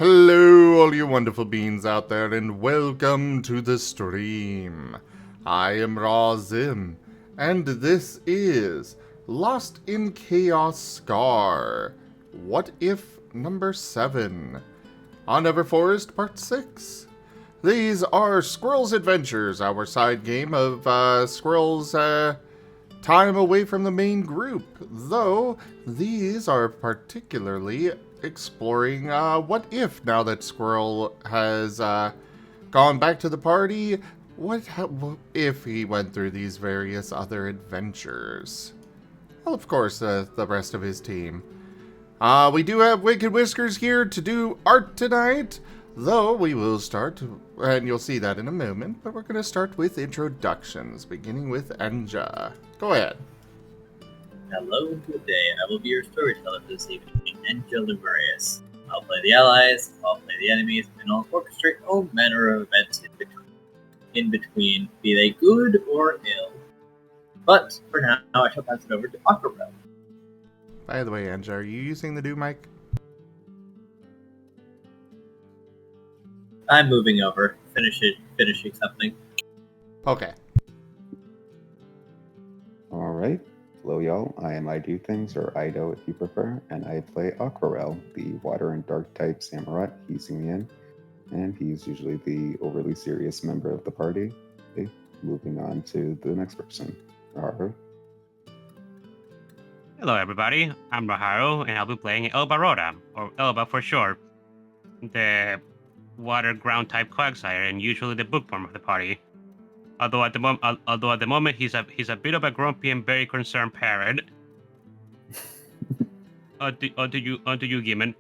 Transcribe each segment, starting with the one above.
Hello, all you wonderful beings out there, and welcome to the stream. I am Razim, and this is Lost in Chaos Scar. What if number 7? Ahnever Forest Part 6. These are Squirrel's Adventures, our side game of Squirrel's time away from the main group, though these are particularly exploring what if, now that Squirrel has gone back to the party, what if he went through these various other adventures? Well, of course, the rest of his team. We do have Wicked Whiskers here to do art tonight, though we will start, and you'll see that in a moment, but we're going to start with introductions, beginning with Enja. Go ahead. Hello and good day. I will be your storyteller for this evening, Enja Lumerias. I'll play the allies, I'll play the enemies, and I'll orchestrate all manner of events in between, be they good or ill. But for now, I shall pass it over to Aquarelle. By the way, Enja, are you using the do mic? I'm moving over, finishing something. Okay. Alright. Hello y'all, I am IDDoThings, or Ido if you prefer, and I play Aquarelle, the water and dark type samurai. He's in, and he's usually the overly serious member of the party. Okay, moving on to the next person, Raharu. Hello everybody, I'm Raharu, and I'll be playing Elvaroda, or Elba for short, the water ground type quagsire, and usually the bookworm of the party. Although at the moment he's a bit of a grumpy and very concerned parent. onto you, Gimund.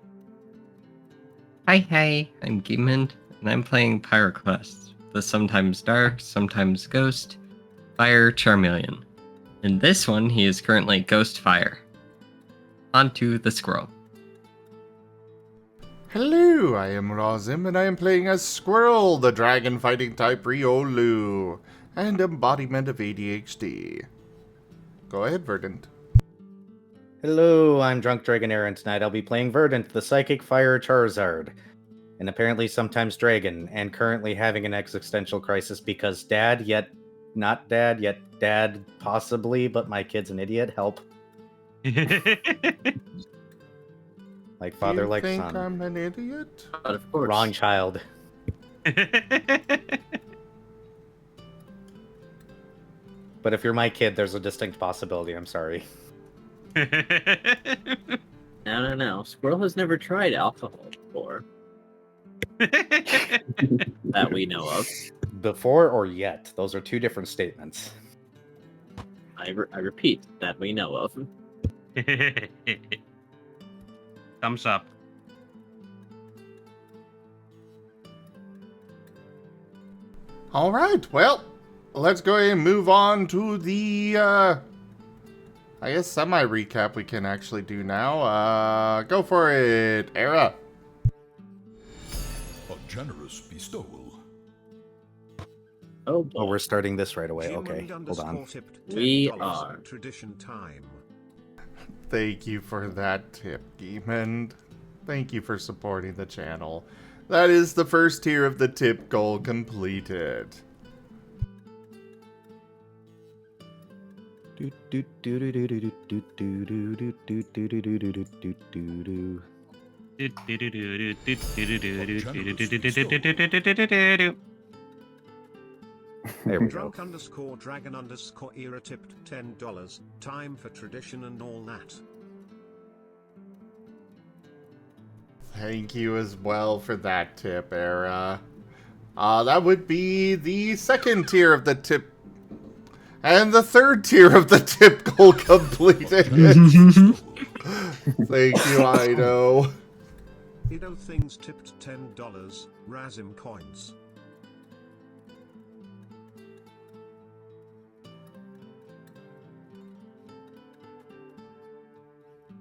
Hi, I'm Gimund, and I'm playing Pyroclast, the sometimes dark, sometimes ghost, fire Charmeleon. In this one, he is currently Ghost Fire. Onto the scroll. Hello, I am Razim, and I am playing as Squirrel, the dragon fighting type Riolu, and embodiment of ADHD. Go ahead, Verdant. Hello, I'm Drunk Dragonair, and tonight I'll be playing Verdant, the Psychic Fire Charizard. And apparently sometimes Dragon, and currently having an existential crisis because dad, yet not dad, yet dad possibly, but my kid's an idiot. Help. Like father, like son. You son. think I'm an idiot? But of course. Wrong child. But if you're my kid, there's a distinct possibility. I'm sorry. No. Squirrel has never tried alcohol before. That we know of. Before or yet? Those are two different statements. I repeat, that we know of. Thumbs up. All right, well, let's go ahead and move on to the, I guess semi-recap we can actually do now. Go for it, Era. A generous bestowal. Oh boy. Oh, we're starting this right away. Okay, hold on. We are. Tradition time. Thank you for that tip, Gimund. Thank you for supporting the channel. That is the first tier of the tip goal completed. There we go. Drunk _ dragon _ era tipped $10. Time for tradition and all that. Thank you as well for that tip, Era. That would be the second tier of the tip. And the third tier of the tip goal completed. Thank you, Ido. IDDoThings tipped $10. Razim coins.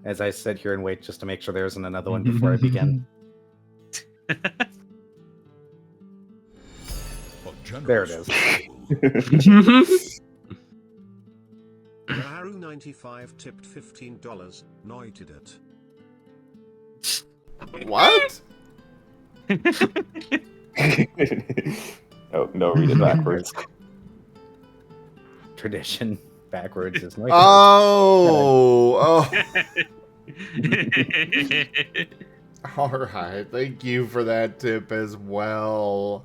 As I sit here and wait just to make sure there isn't another one before I begin. There it is. Raharu 95 tipped $15. Noited it. What? Oh, no, read it backwards. Tradition backwards is like. Oh, all right. Thank you for that tip as well.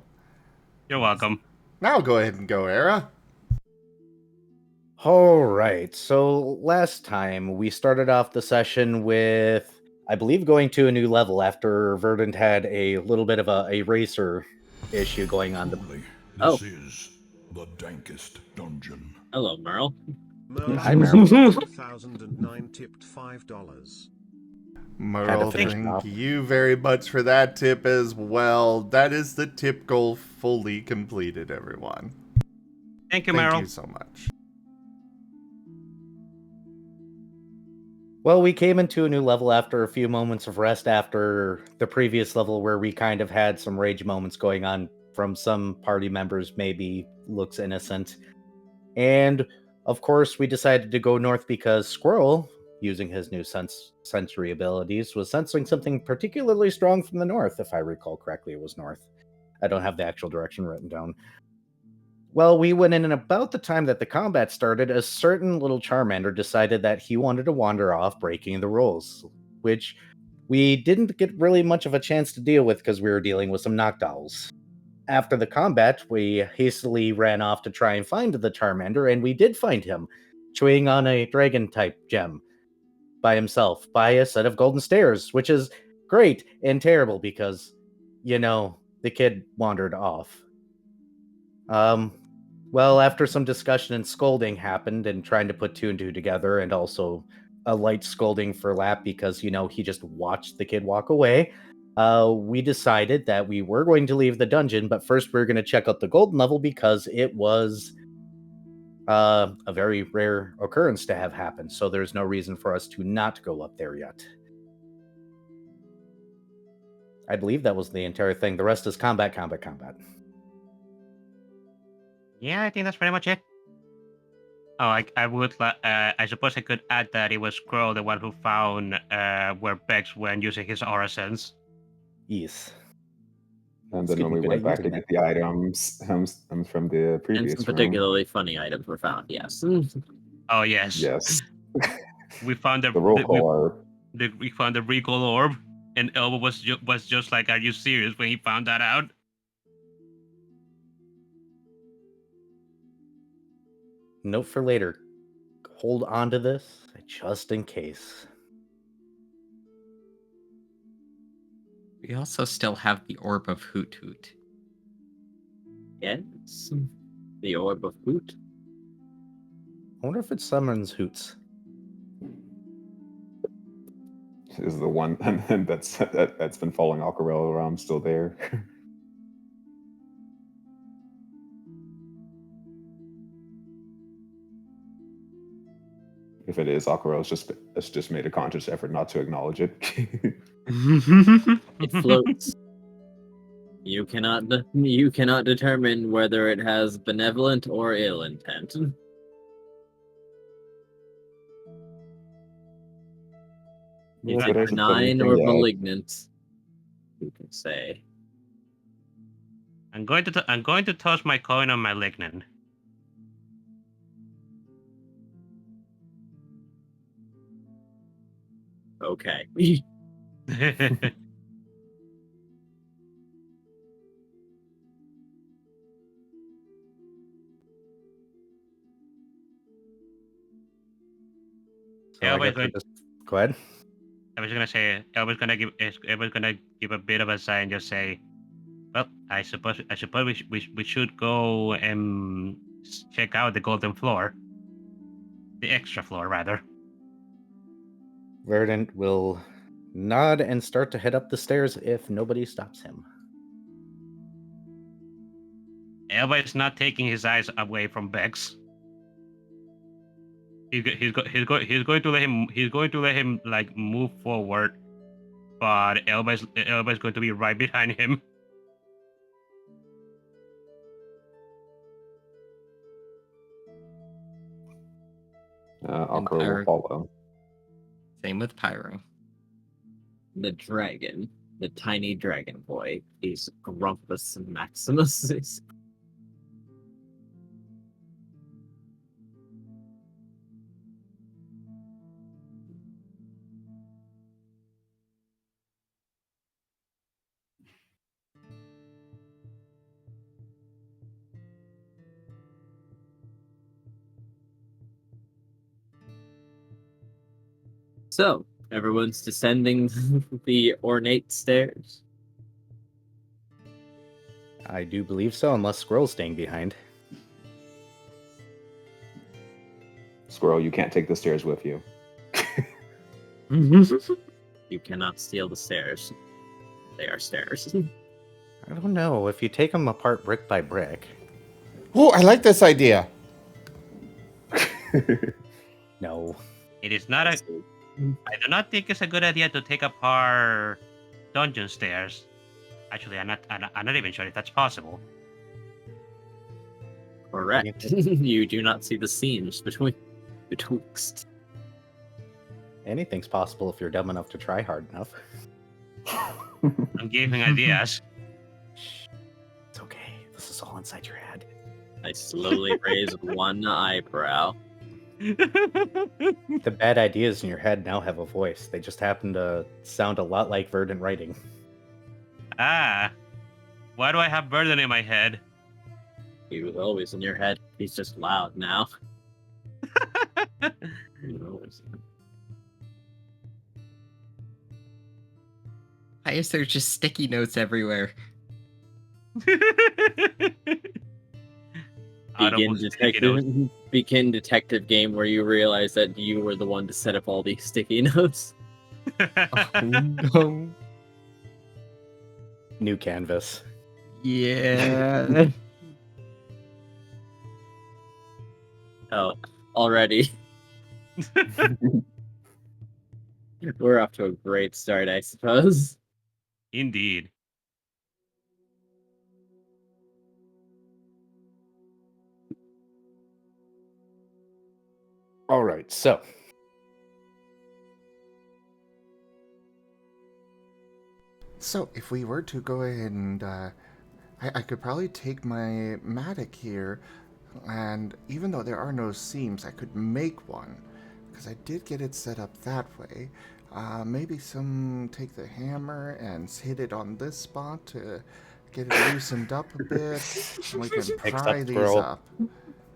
You're welcome. Now go ahead and go, Era. All right. So last time we started off the session with, I believe, going to a new level after Verdant had a little bit of a racer issue going on. Truly, Oh. this is the dankest dungeon. Hello, Merle. Hi, Merle. 2009 tipped $5. Merle, finish thank off. you very much for that tip as well. That is the tip goal fully completed, everyone. Thank you, Thank Meryl. you so much. Well, we came into a new level after a few moments of rest after the previous level where we kind of had some rage moments going on from some party members, maybe looks innocent. And of course, we decided to go north because Squirrel, using his new sensory abilities, was sensing something particularly strong from the north. If I recall correctly, it was north. I don't have the actual direction written down. Well, we went in, and about the time that the combat started, a certain little Charmander decided that he wanted to wander off, breaking the rules, which we didn't get really much of a chance to deal with because we were dealing with some knockdowns. After the combat, we hastily ran off to try and find the Charmander, and we did find him, chewing on a dragon-type gem by himself, by a set of golden stairs, which is great and terrible because, the kid wandered off. Well, after some discussion and scolding happened and trying to put two and two together, and also a light scolding for Lap because, he just watched the kid walk away, we decided that we were going to leave the dungeon, but first we were going to check out the golden level because it was a very rare occurrence to have happen, so there's no reason for us to not go up there yet. I believe that was the entire thing. The rest is combat. Yeah, I think that's pretty much it. Oh, I suppose I could add that it was Squirrel, the one who found where Bex went using his aura sense. Yes. And then Excuse when me, we good went at back to using get the items from the And previous some particularly funny items were found, yes. Oh yes. Yes. We found The roll call are we found the recall orb, and Elba was just like, "Are you serious?" when he found that out. Note for later. Hold on to this just in case. We also still have the Orb of Hoot Hoot. Yes. The Orb of Hoot. I wonder if it summons Hoots. is the one that's been following Aquarelle around still there. If it is, Aquarelle's just made a conscious effort not to acknowledge it. It floats. You cannot determine whether it has benevolent or ill intent. It's Well, either today's a benign thing, or yeah. malignant. Who can say? I'm going to toss my coin on Malignant. Okay. So I guess we're just... Go ahead. I was gonna say Elba's gonna give a bit of a sigh and just say, "Well, I suppose we should go and check out the golden floor, the extra floor rather." Verdant will nod and start to head up the stairs if nobody stops him. Elba is not taking his eyes away from Bex. He's going to let him like move forward, but Elba is going to be right behind him. Aquarelle will follow. Same with Pyro. The dragon. The tiny dragon boy. He's Grumpus Maximus. So, everyone's descending the ornate stairs. I do believe so, unless Squirrel's staying behind. Squirrel, you can't take the stairs with you. You cannot steal the stairs. They are stairs. I don't know. If you take them apart brick by brick. Oh, I like this idea. No. It is not a. I do not think it's a good idea to take apart dungeon stairs. Actually, I'm not even sure if that's possible. Correct. You do not see the seams betwixt. Anything's possible if you're dumb enough to try hard enough. I'm giving ideas. It's okay. This is all inside your head. I slowly raise one eyebrow. The bad ideas in your head now have a voice. They just happen to sound a lot like Verdant writing. Ah, why do I have burden in my head? He was always in your head. He's just loud now. Why is there just sticky notes everywhere? Begin detective game where you realize that you were the one to set up all these sticky notes. Oh, no. New canvas. Yeah. Oh, already. We're off to a great start, I suppose. Indeed. All right, so if we were to go ahead and, I could probably take my mattock here, and even though there are no seams, I could make one, because I did get it set up that way. Maybe take the hammer and hit it on this spot to get it loosened up a bit. We can Picks pry up these Squirrel. up.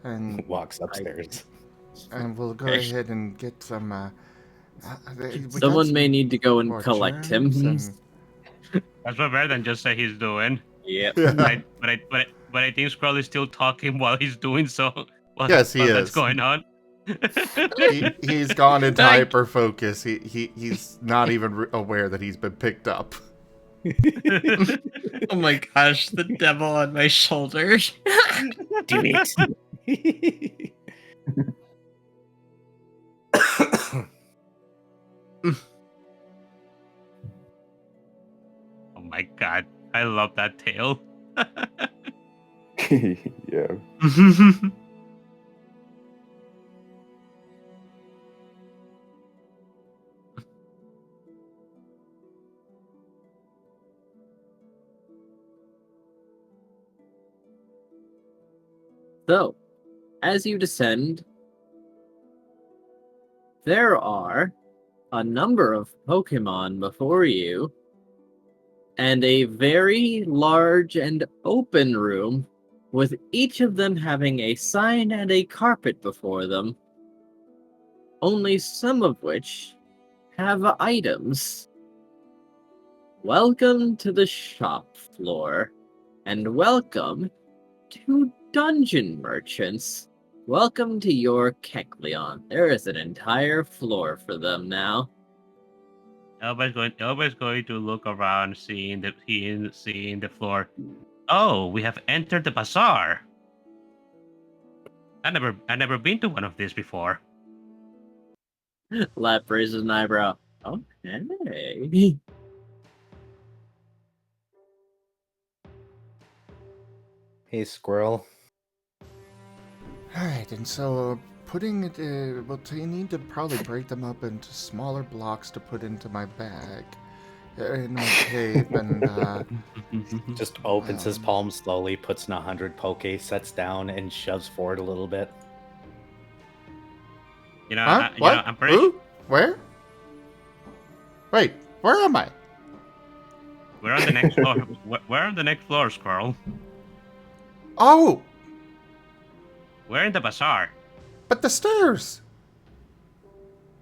And walks upstairs. and we'll go ahead and get some. Someone may need to go and more collect him. germs and- That's what Verdan just said he's doing. Yep. Yeah. But I think Scroll is still talking while he's doing so. Yes, he What's is. going on? He's gone into hyper focus. He's not even aware that he's been picked up. Oh my gosh, the devil on my shoulder. Do it. Oh my god, I love that tale. Yeah. So, as you descend, there are a number of Pokemon before you, and a very large and open room, with each of them having a sign and a carpet before them, only some of which have items. Welcome to the shop floor, and welcome to Dungeon Merchants. Welcome to your Kecleon. There is an entire floor for them now. Elba's going to look around, seeing the floor. Oh, we have entered the bazaar. I never been to one of these before. Lap raises an eyebrow. Okay. Hey, Squirrel. Alright, and so putting it, you need to probably break them up into smaller blocks to put into my bag. in my cave, and Just opens his palm slowly, puts in 100 poke, sets down, and shoves forward a little bit. You know, huh? you What? know, I'm pretty. Who? Where? Wait, where am I? We're on the next floor. We're on the next floor, Squirrel. Oh, We're in the bazaar. but the stairs.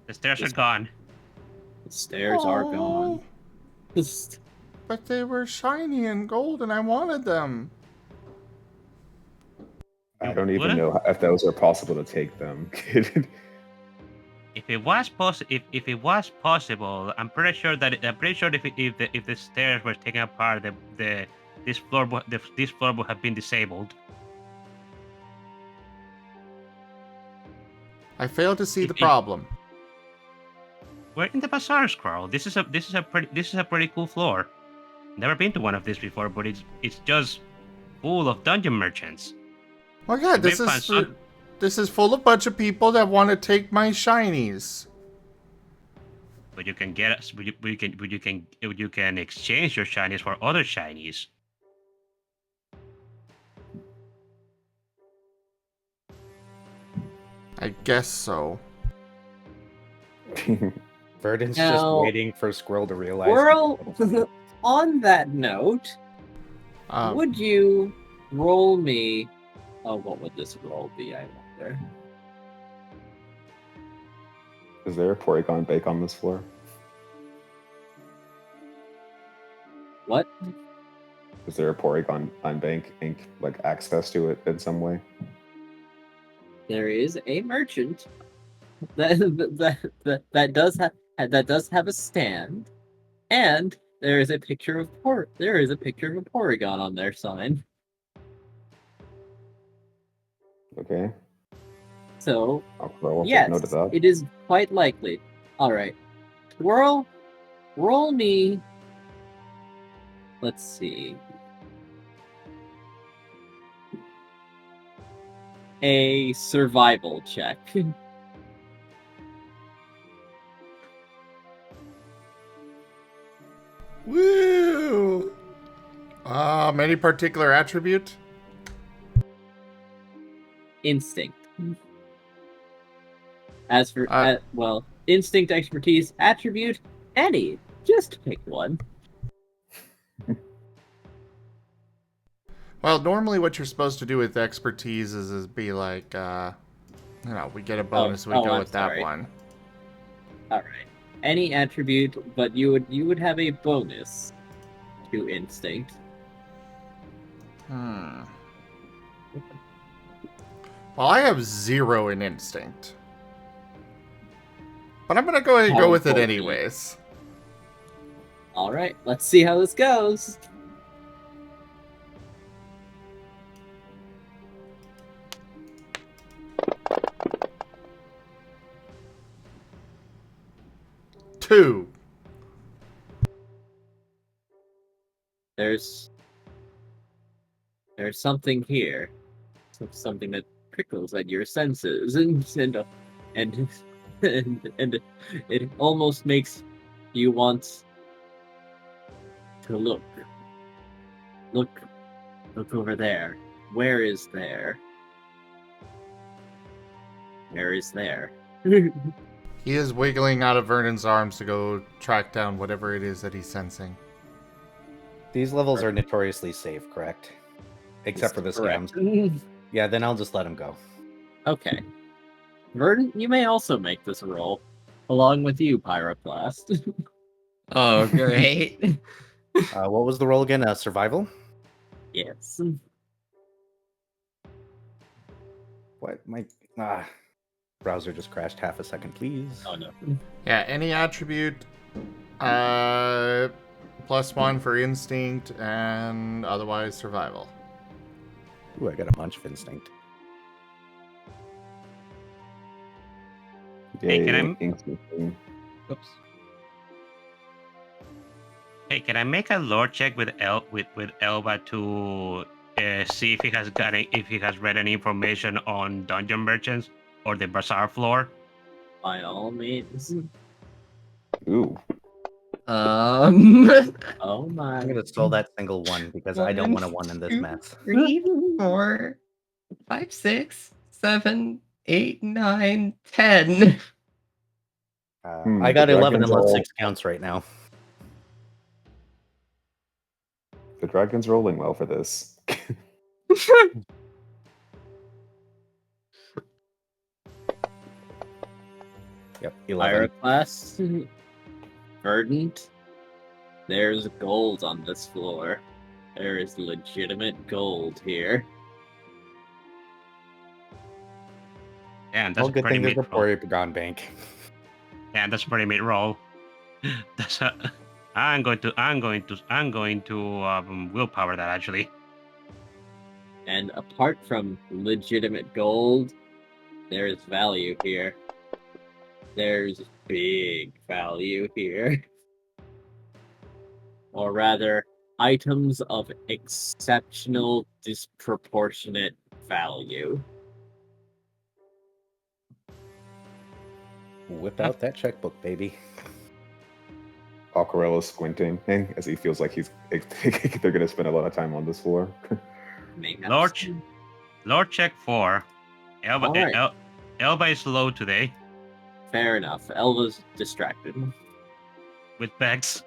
The stairs are gone. The stairs are Oh, gone. but they were shiny and gold, and I wanted them. I don't even What? know if those are possible to take them. If it was if it was possible, I'm pretty sure if the stairs were taken apart, this floor would have been disabled. I fail to see the It- problem. We're in the bazaar, Squirrel. This is a pretty cool floor. Never been to one of these before, but it's just full of dungeon merchants. Well, yeah, You may find some- this is full of bunch of people that want to take my shinies. But you can get us. But you can exchange your shinies for other shinies. I guess so. Verdon's Now- just waiting for Squirrel to realize. Squirrel, on that note, Um, would you roll me? Oh, what would this roll be? I wonder. Is there a Porygon bake on this floor? What? Is there a Porygon bank ink like access to it in some way? There is a merchant that does have a stand, and there is a picture of a Porygon on their sign. Okay. So I'll yes, take note of that. it is quite likely. All right, roll me. Let's see. A survival check. Woo! Any particular attribute? Instinct. As for Uh, instinct, expertise, attribute, any. Just pick one. Well, normally what you're supposed to do with expertise is be like, we get a bonus, we go I'm with that sorry. one. All right. Any attribute, but you would have a bonus to instinct. Well, I have 0 in instinct. But I'm gonna go ahead and go with it Powerful. anyways. All right. Let's see how this goes. Two. There's something here, something that prickles at your senses, and it almost makes you want to look over there. Where is there? Where is there? He is wiggling out of Vernon's arms to go track down whatever it is that he's sensing. These levels are notoriously safe, correct? Except for the Correct. scams. Yeah, then I'll just let him go. Okay. Verdon, you may also make this roll, along with you, Pyroclast. Oh, great. What was the roll again? Survival? Yes. What? My browser just crashed half a second, please. Oh no. Yeah, any attribute, +1 for instinct, and otherwise survival. Ooh, I got a bunch of instinct. Hey, can I- Yay, ink's machine. Oops. Hey, can I make a lore check with Elba to see if he has read any information on dungeon merchants or the bazaar floor? By all means. Ooh. Oh my. I'm gonna stall that single one because I don't want a one in this mess. 3, 4, 5, 6, 7, 8, 9, 10. I got the 11 dragons unless all- 6 counts right now. The dragon's rolling well for this. Yep, 11. Pyroclast. Verdant. There's gold on this floor. There is legitimate gold here. Damn, that's Well, a good pretty thing there's mid a roll. Porygon Bank. Damn, that's a pretty mid roll. That's a. I'm going to willpower that actually. And apart from legitimate gold, there's value here. There's big value here. Or rather, items of exceptional, disproportionate value. Whip out that checkbook, baby. Aquarelle is squinting as he feels like they're going to spend a lot of time on this floor. Mayhaps. Lord check 4. Elba, All right. Elba is low today Fair enough. Elva's distracted. with bags.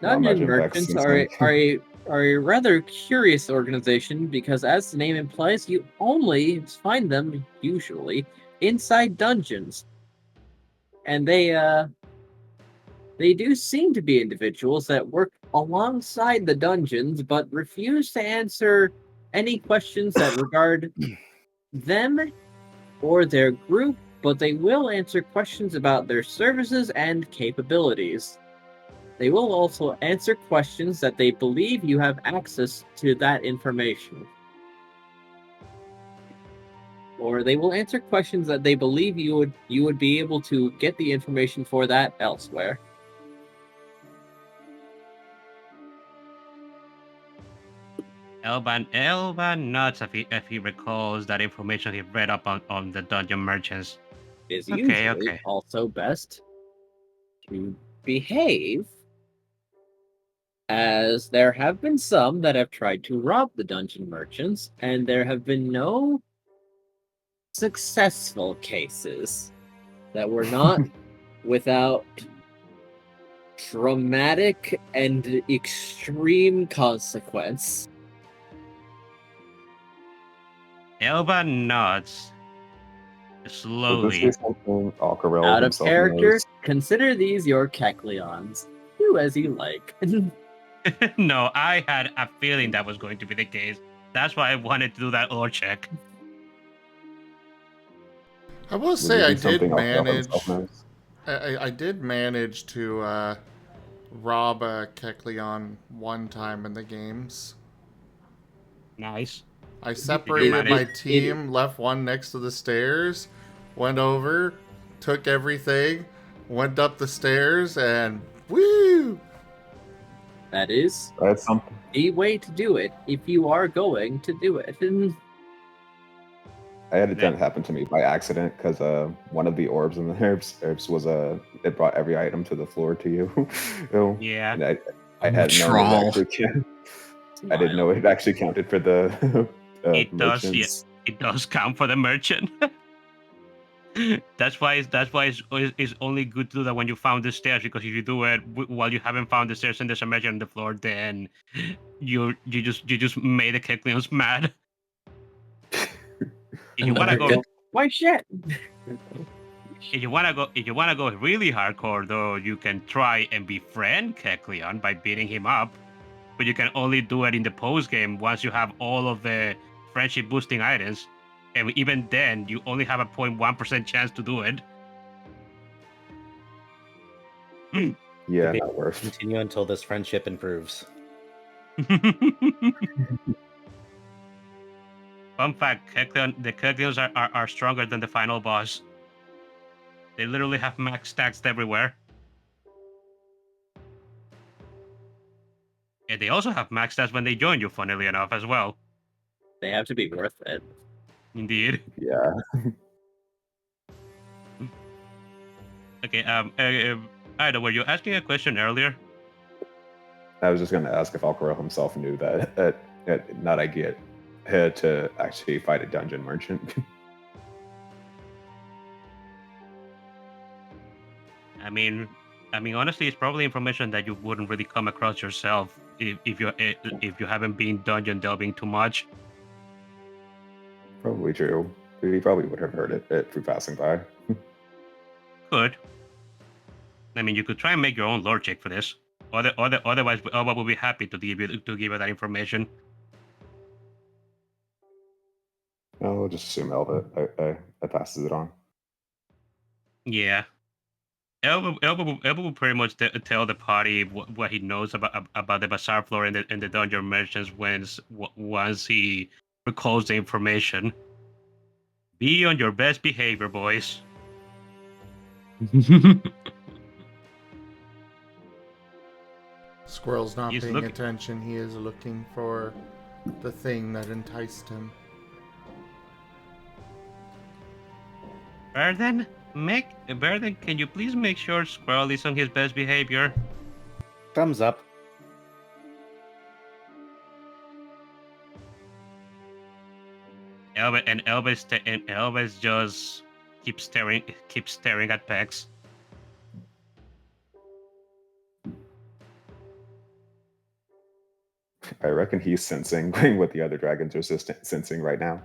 Dungeon imagine Vex merchants seems are a rather curious organization because, as the name implies, you only find them usually inside dungeons, and they do seem to be individuals that work alongside the dungeons, but refuse to answer any questions that regard them or their group. But they will answer questions about their services and capabilities. They will also answer questions that they believe you have access to that information. Or they will answer questions that they believe you would be able to get the information for that elsewhere. Elba nuts if he recalls that information he read up on the dungeon merchants. It is Okay, usually okay. also best to behave, as there have been some that have tried to rob the dungeon merchants, and there have been no successful cases that were not without dramatic and extreme consequence. Elba nods Does slowly. this say something Aquarelle Out of himself character, knows? consider these your Kecleons. Do as you like. No, I had a feeling that was going to be the case. That's why I wanted to do that lore check. I will Does say it I be something did Aquarelle manage. himself knows? I did manage to rob a Kecleon one time in the games. Nice. I separated manage? my team, left one next to the stairs, went over, took everything, went up the stairs, and woo! That is That's something. a way to do it if you are going to do it. I had it happen to me by accident because one of the orbs in the herbs was it brought every item to the floor to you. Yeah. And I hadn't known it Troll. actually I didn't know it actually counted for the It does, yeah. merchants. It does count for the merchant. That's why it's only good to do that when you found the stairs, because if you do it while you haven't found the stairs and there's a merchant on the floor, then you just made the Kecleons mad. If you wanna go, Why shit? if you wanna go really hardcore though, you can try and befriend Kecleon by beating him up, but you can only do it in the post game once you have all of the friendship boosting items, and even then you only have a 0.1% chance to do it. Yeah, Maybe not worth. Continue until this friendship improves. Fun fact: the Kecleons are stronger than the final boss. They literally have max stats everywhere. And they also have max stats when they join you, funnily enough, as well. They have to be worth it. Indeed. Yeah. Okay. Ida, were you asking a question earlier? I was just going to ask if Aquarelle himself knew that not I get had to actually fight a dungeon merchant. I mean, honestly, it's probably information that you wouldn't really come across yourself if you haven't been dungeon delving too much. Probably true. He probably would have heard it through passing by. Could. I mean, you could try and make your own lore check for this. Otherwise, Elba will be happy to give you that information. I'll just assume Elva passes it on. Yeah. Elba will pretty much tell the party what he knows about the bazaar floor and the dungeon merchants once he recalls the information. Be on your best behavior, boys. Squirrel's not He's paying looking- attention. He is looking for the thing that enticed him. Verden, can you please make sure Squirrel is on his best behavior? Thumbs up. Elvis just keeps staring at Pex. I reckon he's sensing what the other dragons are sensing right now.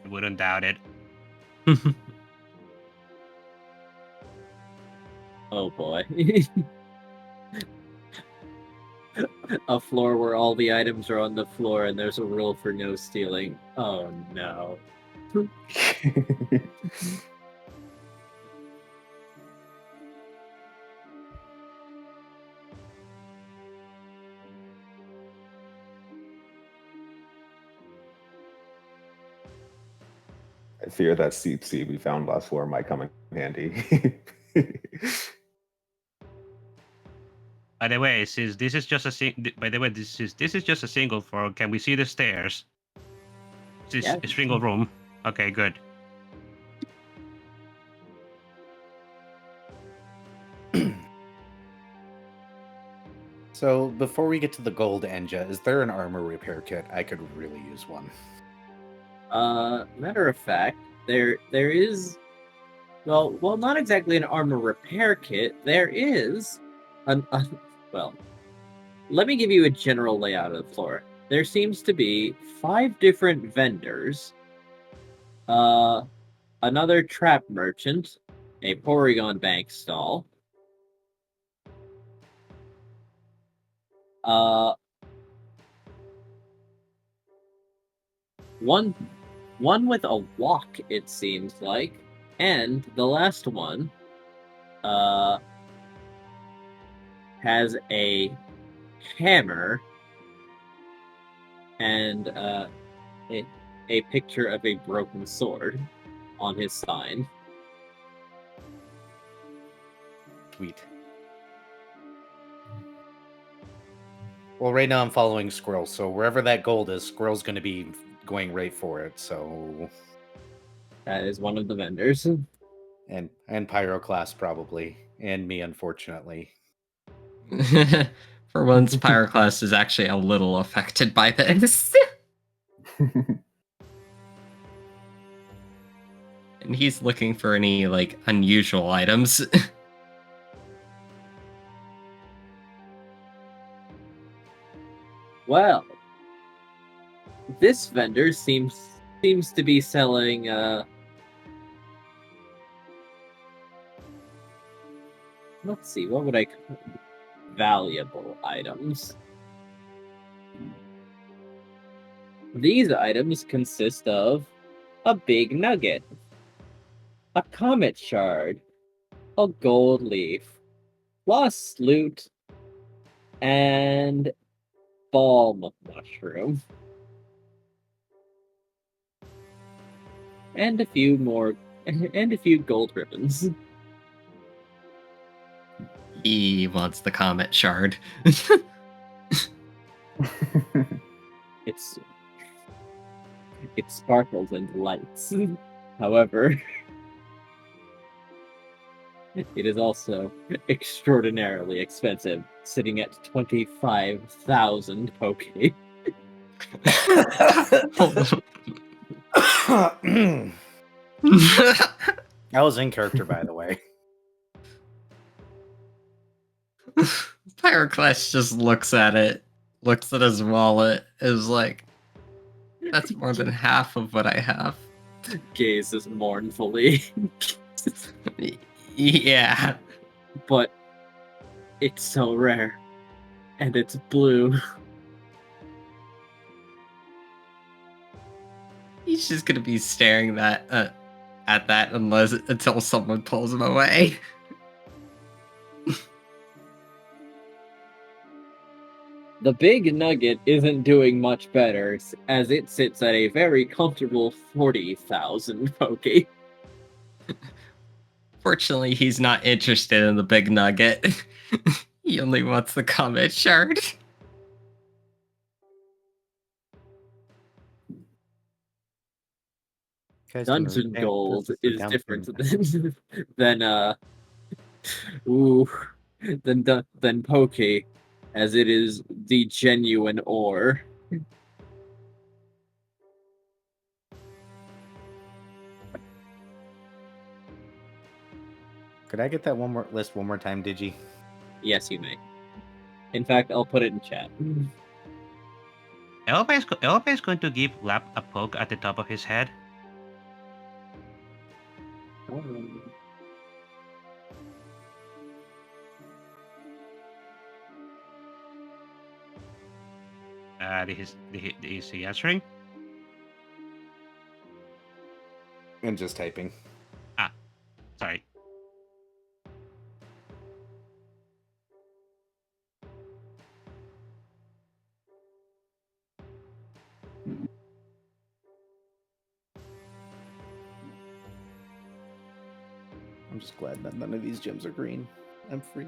Wouldn't doubt it. Oh boy. A floor where all the items are on the floor and there's a rule for no stealing. Oh no. I fear that steep seed we found last floor might come in handy. By the way, since this is just a single floor, can we see the stairs? This is a single room. Okay, good. So, before we get to the gold Enja, is there an armor repair kit? I could really use one. Matter of fact, there is, well, not exactly an armor repair kit. There is well, let me give you a general layout of the floor. There seems to be 5 different vendors, another trap merchant, a Porygon bank stall, one with a walk, it seems like, and the last one has a hammer and a picture of a broken sword on his sign. Sweet. Well, right now I'm following Squirrel, so wherever that gold is, Squirrel's going to be going right for it, so... That is one of the vendors. And Pyroclast, probably. And me, unfortunately. For once, Pyroclast is actually a little affected by this. And he's looking for any, like, unusual items. Well, this vendor seems to be selling let's see, what would I call it? Valuable items. These items consist of a big nugget, a comet shard, a gold leaf, lost loot, and balm mushroom. And a few gold ribbons. He wants the comet shard. It sparkles and lights. However, it is also extraordinarily expensive, sitting at 25,000 poke. I was in character, by the way. Pyroclast just looks at it, looks at his wallet, is like, that's more than half of what I have. Gazes mournfully. Yeah. But it's so rare. And it's blue. He's just gonna be staring at that until someone pulls him away. The big nugget isn't doing much better, as it sits at a very comfortable 40,000 poke. Fortunately, he's not interested in the big nugget. He only wants the comment shard. Guys, Dungeon can gold this the is down different payment. than poke, as it is the genuine ore. Could I get that list one more time, Digi? Yes, you may. In fact, I'll put it in chat. Elba is going to give Lap a poke at the top of his head. Is he answering? I'm just typing. Sorry. I'm just glad that none of these gems are green. I'm free.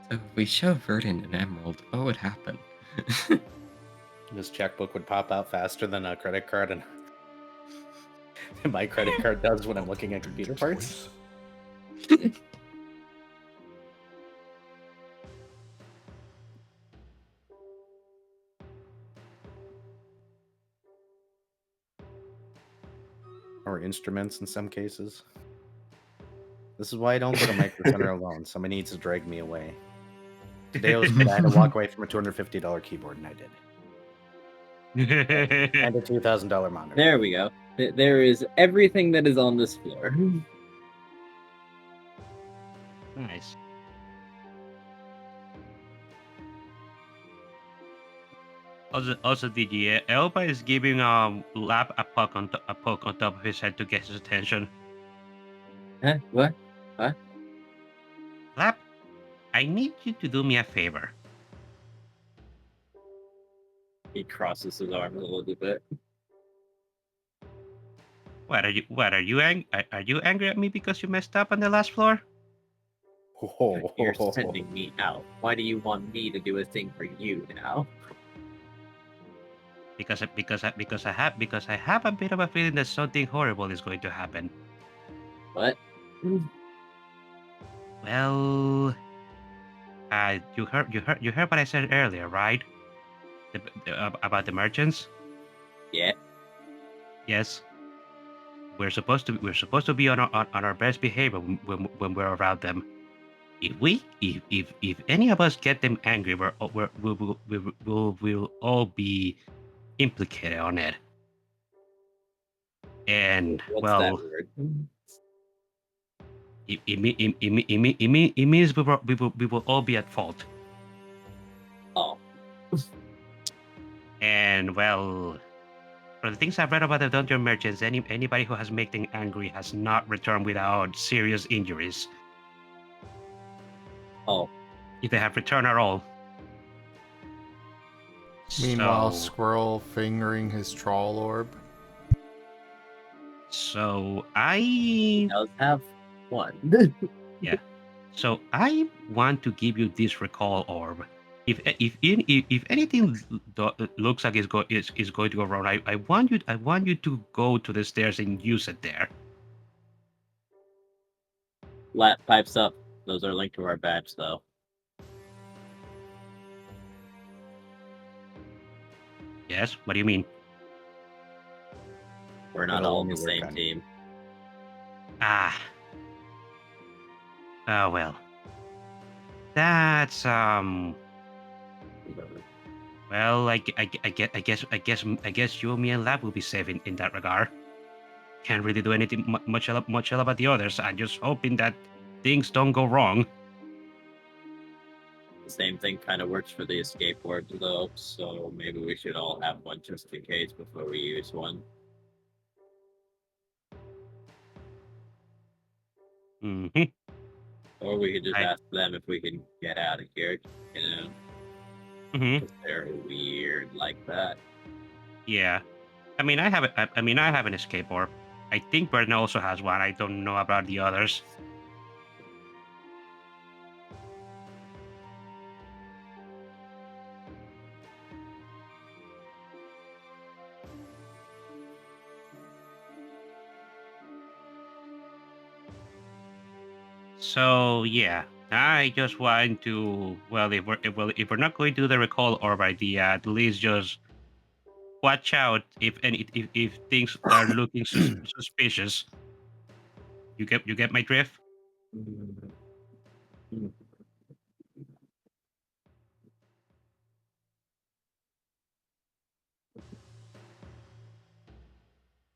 So if we show Verdant an emerald, what would happen? This checkbook would pop out faster than a credit card, and my credit card does when I'm looking at computer parts. Or instruments in some cases. This is why I don't go to Micro Center alone. Somebody needs to drag me away. Today I was I had to walk away from a $250 keyboard, and I did. And a $2,000 monitor. There we go. There is everything that is on this floor. Nice. Also, DG, Elba is giving Lap a poke on top of his head to get his attention. Huh? What? Lap, I need you to do me a favor. He crosses his arms a little bit. Are you angry at me because you messed up on the last floor? You're sending me out. Why do you want me to do a thing for you now? Because I have a bit of a feeling that something horrible is going to happen. What? Well, you heard what I said earlier, right? About the merchants. Yeah. Yes. We're supposed to be on our best behavior when we're around them. If any of us get them angry, we'll all be implicated on it. And What's that word? it means we will all be at fault. Oh. And well, for the things I've read about the dungeon merchants, anybody who has made them angry has not returned without serious injuries. Oh. If they have returned at all. Meanwhile, So- Squirrel fingering his troll orb. So I Does have one. Yeah. So I want to give you this recall orb. If anything looks like is going to go wrong, I want you to go to the stairs and use it there. Lat pipes up. Those are linked to our badge, though. Yes. What do you mean? We're not It'll all on only the work same on team. Ah. Oh well. That's Well, I guess you, me, and Lab will be safe in that regard. Can't really do anything much about the others. I'm just hoping that things don't go wrong. The same thing kind of works for the escape orbs, though, so maybe we should all have one just in case before we use one. Mm-hmm. Or we could just ask them if we can get out of here, you know? Mm-hmm. 'Cause they're weird like that. Yeah. I mean, I have an escape orb. I think Burton also has one. I don't know about the others. So yeah, I just want to. Well, if we're not going to do the recall orb idea, at least just watch out if things are looking suspicious. You get my drift?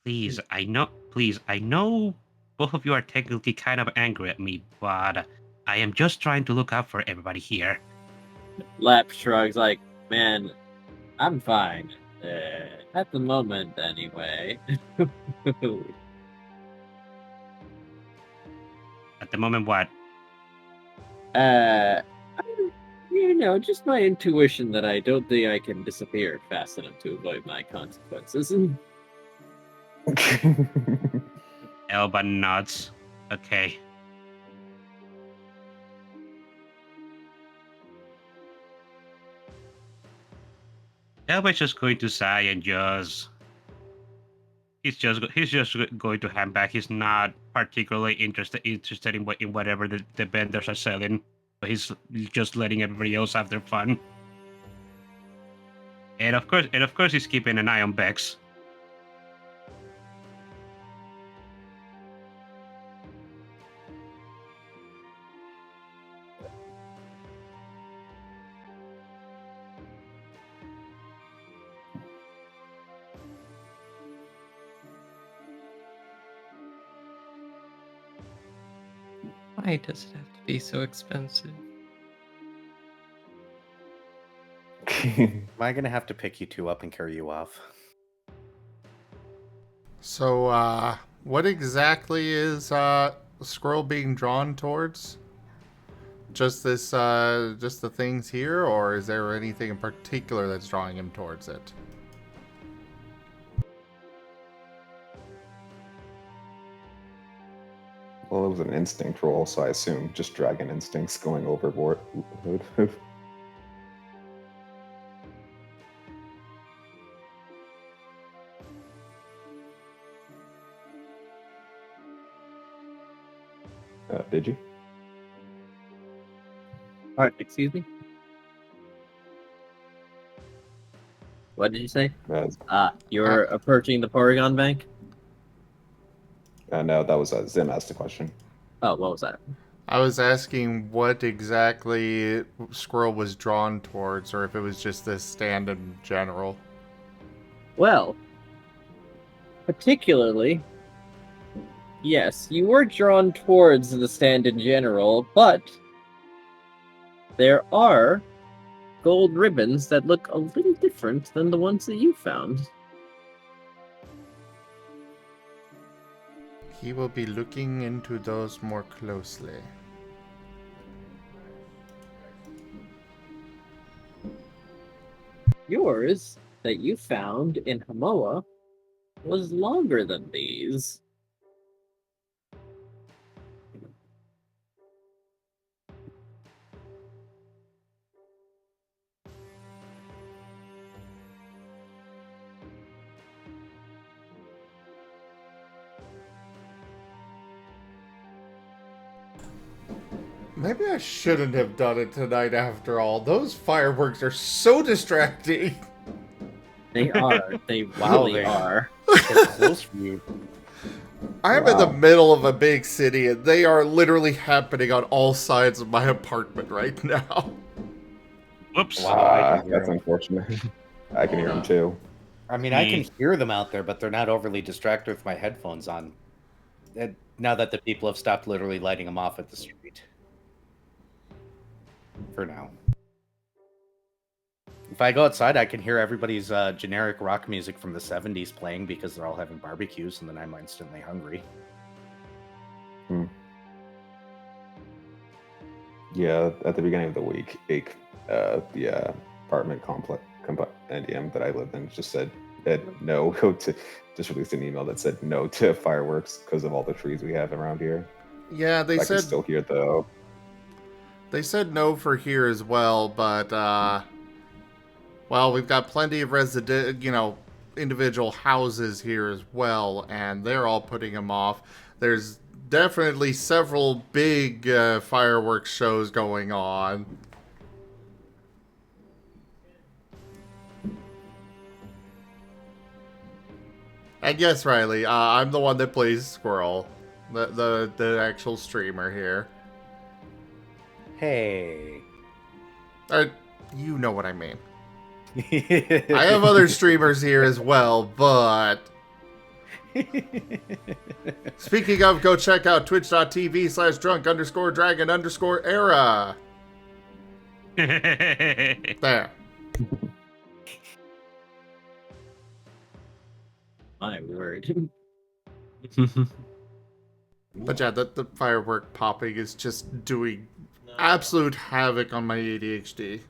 Please, I know both of you are technically kind of angry at me, but I am just trying to look out for everybody here. Lap shrugs like, man, I'm fine. At the moment, anyway. At the moment, what? You know, just my intuition that I don't think I can disappear fast enough to avoid my consequences. Elba nods. Okay. Elba's just going to sigh and just... He's just going to hand back. He's not particularly interested in whatever the vendors are selling, but he's just letting everybody else have their fun. And of course, he's keeping an eye on Bex. Why does it have to be so expensive? Am I gonna have to pick you two up and carry you off? So, what exactly is Squirrel being drawn towards? Just just the things here, or is there anything in particular that's drawing him towards it? Well, it was an instinct roll, so I assume just dragon instincts going overboard. Did you? Alright, excuse me? What did you say? You're approaching the Porygon Bank? No, that was Zim asked the question. Oh, what was that? I was asking what exactly Squirrel was drawn towards, or if it was just this stand in general. Well, particularly, yes, you were drawn towards the stand in general, but there are gold ribbons that look a little different than the ones that you found. He will be looking into those more closely. Yours that you found in Hamoa was longer than these. Maybe I shouldn't have done it tonight after all. Those fireworks are so distracting. They are. They Wow, really they are. So close for you. I'm in the middle of a big city, and they are literally happening on all sides of my apartment right now. Whoops. Wow, I can hear That's 'em. unfortunate. I can hear them too. I mean, I can hear them out there, but they're not overly distracted with my headphones on. Now that the people have stopped literally lighting them off at the street. For now. If I go outside, I can hear everybody's generic rock music from the 70s playing because they're all having barbecues, and then I'm instantly hungry. Yeah, at the beginning of the week, the apartment complex NDM that I lived in just said no to just released an email that said no to fireworks because of all the trees we have around here. Yeah, they I can said still hear though. they said no for here as well, but well, we've got plenty of individual houses here as well, and they're all putting them off. There's definitely several big fireworks shows going on. And yes, Riley, I'm the one that plays Squirrel, the actual streamer here. Hey. You know what I mean. I have other streamers here as well, but speaking of, go check out twitch.tv/drunk_dragon_era. There. My word. But yeah, the firework popping is just doing absolute havoc on my ADHD.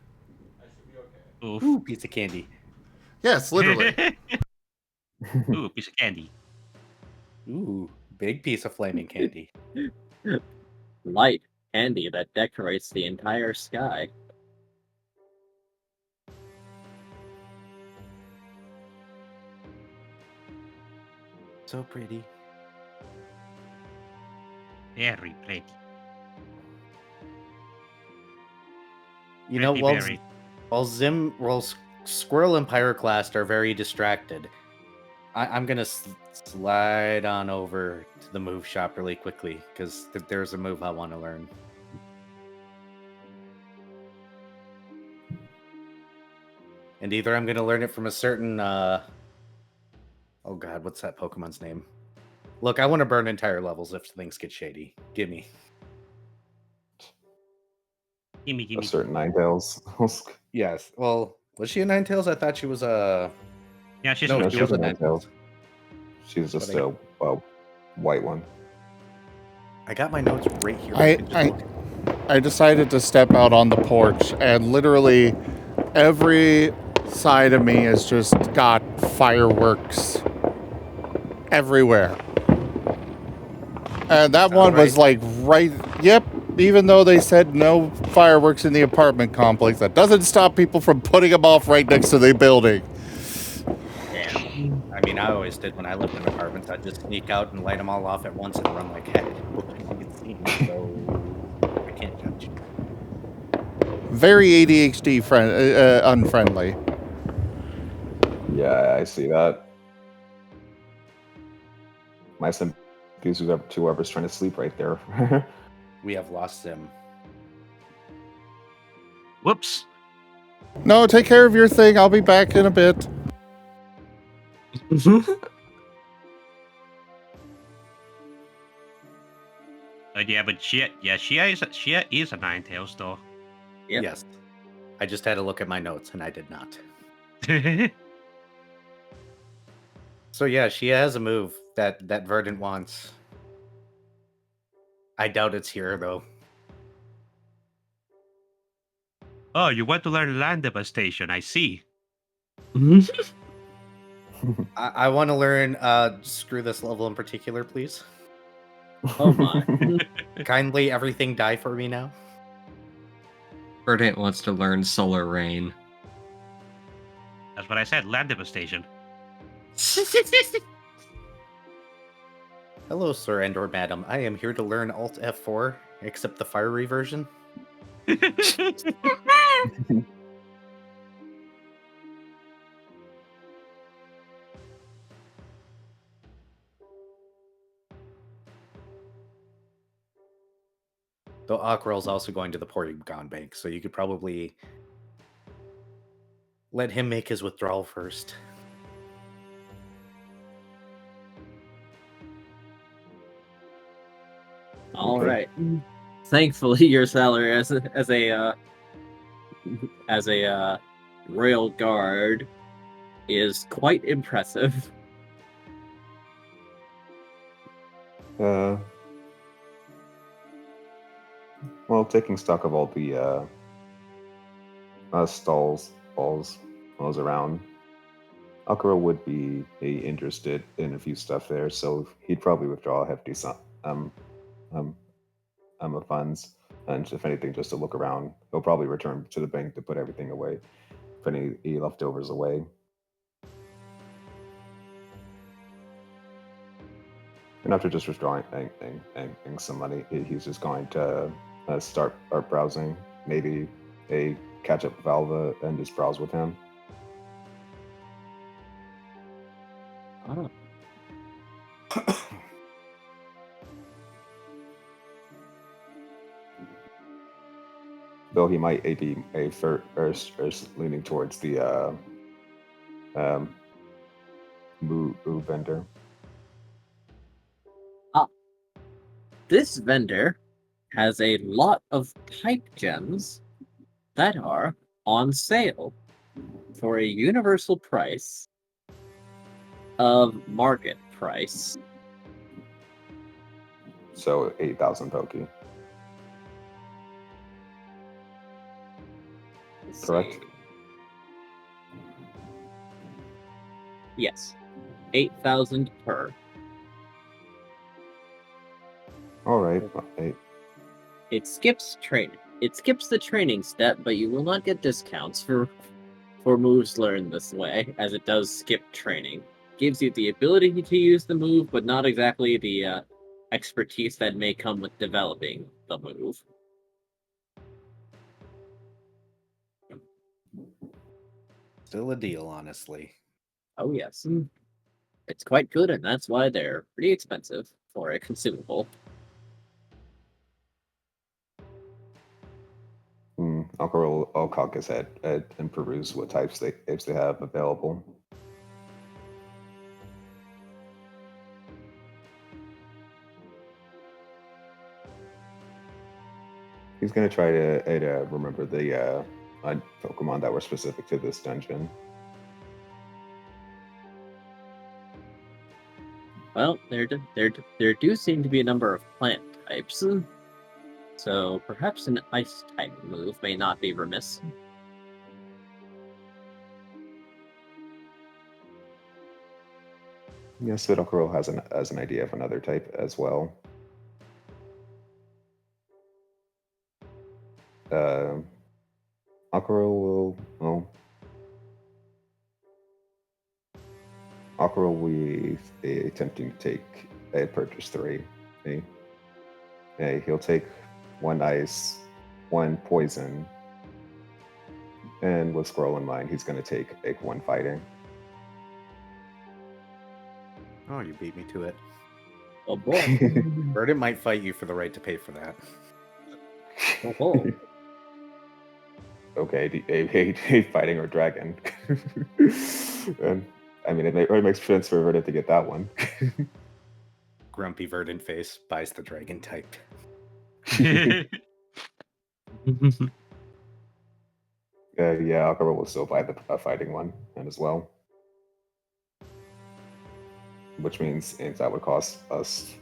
Oof. Ooh, piece of candy. Yes, literally. Ooh, piece of candy. Ooh, big piece of flaming candy. Light candy that decorates the entire sky. So pretty. Very pretty. You know, Pretty while berry. Squirrel and Pyroclast are very distracted, I'm gonna slide on over to the move shop really quickly because there's a move I want to learn. And either I'm gonna learn it from a certain oh god, what's that Pokemon's name? Look, I want to burn entire levels if things get shady. Gimme. Gimme, A gimme. certain Ninetales. Yes. Well, was she a Ninetales? I thought she was a. Yeah, she's No, No, she she was a wasn't Ninetales. She was just But a white one. I got my notes right here. can just look. I decided to step out on the porch, and literally every side of me has just got fireworks everywhere. And that one was like yep, even though they said no fireworks in the apartment complex, that doesn't stop people from putting them off right next to the building. I mean, I always did when I lived in apartments. I'd just sneak out and light them all off at once and run like heck. You can see me, so I can't judge. Very ADHD unfriendly. Yeah, I see that. My sympathies to whoever's trying to sleep right there. We have lost them. Whoops. No, take care of your thing. I'll be back in a bit. Yeah, but she is a Ninetales though. Yep. Yes. I just had to look at my notes, and I did not. So yeah, she has a move that Verdant wants. I doubt it's here though. Oh, you want to learn land devastation? I see. I want to learn. Screw this level in particular, please. Oh my. Kindly, everything die for me now. Verdant wants to learn Solar Rain. That's what I said. Land devastation. Hello, sir and or madam. I am here to learn Alt F4, except the fiery version. Though Aquarelle's also going to the Porygon Bank, so you could probably let him make his withdrawal first. All Okay. right. Thankfully, your salary as a royal guard is quite impressive. Well, taking stock of all the balls around, Akira would be interested in a few stuff there, so he'd probably withdraw a hefty sum of funds, and if anything, just to look around. He'll probably return to the bank to put everything away, put any leftovers away. And after just withdrawing some money, he's just going to start browsing, maybe catch up with Alva and just browse with him. Oh. Though he might be first leaning towards the Moo vendor. This vendor has a lot of type gems that are on sale for a universal price of market price. So 8,000 Poki. Let's Correct. see. Yes. 8,000 per. All right. It skips training. It skips the training step, but you will not get discounts for moves learned this way, as it does skip training. Gives you the ability to use the move, but not exactly the expertise that may come with developing the move. Still a deal, honestly. Oh yes. It's quite good, and that's why they're pretty expensive for a consumable. I'll cock his head and peruse what types they have available. He's gonna try to remember the Pokemon that were specific to this dungeon. Well, there do seem to be a number of plant types, so perhaps an ice type move may not be remiss. Yes, Vidokuro has an idea of another type as well. Akuro will be attempting to take a purchase 3. He'll take 1 ice, 1 poison, and with Squirrel in mind, he's going to take 1 fighting. Oh, you beat me to it. Oh boy. Verdant might fight you for the right to pay for that. Oh. Okay, a fighting or dragon. And I mean, it makes sense for Verdant to get that one. Grumpy Verdant face buys the dragon type. Yeah, Akira will still buy the fighting one and as well. Which means that would cost us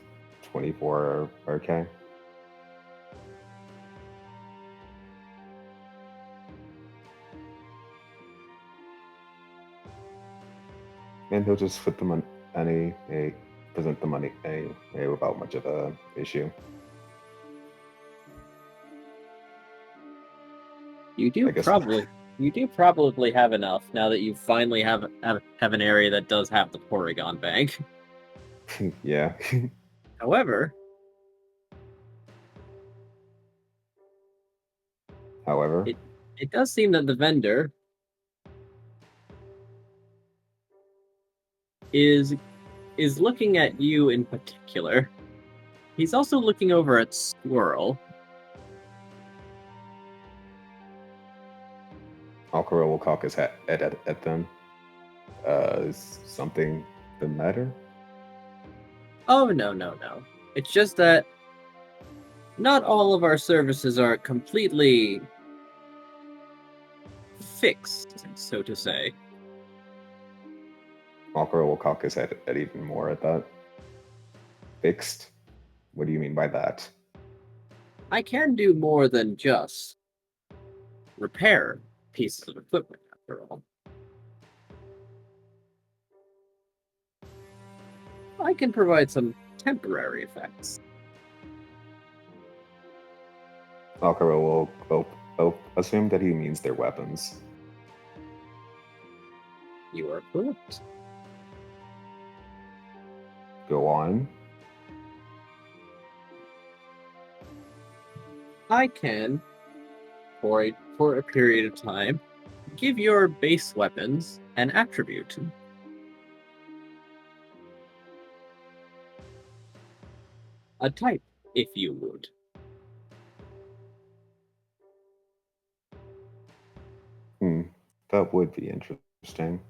24 RK. And he'll just put the money, present the money without much of a issue. You do probably have enough now that you finally have an area that does have the Porygon Bank. Yeah. However, However, it does seem that the vendor is looking at you in particular. He's also looking over at Squirrel. Aquarelle will cock his head at them. Is something the matter? Oh, no. It's just that not all of our services are completely fixed, so to say. Aquarelle will cock his head at even more at that. Fixed? What do you mean by that? I can do more than just repair pieces of equipment, after all. I can provide some temporary effects. Aquarelle will assume that he means their weapons. You are correct. Go on. I can, for a period of time, give your base weapons an attribute. A type, if you would. That would be interesting.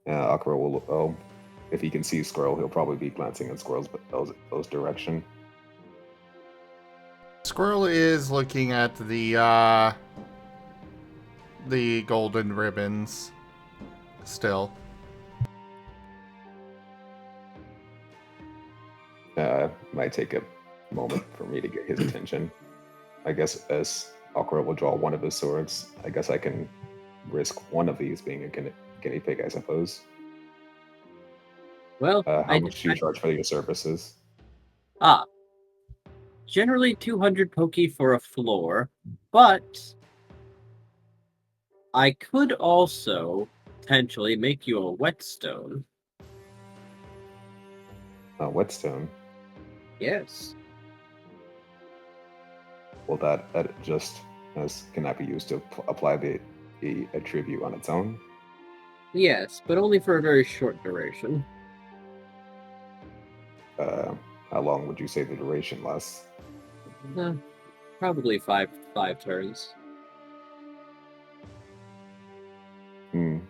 Aquarelle will, if he can see Squirrel, he'll probably be glancing in Squirrel's those direction. Squirrel is looking at the golden ribbons still. Might take a moment for me to get his attention. I guess as Aquarelle will draw one of his swords, I guess I can risk one of these being a guinea pig, I suppose. Well, How much do you charge for your services? Generally 200 Poke for a floor, but I could also potentially make you a whetstone. Whetstone? Yes. Well, that just can that be used to apply the attribute on its own? Yes, but only for a very short duration. How long would you say the duration lasts? Probably five turns. And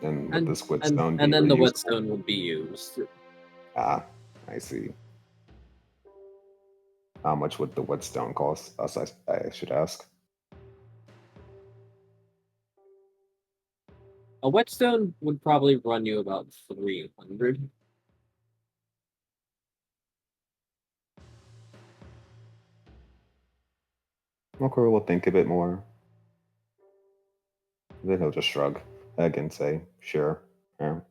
with this whetstone, and then the whetstone would be used. Ah, I see. How much would the whetstone cost us, I should ask? A whetstone would probably run you about 300. Okay, we'll think a bit more. Then he'll just shrug and say, sure,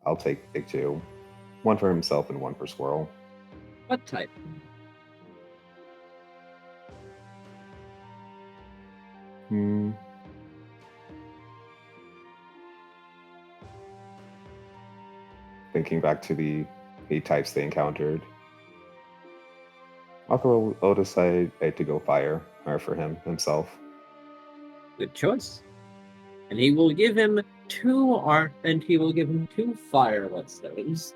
I'll take two. One for himself and one for Squirrel. What type? Thinking back to the types they encountered, Aqua will decide to go fire for himself. Good choice. And he will give him two fire whetstones.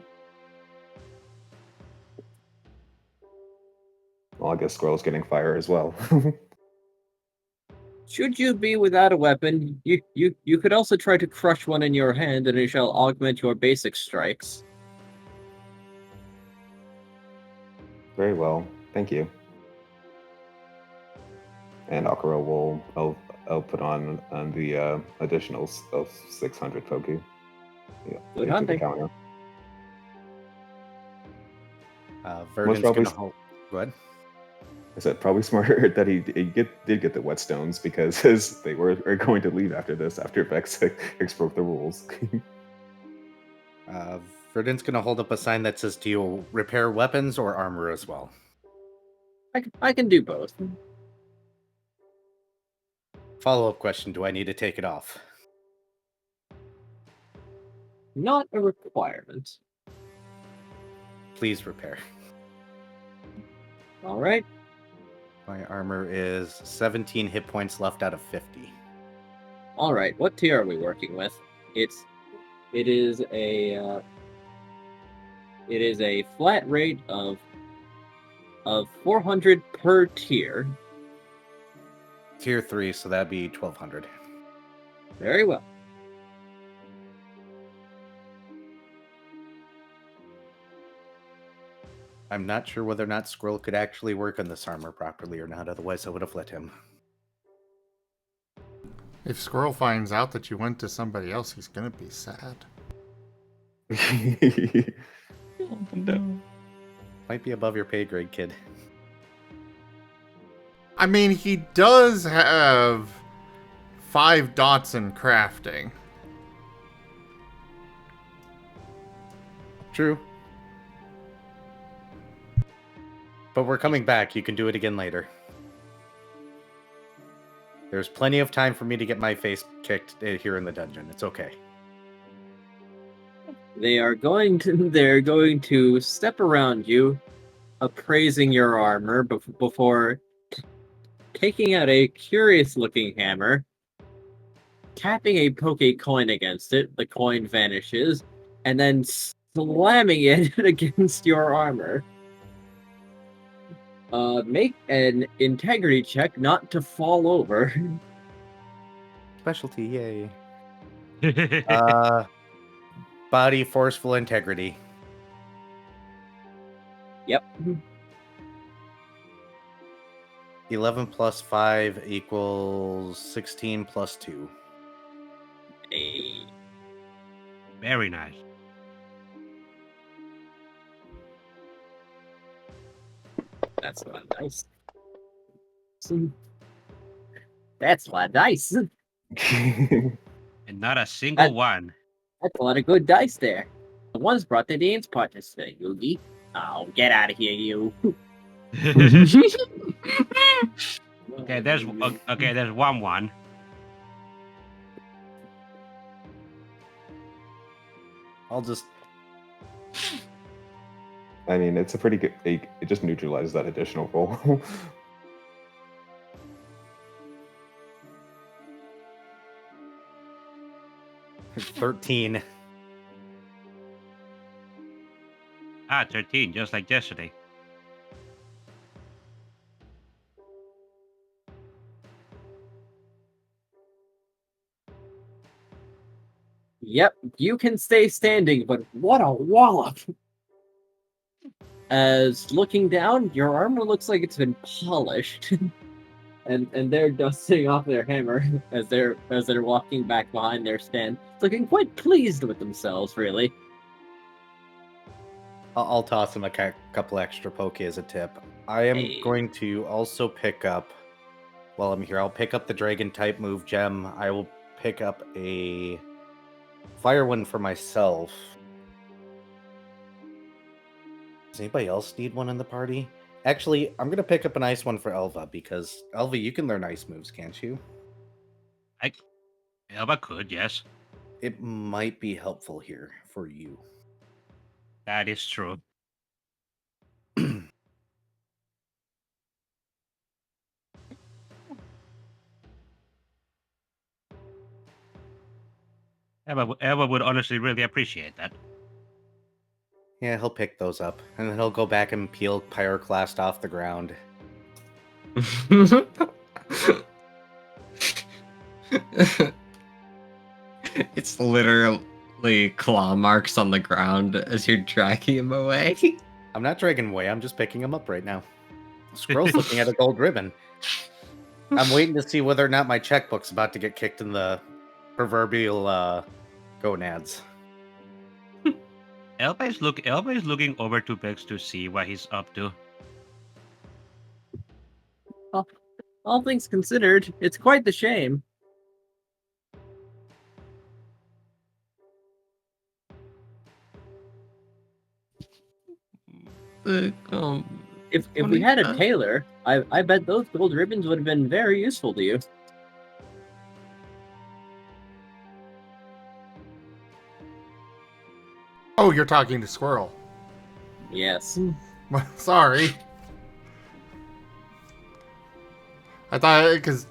Well, I guess Squirrel's getting fire as well. Should you be without a weapon, you could also try to crush one in your hand, and it shall augment your basic strikes. Very well, thank you. And Aquarelle will put on the additional of 600 Poke. Yeah, Good into the hunting. counter. Verdant's gonna hold. Go ahead. I said probably smarter that he did get the whetstones because they are going to leave after this, after Vex broke the rules. Verdant's gonna hold up a sign that says, "Do you repair weapons or armor as well?" I can do both. Follow-up question: do I need to take it off? Not a requirement. please repair. All right. My armor is 17 hit points left out of 50. All right. What tier are we working with? It is a flat rate of 400 per tier. Tier 3, so that'd be 1200. Very well. I'm not sure whether or not Squirrel could actually work on this armor properly or not, otherwise I would have let him. If Squirrel finds out that you went to somebody else, he's gonna be sad. Oh, no. Might be above your pay grade, kid. I mean, he does have 5 dots in crafting. True. But we're coming back. You can do it again later. There's plenty of time for me to get my face kicked here in the dungeon. It's okay. They're going to step around you, appraising your armor before taking out a curious-looking hammer, tapping a poke coin against it. The coin vanishes, and then slamming it against your armor. Make an integrity check not to fall over. Specialty, yay. Body forceful integrity. Yep. 11 plus 5 equals 16 plus 2. Very nice. That's not nice. That's not nice. And not a single one. That's a lot of good dice there. The ones brought the dance partners today, Yugi. Oh, get out of here, you. Okay, there's 1-1. I'll just... I mean, it's a pretty good. It just neutralizes that additional roll. 13. 13, just like yesterday. Yep, you can stay standing, but what a wallop! As looking down, your armor looks like it's been polished. and they're dusting off their hammer as they're walking back behind their stand, looking quite pleased with themselves, really. I'll toss him a couple extra poke as a tip. I am going to also pick up, while I'm here, I'll pick up the dragon type move gem. I will pick up a fire one for myself. Does anybody else need one in the party? Actually, I'm going to pick up an ice one for Elva, because, Elva, you can learn ice moves, can't you? Elva could, yes. It might be helpful here for you. That is true. Elva would honestly really appreciate that. Yeah, he'll pick those up, and then he'll go back and peel Pyroclast off the ground. It's literally claw marks on the ground as you're dragging him away. I'm not dragging him away, I'm just picking him up right now. Squirrel's looking at a gold ribbon. I'm waiting to see whether or not my checkbook's about to get kicked in the proverbial gonads. Elba is looking over to Bex to see what he's up to. All things considered, it's quite the shame. If we had a tailor, I bet those gold ribbons would have been very useful to you. Oh, you're talking to Squirrel. Yes. Sorry. I thought, because,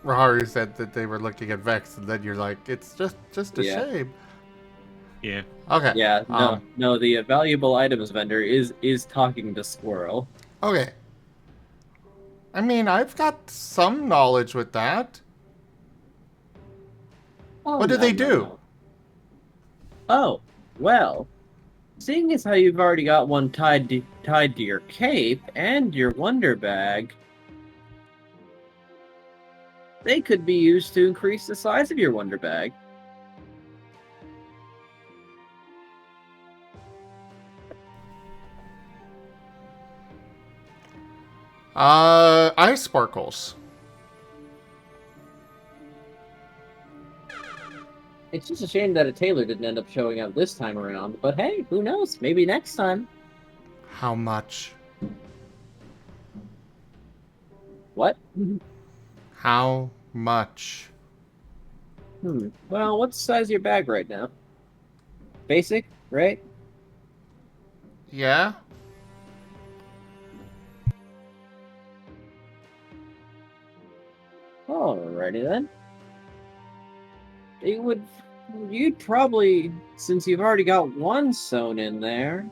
Raharu said that they were looking at Vex, and then you're like, it's just a Yeah. shame. Yeah. Okay. Yeah, no, the valuable items vendor is talking to Squirrel. Okay. I mean, I've got some knowledge with that. Oh, What do no, they no, do? no. Oh, well, seeing as how you've already got one tied to your cape and your wonder bag, they could be used to increase the size of your wonder bag. Ice sparkles. It's just a shame that a tailor didn't end up showing up this time around, but hey, who knows? Maybe next time. How much? What? How much? Well, what's the size of your bag right now? Basic, right? Yeah? Alrighty then. You'd probably, since you've already got one sewn in there,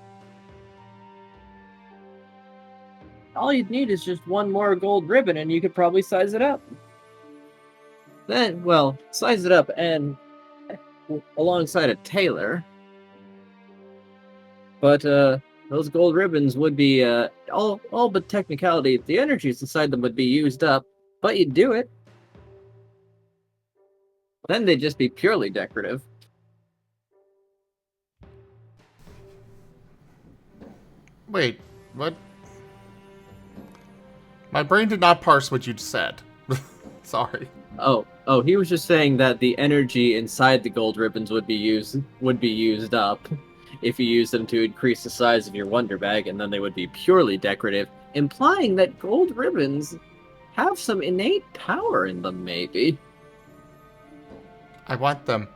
all you'd need is just one more gold ribbon and you could probably size it up. Then, well, size it up and alongside a tailor. But, those gold ribbons would be, all but technicality, the energies inside them would be used up, but you'd do it. Then they'd just be purely decorative. Wait, what? My brain did not parse what you said. Sorry. Oh, he was just saying that the energy inside the gold ribbons would be used up if you use them to increase the size of your wonder bag, and then they would be purely decorative, implying that gold ribbons have some innate power in them, maybe. I want them.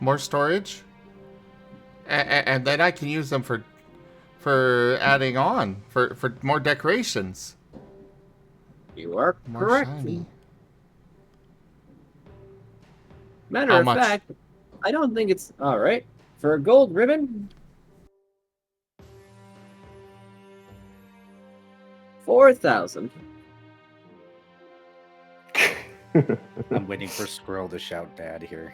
More storage? And then I can use them for adding on, for more decorations. You are More correct. shiny. Matter How of much? fact, I don't think it's alright. For a gold ribbon, 4,000. I'm waiting for Squirrel to shout dad here.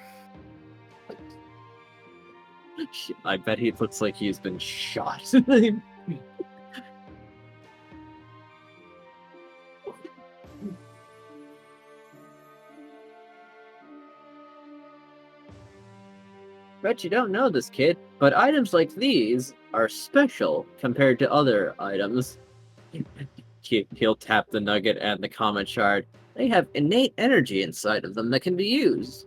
I bet he looks like he's been shot. Bet you don't know this, kid, but items like these are special compared to other items. He'll tap the nugget and the comment shard. They have innate energy inside of them that can be used.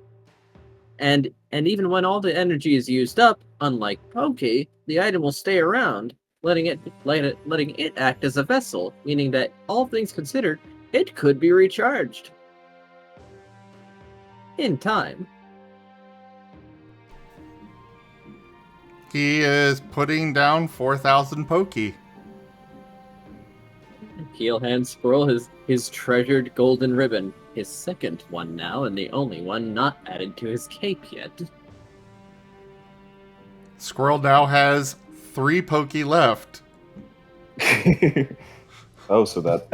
And even when all the energy is used up, unlike Pokey, the item will stay around, letting it act as a vessel, meaning that all things considered, it could be recharged. In time. He is putting down 4,000 Pokey. He'll hand Squirrel his treasured golden ribbon, his second one now, and the only one not added to his cape yet. Squirrel now has 3 Pokey left. Oh, so that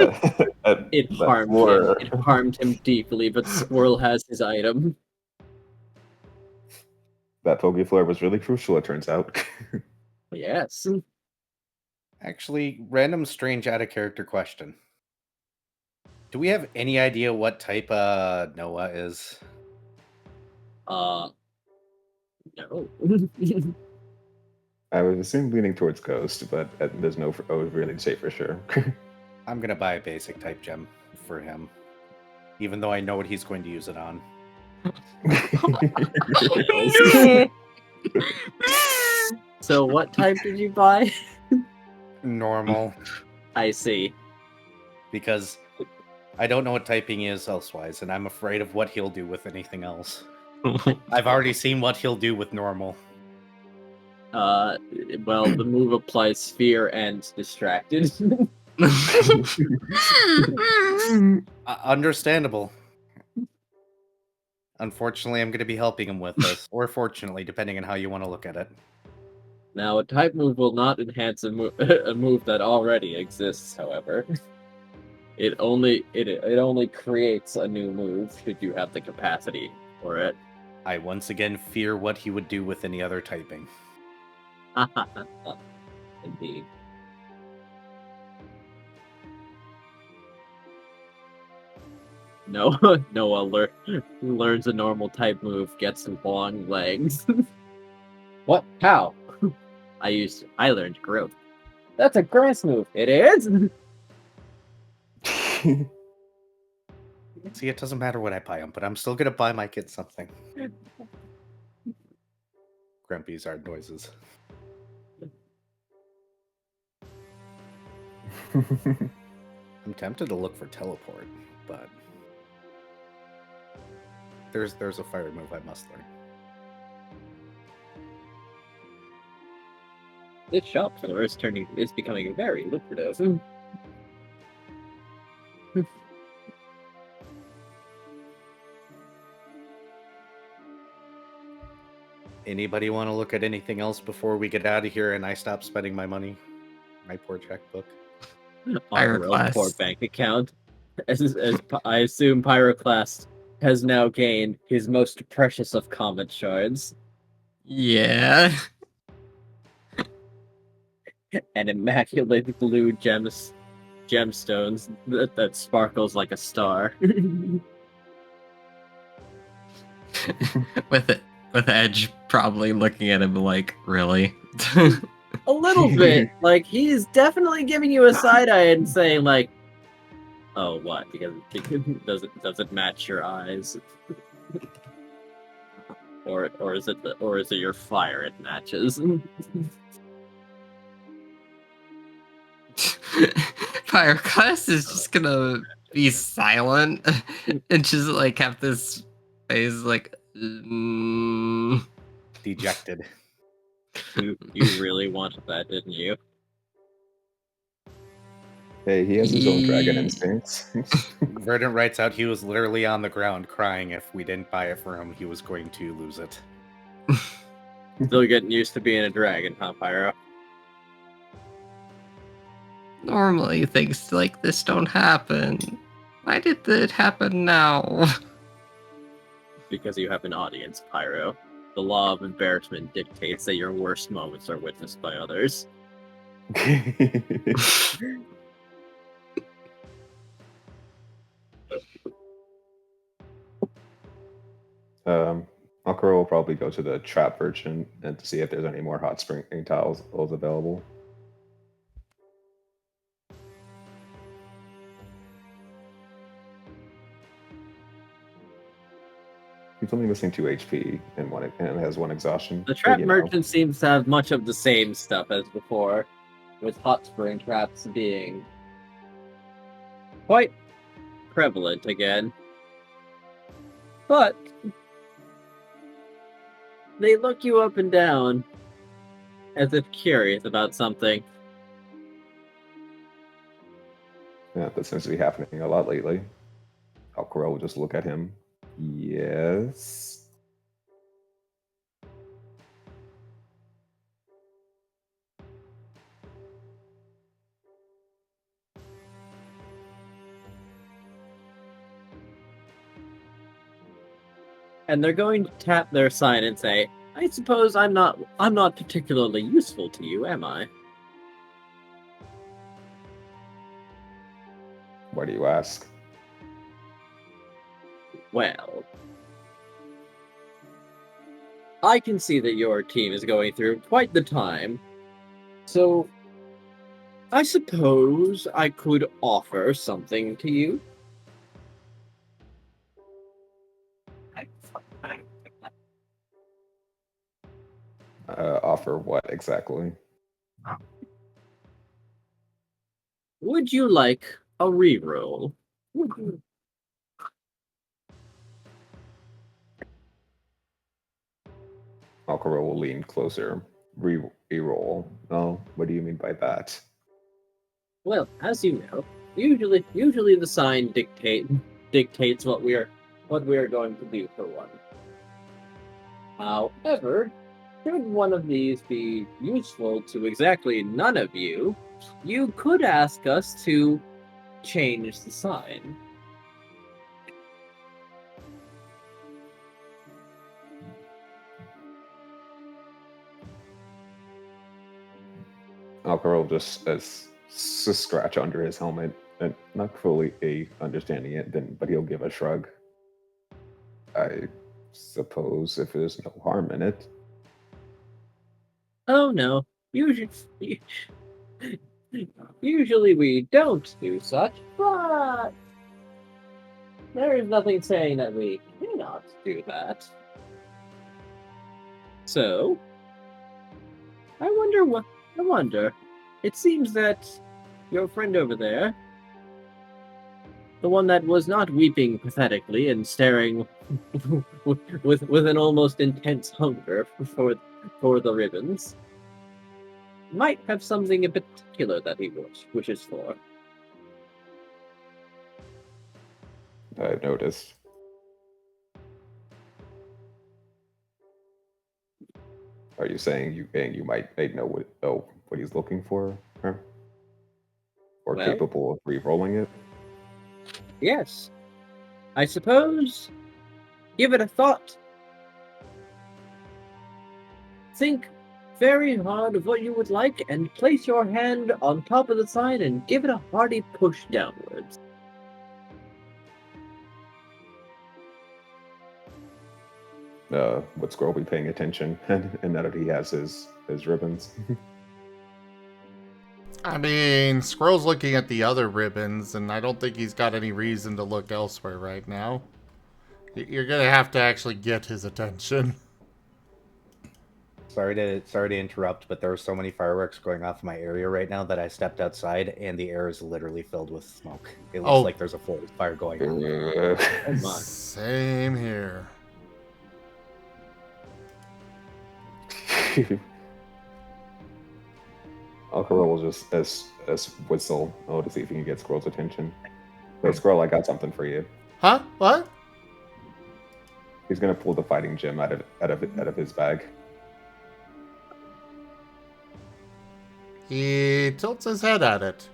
It that's harmed more. him. It harmed him deeply, but Squirrel has his item. That Poke Flare was really crucial, it turns out. Yes. Actually, random strange out of character question. Do we have any idea what type Noah is? No. I would assume leaning towards Ghost, but there's no really to say for sure. I'm gonna buy a basic type gem for him, even though I know what he's going to use it on. So what type did you buy? Normal, I see. because I don't know what typing is elsewise, and I'm afraid of what he'll do with anything else. I've already seen what he'll do with normal. Well, the move applies fear and distracted. Understandable. Unfortunately, I'm going to be helping him with this, or fortunately, depending on how you want to look at it. Now, a type move will not enhance a move that already exists, however. It only creates a new move should you have the capacity for it. I once again fear what he would do with any other typing. Indeed. No, Noah learns a normal type move, gets long legs. What? How? I learned growth. That's a grass move. It is? See, it doesn't matter what I buy him, but I'm still gonna buy my kid something. Grumpy's hard noises. I'm tempted to look for teleport, but there's a fire move I must learn. This shop floor is becoming very lucrative. Anybody want to look at anything else before we get out of here and I stop spending my money? My poor checkbook. Aquarelle's poor bank account. As I assume Pyroclast has now gained his most precious of comet shards. Yeah. And immaculate blue gemstones that sparkles like a star. with Edge probably looking at him like, really? A little bit. Like, he's definitely giving you a side eye and saying, like, oh, what? Because does it match your eyes? or is it your fire it matches? Pyroclast is just gonna be silent and just like have this face like Dejected. You really wanted that, didn't you? Hey, he has his own dragon instincts. Verdant writes out he was literally on the ground crying if we didn't buy it for him, he was going to lose it. Still getting used to being a dragon, huh, Pyro? Normally things like this don't happen. Why did it happen now? Because you have an audience, Pyro. The law of embarrassment dictates that your worst moments are witnessed by others. Aquarelle will probably go to the trap merchant and to see if there's any more hot spring tiles available. He's only missing 2 HP and has 1 exhaustion. The trap merchant seems to have much of the same stuff as before, with hot spring traps being quite prevalent again. But they look you up and down as if curious about something. Yeah, that seems to be happening a lot lately. Aquarelle will just look at him. Yes. And they're going to tap their sign and say, I suppose I'm not particularly useful to you, am I? Why do you ask? Well, I can see that your team is going through quite the time, so I suppose I could offer something to you. Offer what exactly? Would you like a reroll? Aquarelle will lean closer, Reroll. Oh, what do you mean by that? Well, as you know, usually the sign dictates what we are going to do for one. However, should one of these be useful to exactly none of you, you could ask us to change the sign. Aquarelle just scratch under his helmet, and not fully understanding it. But he'll give a shrug. I suppose if there's no harm in it. Oh no, usually we don't do such, but there is nothing saying that we cannot do that. So, I wonder. It seems that your friend over there, the one that was not weeping pathetically and staring with an almost intense hunger for the ribbons, might have something in particular that he wishes for. I've noticed. Are you saying you might know what he's looking for, huh? Or Well, capable of re-rolling it? Yes. I suppose give it a thought. Think very hard of what you would like and place your hand on top of the sign and give it a hearty push downwards. Would Squirrel be paying attention and now that he has his ribbons? I mean, Squirrel's looking at the other ribbons, and I don't think he's got any reason to look elsewhere right now. You're gonna have to actually get his attention. Sorry to interrupt, but there are so many fireworks going off in my area right now that I stepped outside and the air is literally filled with smoke. It looks like there's a forest fire going on. Oh my. Same here. Aquarelle will just as whistle to see if he can get Squirrel's attention. Hey, Squirrel, I got something for you. Huh? What? He's gonna pull the fighting gem out of his bag. He tilts his head at it.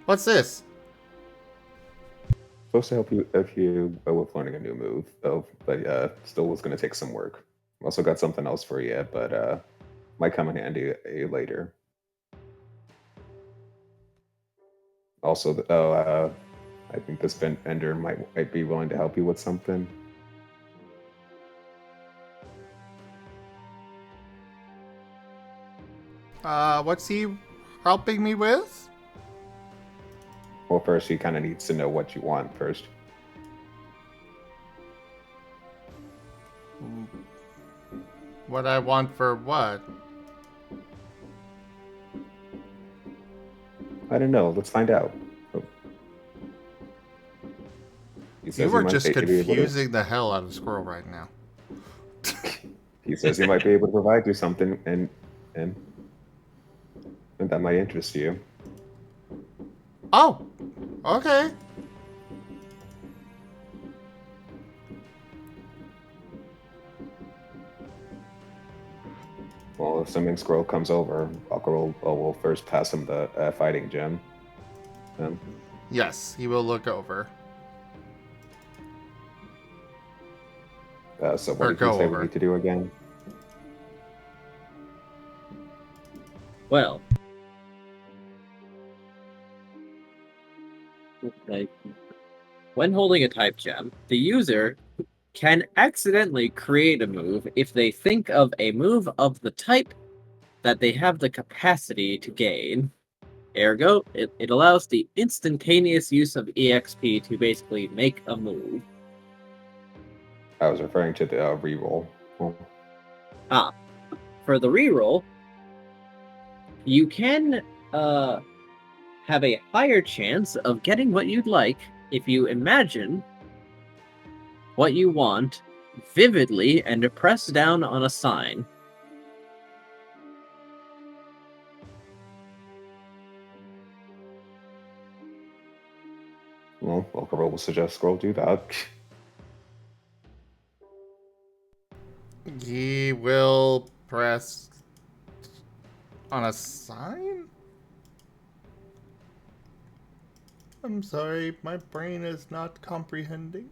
What's this? Supposed to help you with learning a new move, though, but still was gonna take some work. Also got something else for you, but might come in handy later. Also, I think this vendor might be willing to help you with something. What's he helping me with? Well, first he kind of needs to know what you want first. What I want for what? I don't know. Let's find out. You are just confusing the hell out of Squirrel right now. He says he might be able to provide you something, and that might interest you. Oh, okay. Well, assuming Squirrel comes over, Aquarelle will first pass him the fighting gem. Yes, he will look over. So what did you say we need to do again? Well, when holding a type gem, the user can accidentally create a move if they think of a move of the type that they have the capacity to gain. Ergo, it allows the instantaneous use of EXP to basically make a move. I was referring to the reroll. For the reroll, you can have a higher chance of getting what you'd like if you imagine what you want vividly and press down on a sign. Well, Aquarelle will suggest Scroll do that. He will press on a sign? I'm sorry, my brain is not comprehending.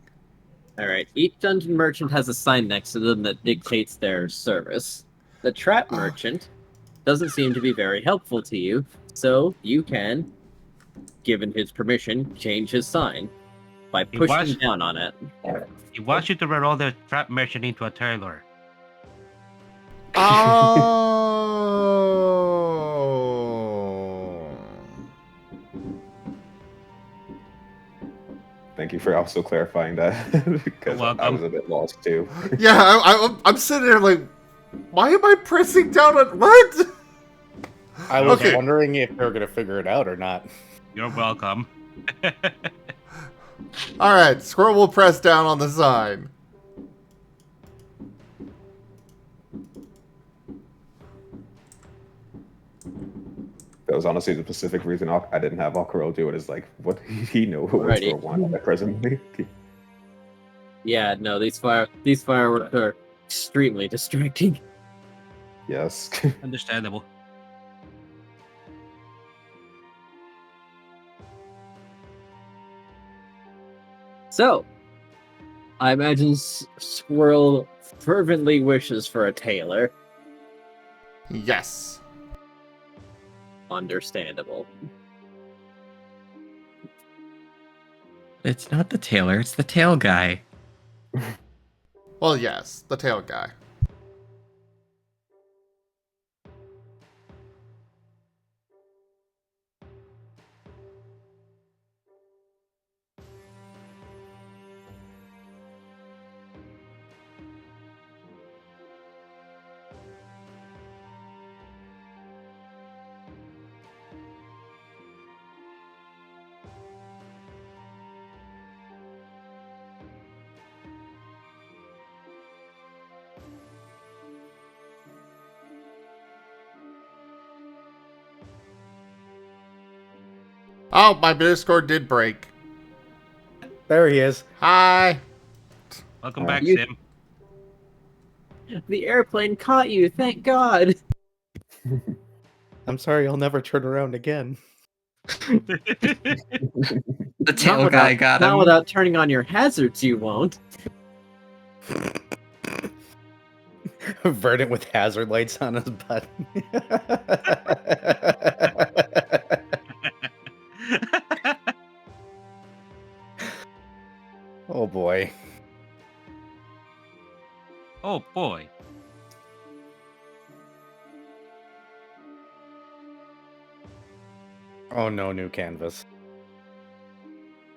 Alright, each dungeon merchant has a sign next to them that dictates their service. The trap merchant doesn't seem to be very helpful to you, so you can, given his permission, change his sign by pushing down on it. He wants you to roll the trap merchant into a tailor. Oh. Thank you for also clarifying that, because I was a bit lost too. Yeah, I'm sitting there like, why am I pressing down on what? I was wondering if they were going to figure it out or not. You're welcome. Alright, Squirrel will press down on the sign. That was honestly the specific reason I didn't have Aquarelle do it, is like, what he know what's going on at presently. Yeah, no, these fireworks are extremely distracting. Yes. Understandable. So, I imagine Squirrel fervently wishes for a tailor. Yes. Understandable. It's not the tailor, it's the tail guy. Well, yes, the tail guy. Oh, my Discord did break. There he is. Hi. Welcome back, Sim. The airplane caught you, thank God. I'm sorry, I'll never turn around again. The tail guy got him. Not without turning on your hazards, you won't. Verdant with hazard lights on his butt. Oh boy. Oh boy. Oh no, new canvas.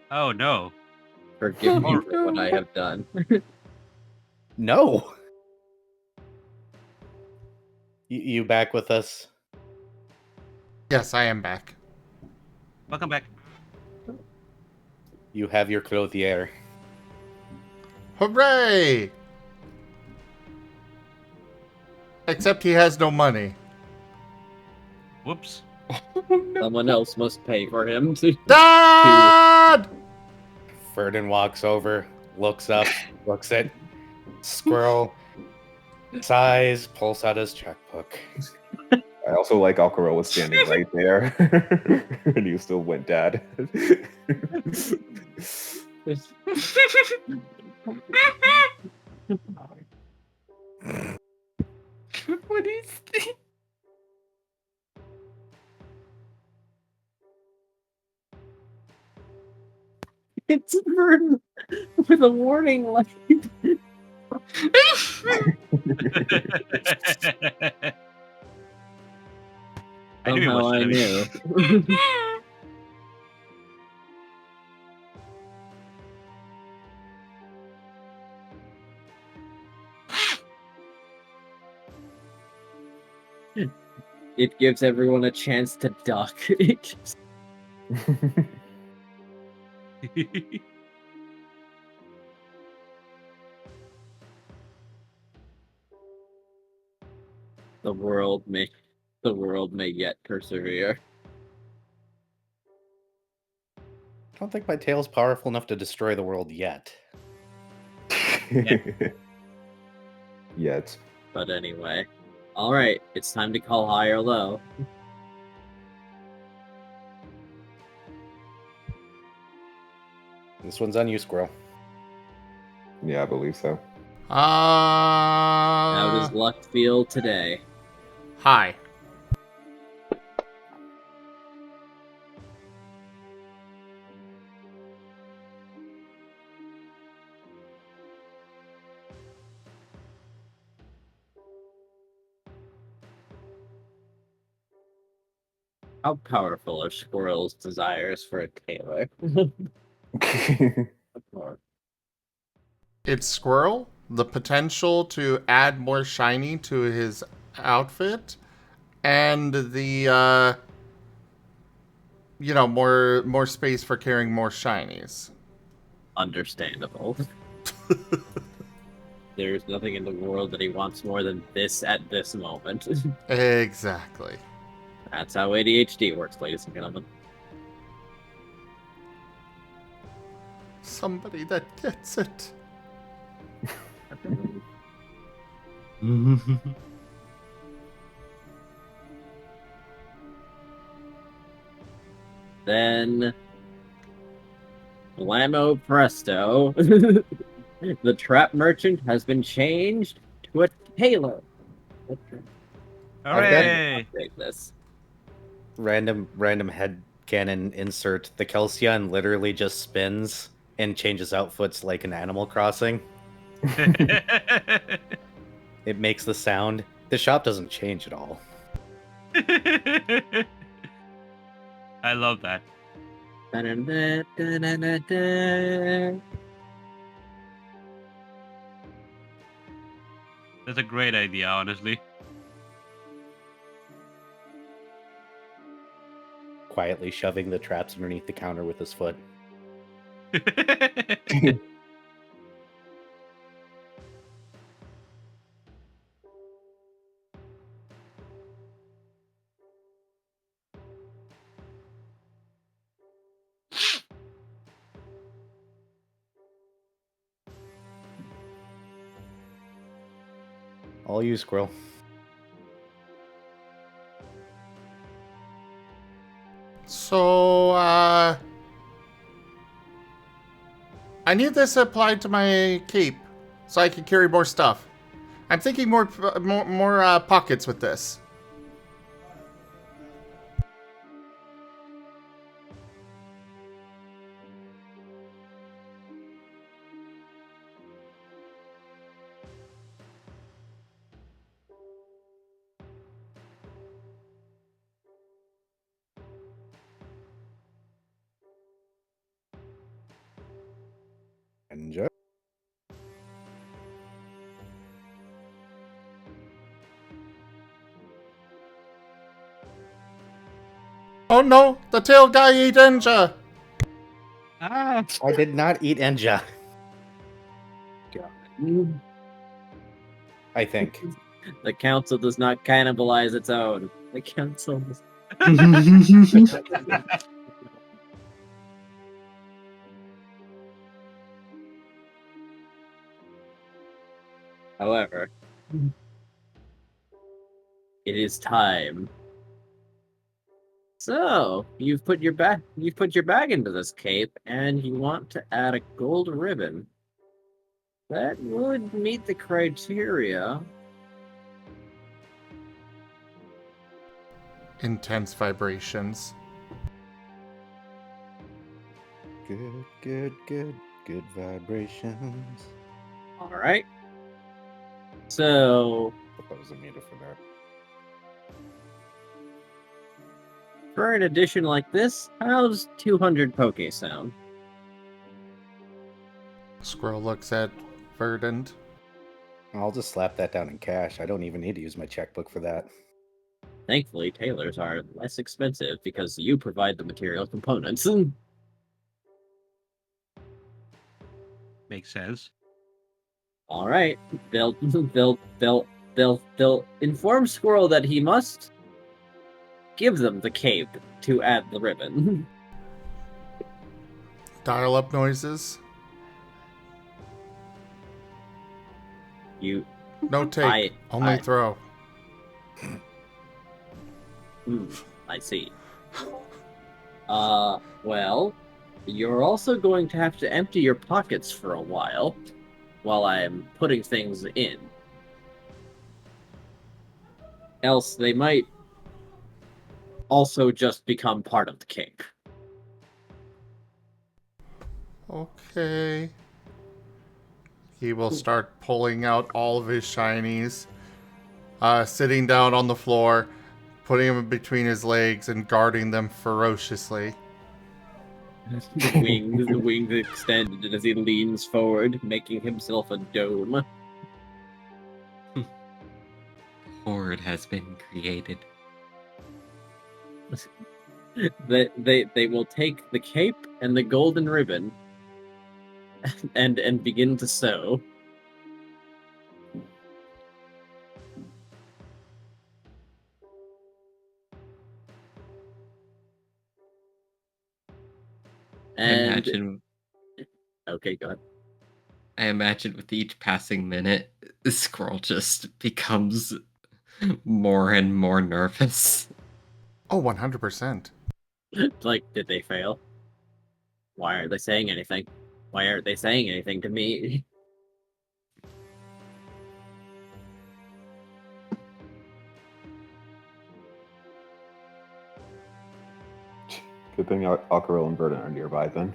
Oh no. Forgive me for what I have done. No. You back with us? Yes, I am back. Welcome back. You have your clothier. Hooray! Except he has no money. Whoops. Someone else must pay for him. Dad! Verdant walks over, looks up, looks at Squirrel, sighs, pulls out his checkbook. I also like Aquarelle was standing right there, and you still went, Dad. What is this? It's a bird with a warning light. I knew it was I gonna be. knew. It gives everyone a chance to duck. The world may yet persevere. don't think my tail's powerful enough to destroy the world yet. Yet. But anyway. Alright, it's time to call high or low. This one's on you, Squirrel. Yeah, I believe so. How does luck feel today? Hi. How powerful are squirrels' desires for a tailor? It's Squirrel. The potential to add more shiny to his outfit, and the more space for carrying more shinies. Understandable. There's nothing in the world that he wants more than this at this moment. Exactly. That's how ADHD works, ladies and gentlemen. Somebody that gets it. Then, blammo presto, the trap merchant has been changed to a tailor. Hooray! Take this. Random headcanon insert. The Kelsian literally just spins and changes outfits like an Animal Crossing. It makes the sound. The shop doesn't change at all. I love that. That's a great idea, honestly. Quietly shoving the traps underneath the counter with his foot. All you, Squirrel. So, I need this applied to my cape so I can carry more stuff. I'm thinking more pockets with this. Enja. Oh no, the tail guy ate Enja. Ah. I did not eat Enja. I think. The council does not cannibalize its own. The council does... However, it is time. So, you've put your bag into this cape, and you want to add a gold ribbon. That would meet the criteria. Intense vibrations. Good vibrations. Alright. So, Hope I wasn't muted for that. for an edition like this, how's 200 Poke sound? Squirrel looks at Verdant. I'll just slap that down in cash. I don't even need to use my checkbook for that. Thankfully, tailors are less expensive because you provide the material components. Makes sense. Alright, they'll inform Squirrel that he must give them the cape to add the ribbon. dial-up noises. You, No take, only throw. I see. Well, you're also going to have to empty your pockets for a while I'm putting things in. Else they might also just become part of the cape. Okay. He will start pulling out all of his shinies, sitting down on the floor, putting them between his legs and guarding them ferociously. The wings extended as he leans forward, making himself a dome. Horde has been created. They will take the cape and the golden ribbon and begin to sew. And okay, go ahead. I imagine with each passing minute, the squirrel just becomes more and more nervous. Oh, 100%. Like, did they fail? Why aren't they saying anything? Why aren't they saying anything to me? Good thing Aquarelle and Verdant are nearby then.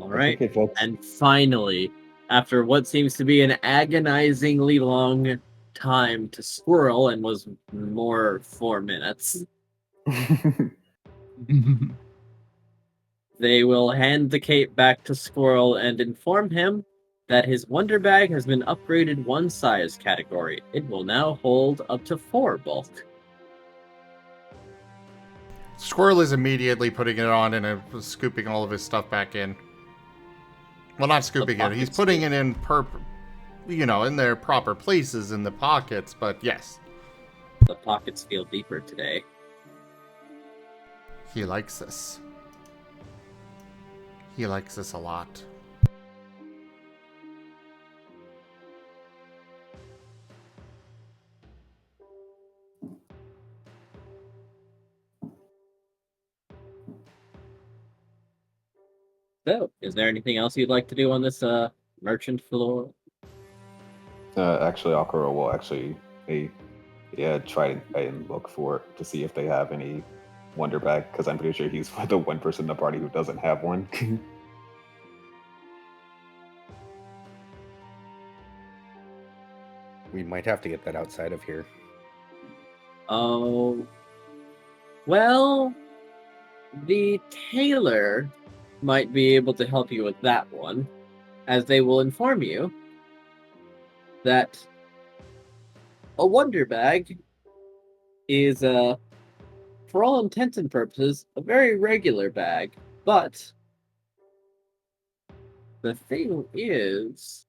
Alright, and finally, after what seems to be an agonizingly long time to Squirrel and was more 4 minutes, they will hand the cape back to Squirrel and inform him that his Wonder Bag has been upgraded 1 size category. It will now hold up to 4 bulk. Squirrel is immediately putting it on and scooping all of his stuff back in. Well, not scooping it. He's putting it in in their proper places in the pockets, but yes. The pockets feel deeper today. He likes this. He likes this a lot. So, is there anything else you'd like to do on this merchant floor? Actually, Aquarelle will actually try and look for to see if they have any Wonder Bag, because I'm pretty sure he's the one person in the party who doesn't have one. We might have to get that outside of here. Oh, well, the tailor might be able to help you with that one, as they will inform you that a Wonder Bag is, for all intents and purposes, a very regular bag, but the thing is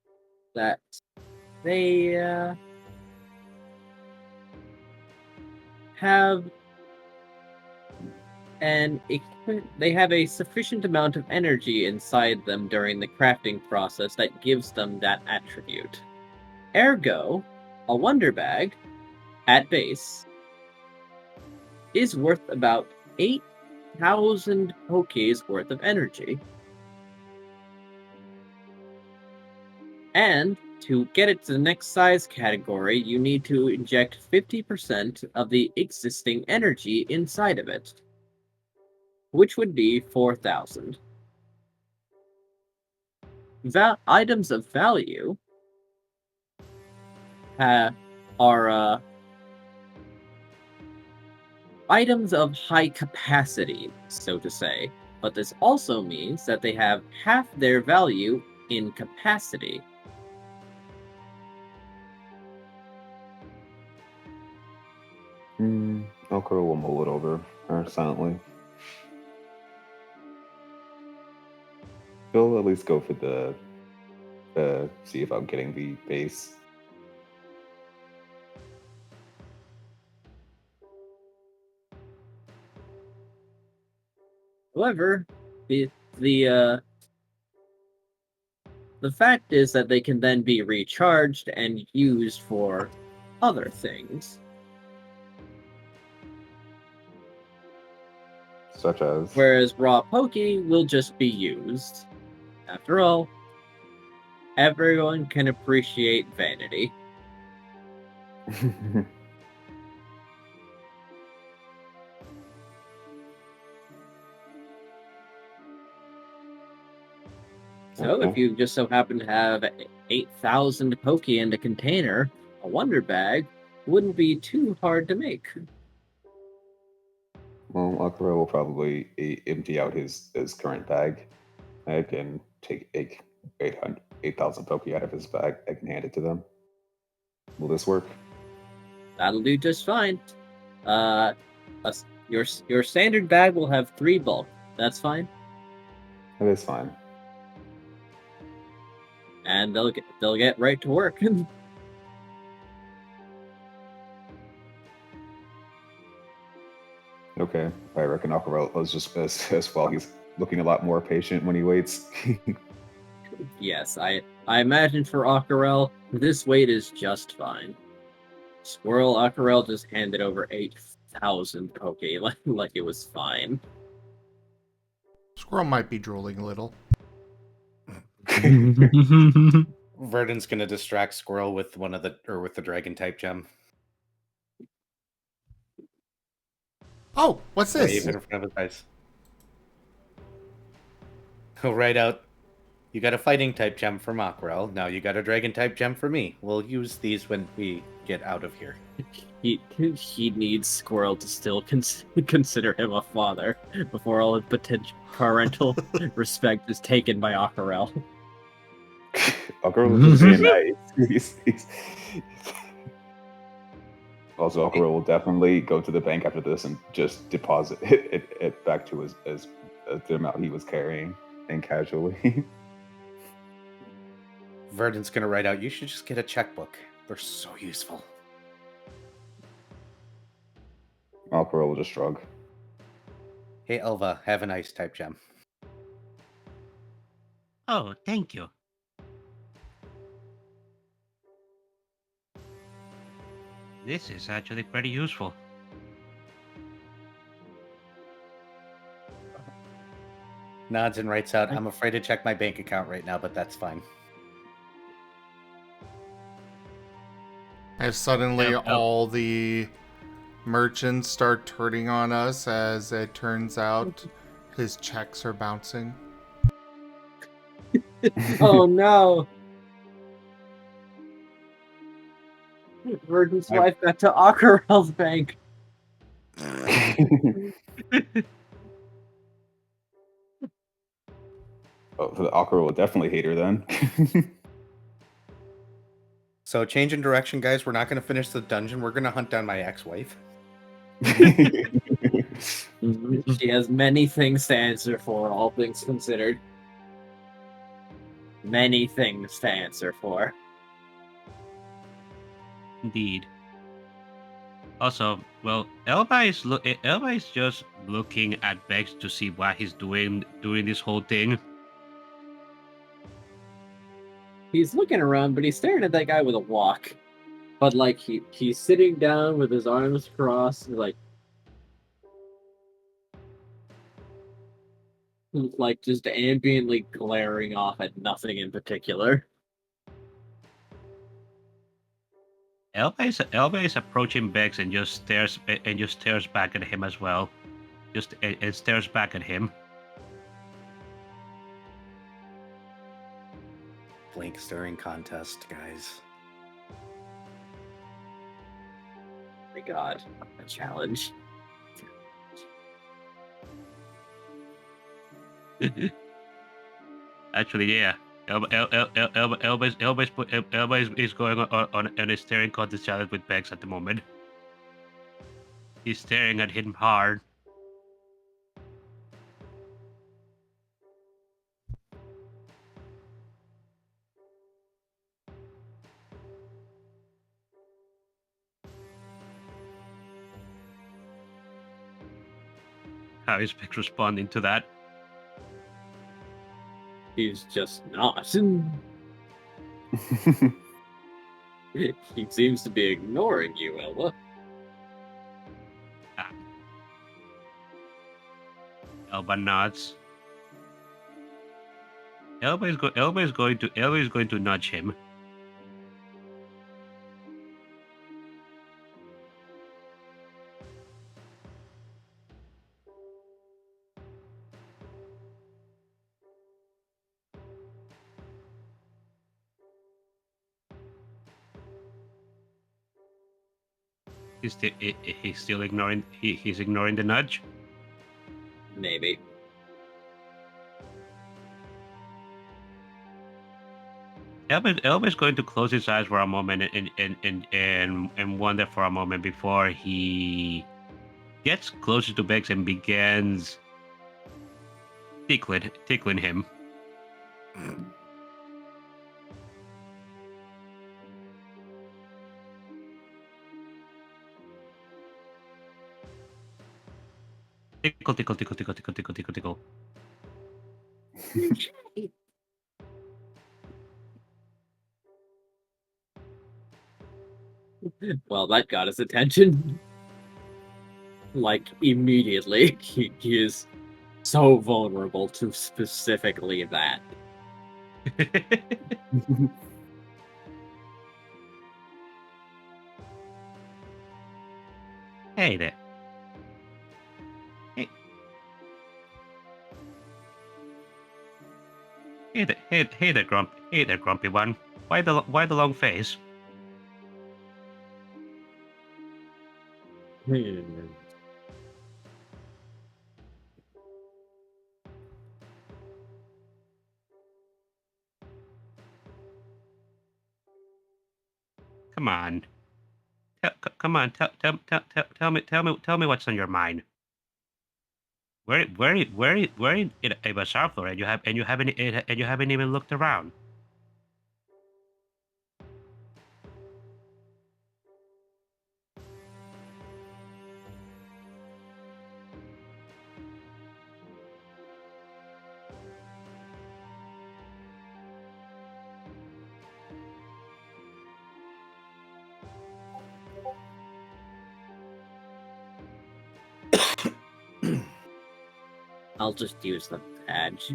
that they have they have a sufficient amount of energy inside them during the crafting process that gives them that attribute. Ergo, a Wonder Bag, at base, is worth about 8,000 Poké's worth of energy. And to get it to the next size category, you need to inject 50% of the existing energy inside of it, which would be 4,000. Items of value are items of high capacity, so to say, but this also means that they have half their value in capacity. Aquarelle will mull it over silently. He'll at least go for the see if I'm getting the base. However, the fact is that they can then be recharged and used for other things. Such as Whereas raw pokey will just be used. After all, everyone can appreciate vanity. So if Okay. you just so happen to have 8,000 pokey in a container, a wonder bag wouldn't be too hard to make. Well, Aquarelle will probably empty out his current bag. I can take 8,000 Poke out of his bag. I can hand it to them. Will this work? That'll do just fine. Your standard bag will have 3 bulk. That's fine. That is fine. And they'll get right to work. Okay. I reckon Aquarelle was just as well. He's looking a lot more patient when he waits. Yes, I imagine for Aquarelle, this wait is just fine. Squirrel Aquarelle just handed over 8,000 Poke like it was fine. Squirrel might be drooling a little. Verdant's gonna distract Squirrel with with the dragon type gem. Oh, what's this? Wave in front of his eyes. He'll write out, you got a fighting type gem from Aquarelle. Now you got a dragon type gem for me. We'll use these when we get out of here. He needs Squirrel to still consider him a father before all his potential parental respect is taken by Aquarelle. Aquarelle is just being nice. Also, Aquarelle will definitely go to the bank after this and just deposit it back to the amount he was carrying, and casually. Verdant's gonna write out, you should just get a checkbook. They're so useful. Aquarelle will just shrug. Hey Elva, have an ice type gem. Oh, thank you. This is actually pretty useful. Nods and writes out, I'm afraid to check my bank account right now, but that's fine. As suddenly all the merchants start turning on us, as it turns out his checks are bouncing. Oh no! Verdant's wife got to Aquarelle's bank. Oh, the Aquarelle will definitely hate her then. So change in direction, guys. We're not going to finish the dungeon. We're going to hunt down my ex-wife. She has many things to answer for, all things considered. Many things to answer for. Indeed. Also, well, Elba is just looking at Bex to see what he's doing during this whole thing. He's looking around, but he's staring at that guy with a walk. But like he's sitting down with his arms crossed, like just ambiently glaring off at nothing in particular. Elba is approaching Bex and just stares back at him as well. And stares back at him. Blink staring contest, guys. Oh my god, a challenge. Actually, yeah. Elba is going on a staring contest challenge with Bex at the moment. He's staring at him hard. how is Bex responding to that. He's just not. He seems to be ignoring you, Elva. Elba nods. Elba is going to nudge him. He's still ignoring. He's ignoring the nudge. Maybe. Elba is going to close his eyes for a moment and wonder for a moment before he gets closer to Bex and begins tickling him. Tickle, tickle, tickle, tickle, tickle, tickle, tickle, tickle. Well, that got his attention. Like, immediately. He is so vulnerable to specifically that. Hey there. Hey. Hey there, grumpy one. Why the long face? Come on. Come on. Tell me what's on your mind. Where in a bazaar floor and you haven't even looked around. I'll just use the badge.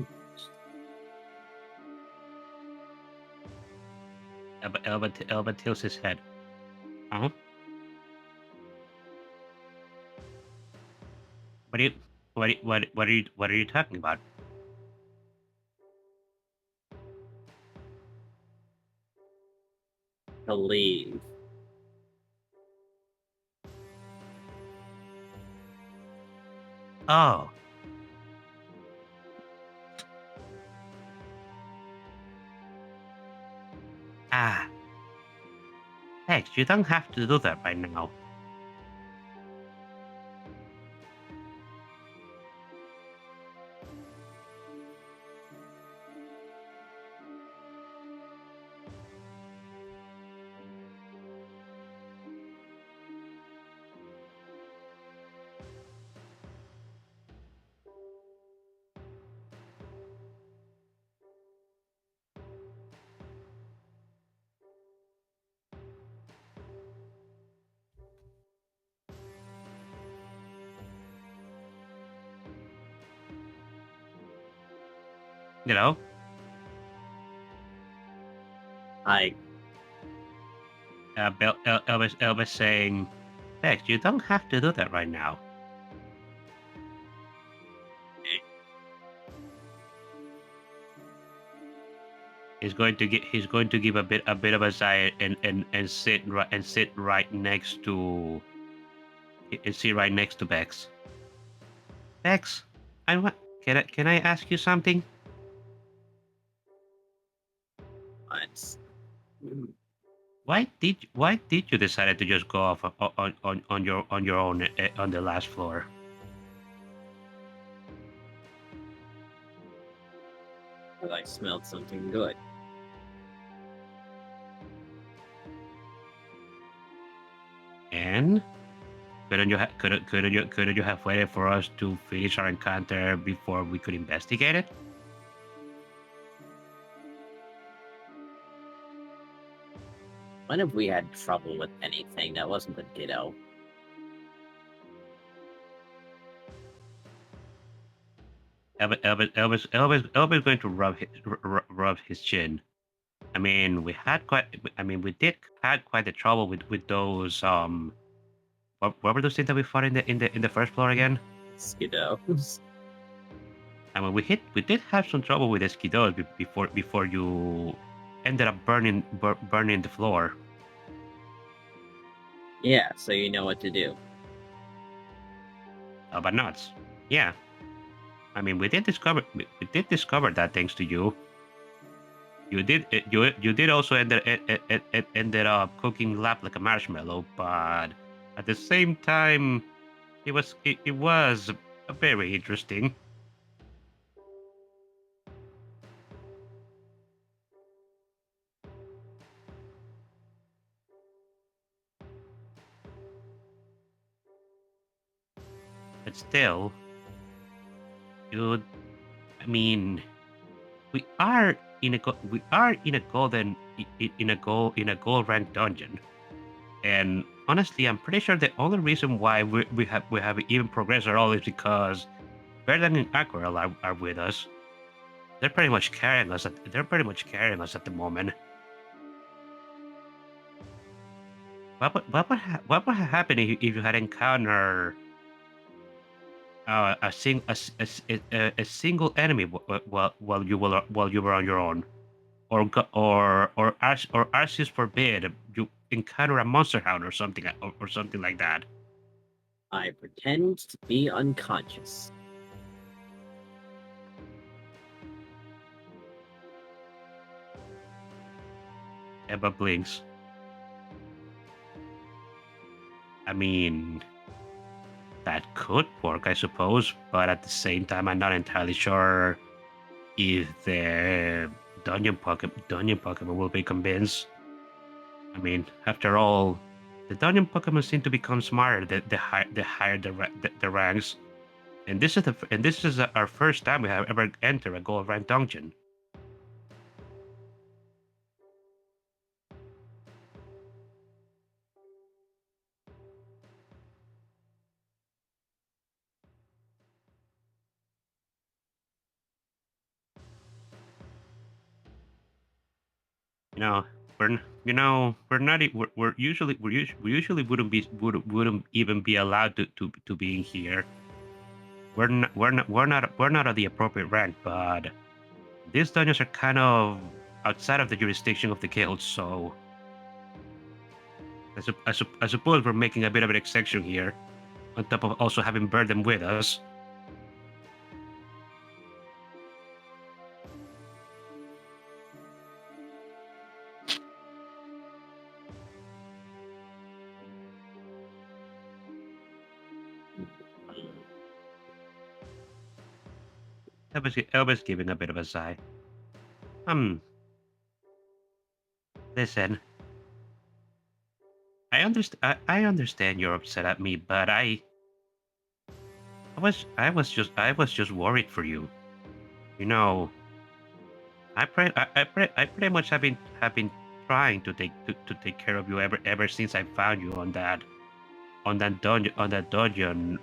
Elba tilts his head. Huh? What are you talking about? To leave. Oh. Ah. Hex, you don't have to do that right now. You know? Elvis saying, Hex, you don't have to do that right now. He's going to give a bit of a sigh and sit right next to Bex. Bex, can I ask you something? What? Why did you decide to just go off on your own on the last floor? But I smelled something good. And couldn't you have waited for us to finish our encounter before we could investigate it? When have we had trouble with anything that wasn't the Ditto? Elba's going to rub his chin. I mean, we did had quite the trouble with those what were those things that we fought in the first floor again? Skidos. I mean, we did have some trouble with the Skidos before you ended up burning the floor. Yeah, so you know what to do. But nuts. Yeah. I mean, we did discover that thanks to you. You did also ended up cooking lap like a marshmallow, but at the same time, it was very interesting. But still, dude, I mean, we are in a gold rank dungeon, and honestly, I'm pretty sure the only reason why we have even progressed at all is because Verdan and Aquarelle are with us. They're pretty much carrying us. They're pretty much carrying us at the moment. What would happen if you had encountered a single enemy while you were on your own, or Arceus forbid you encounter a monster hound or something like that? I pretend to be unconscious. Eba blinks. I mean, that could work, I suppose, but at the same time, I'm not entirely sure if the dungeon Pokemon will be convinced. I mean, after all, the dungeon Pokemon seem to become smarter the higher the ranks, and this is our first time we have ever entered a gold rank dungeon. You know, we're usually wouldn't even be allowed to be in here. We're not at the appropriate rank, but these dungeons are kind of outside of the jurisdiction of the guild, so I suppose we're making a bit of an exception here, on top of also having Burden with us. Elba's giving a bit of a sigh. Listen, I understand you're upset at me, but I was just worried for you. You know, I pretty much have been trying to take care of you ever since I found you on that dungeon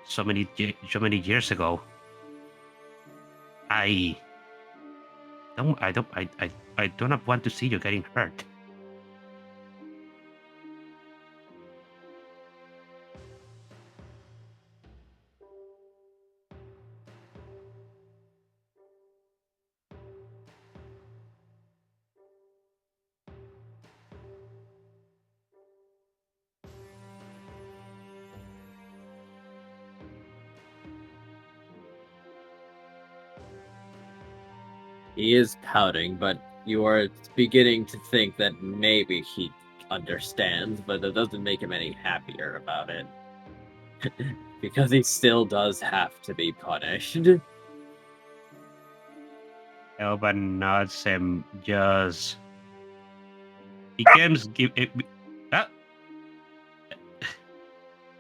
so many years ago. I do not want to see you getting hurt. He is pouting, but you are beginning to think that maybe he understands, but that doesn't make him any happier about it. Because he still does have to be punished. Elba nods him just He games give it. Ah,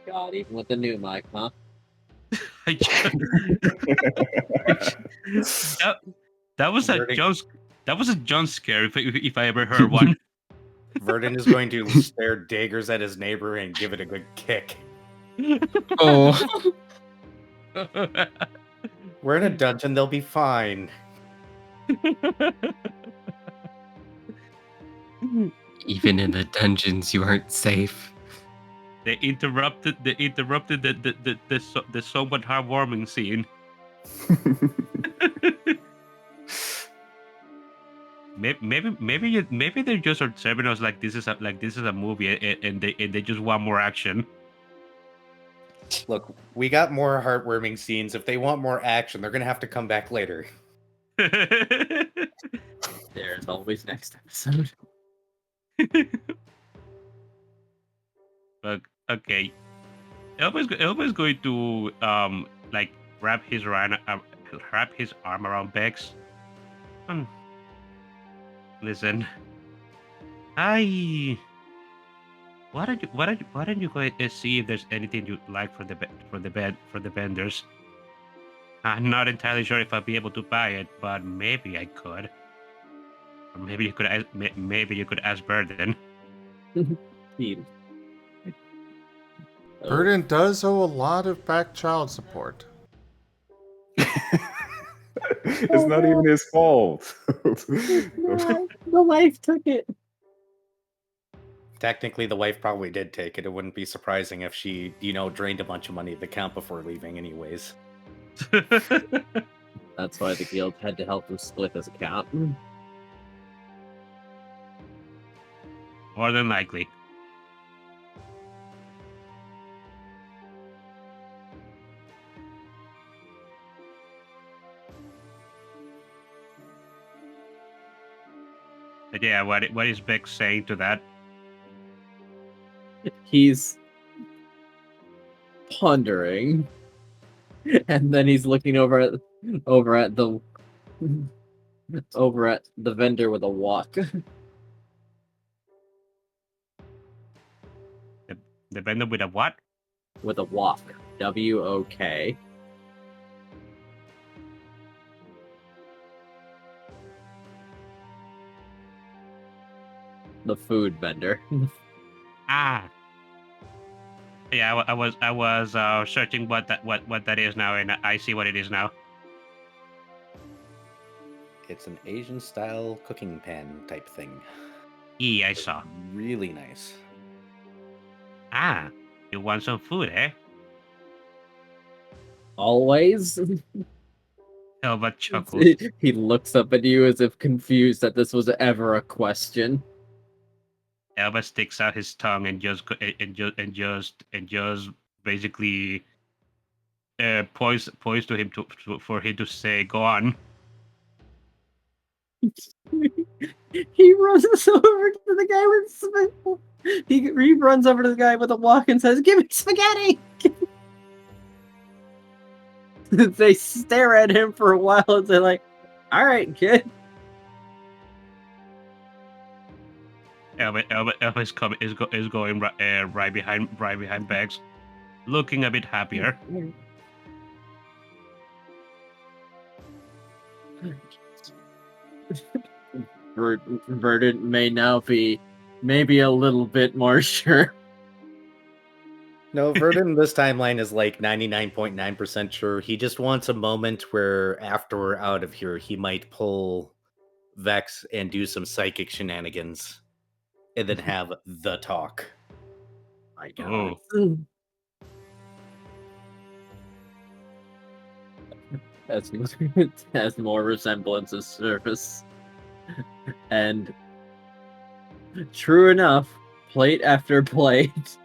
God, even with the new mic, huh? I that, that was a Verdict. jump. That was a jump scare if I ever heard one. Verdant is going to stare daggers at his neighbor and give it a good kick. Oh. We're in a dungeon, they'll be fine. Even in the dungeons, you aren't safe. They interrupted the somewhat heartwarming scene. Maybe they're just serving us like this is a movie and they just want more action. Look, we got more heartwarming scenes. If they want more action, they're gonna have to come back later. There's always next episode. But okay, Elba's going to like wrap his arm around Bex. Listen, why don't you go and see if there's anything you like for the vendors? I'm not entirely sure if I'll be able to buy it, but maybe I could. Or maybe you could ask Burden. Team. Burden does owe a lot of back child support. It's not even his fault. The wife took it. Technically, the wife probably did take it. It wouldn't be surprising if she, drained a bunch of money at the account before leaving anyways. That's why the guild had to help him split his account. More than likely. But yeah, what is Beck saying to that? He's pondering, and then he's looking over at the vendor with a wok. The vendor with a what? With a wok. W-O-K. The food vendor. Ah. Yeah, I was searching what that is now, and I see what it is now. It's an Asian-style cooking pan type thing. I saw. Really nice. Ah, you want some food, eh? Always. Elba chuckles. He looks up at you as if confused that this was ever a question. Elba sticks out his tongue and just basically points to him for him to say, "Go on." He runs over to the guy with he runs over to the guy with a wok and says, "Give me spaghetti." They stare at him for a while and they're like, "All right, kid." Elba is going right behind Bags, looking a bit happier. Verdant may now be maybe a little bit more sure. No, Verdant in this timeline is like 99.9% sure. He just wants a moment where after we're out of here, he might pull Vex and do some psychic shenanigans. And then have the talk. My God. Has more resemblances surface. And true enough, plate after plate,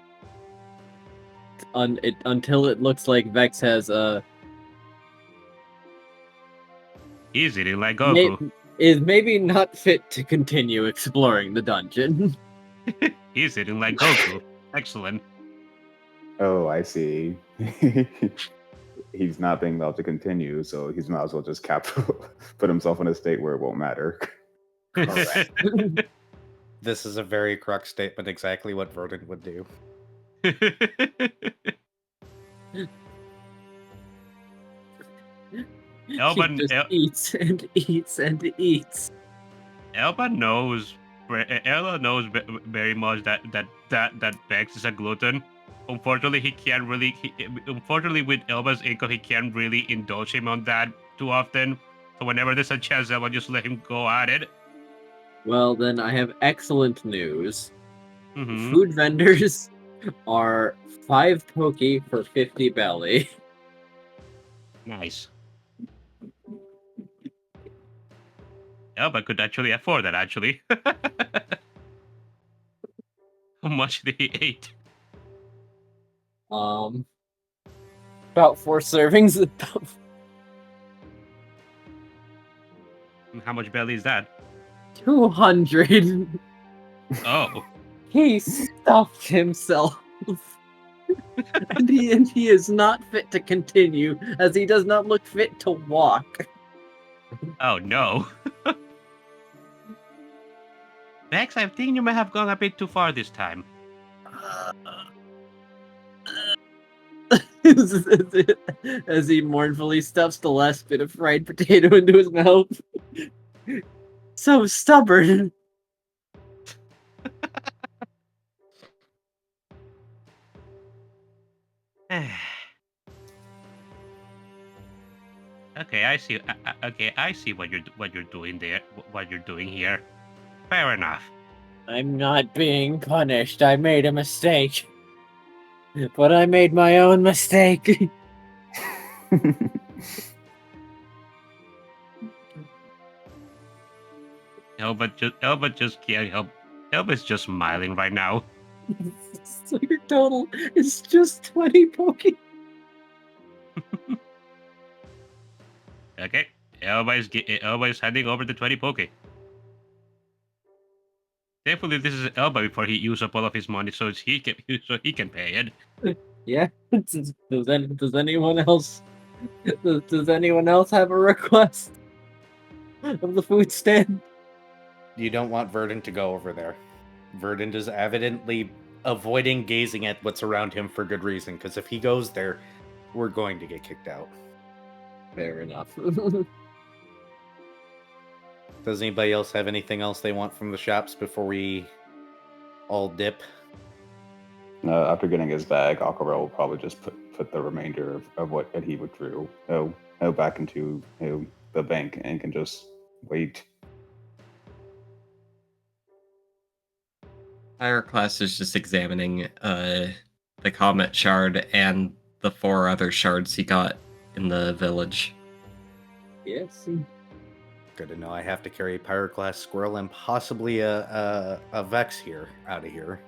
until it looks like Vex has He's eating like Goku. Is maybe not fit to continue exploring the dungeon. He's eating like Goku. Excellent. Oh, I see. He's not being allowed to continue, so he's might as well just put himself in a state where it won't matter. Correct. This is a very correct statement, exactly what Verdant would do. Elba, He just eats and eats and eats. Elba knows. Ella knows very much that Bex is a glutton. Unfortunately, he can't really. Unfortunately, with Elba's income, he can't really indulge him on that too often. So whenever there's a chance, Elba just let him go at it. Well, then I have excellent news. Mm-hmm. Food vendors are 5 poke for 50 belly. Nice. Elba could actually afford that. Actually, how much did he eat? About 4 servings. How much belly is that? 200. Oh. He stuffed himself. and he is not fit to continue, as he does not look fit to walk. Oh no. Max, I think you may have gone a bit too far this time. As he mournfully stuffs the last bit of fried potato into his mouth. So stubborn. Okay, I see. Okay, I see what you're doing there. What you're doing here. Fair enough. I'm not being punished. I made a mistake. But I made my own mistake. Elba just can't help. Elba's just smiling right now. So your total is just 20 poke. Okay, Elba is handing over the 20 poke. Thankfully, this is Elba before he used up all of his money, so he can pay it. Yeah. Does anyone else? Does anyone else have a request of the food stand? You don't want Verdant to go over there. Verdant is evidently avoiding gazing at what's around him for good reason, because if he goes there, we're going to get kicked out. Fair enough. Does anybody else have anything else they want from the shops before we all dip? After getting his bag, Aquarelle will probably just put the remainder of what he withdrew back into the bank and can just wait. Pyroclast is just examining the Comet Shard and the 4 other shards he got in the village. Yes. Good to know. I have to carry a Pyroclast squirrel and possibly a Vex here out of here.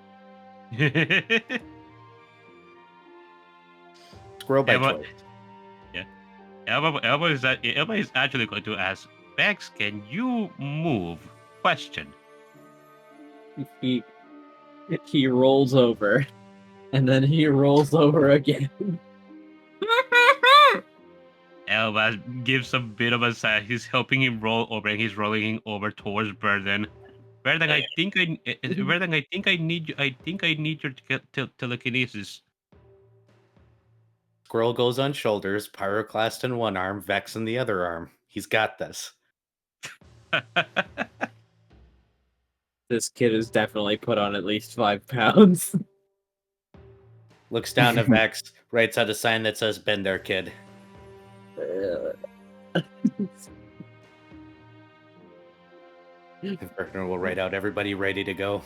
Squirrel by choice. Yeah. Elba is actually going to ask, Vex, can you move? Question. He rolls over, and then he rolls over again. Elba gives a bit of a sigh. He's helping him roll over, and he's rolling him over towards Burden. Burden, I think I need you. I think I need your telekinesis. Squirrel goes on shoulders, Pyroclast in one arm, Vex in the other arm. He's got this. This kid has definitely put on at least 5 pounds. Looks down to Vex, writes out a sign that says, "Been there, kid." The partner will write out everybody ready to go.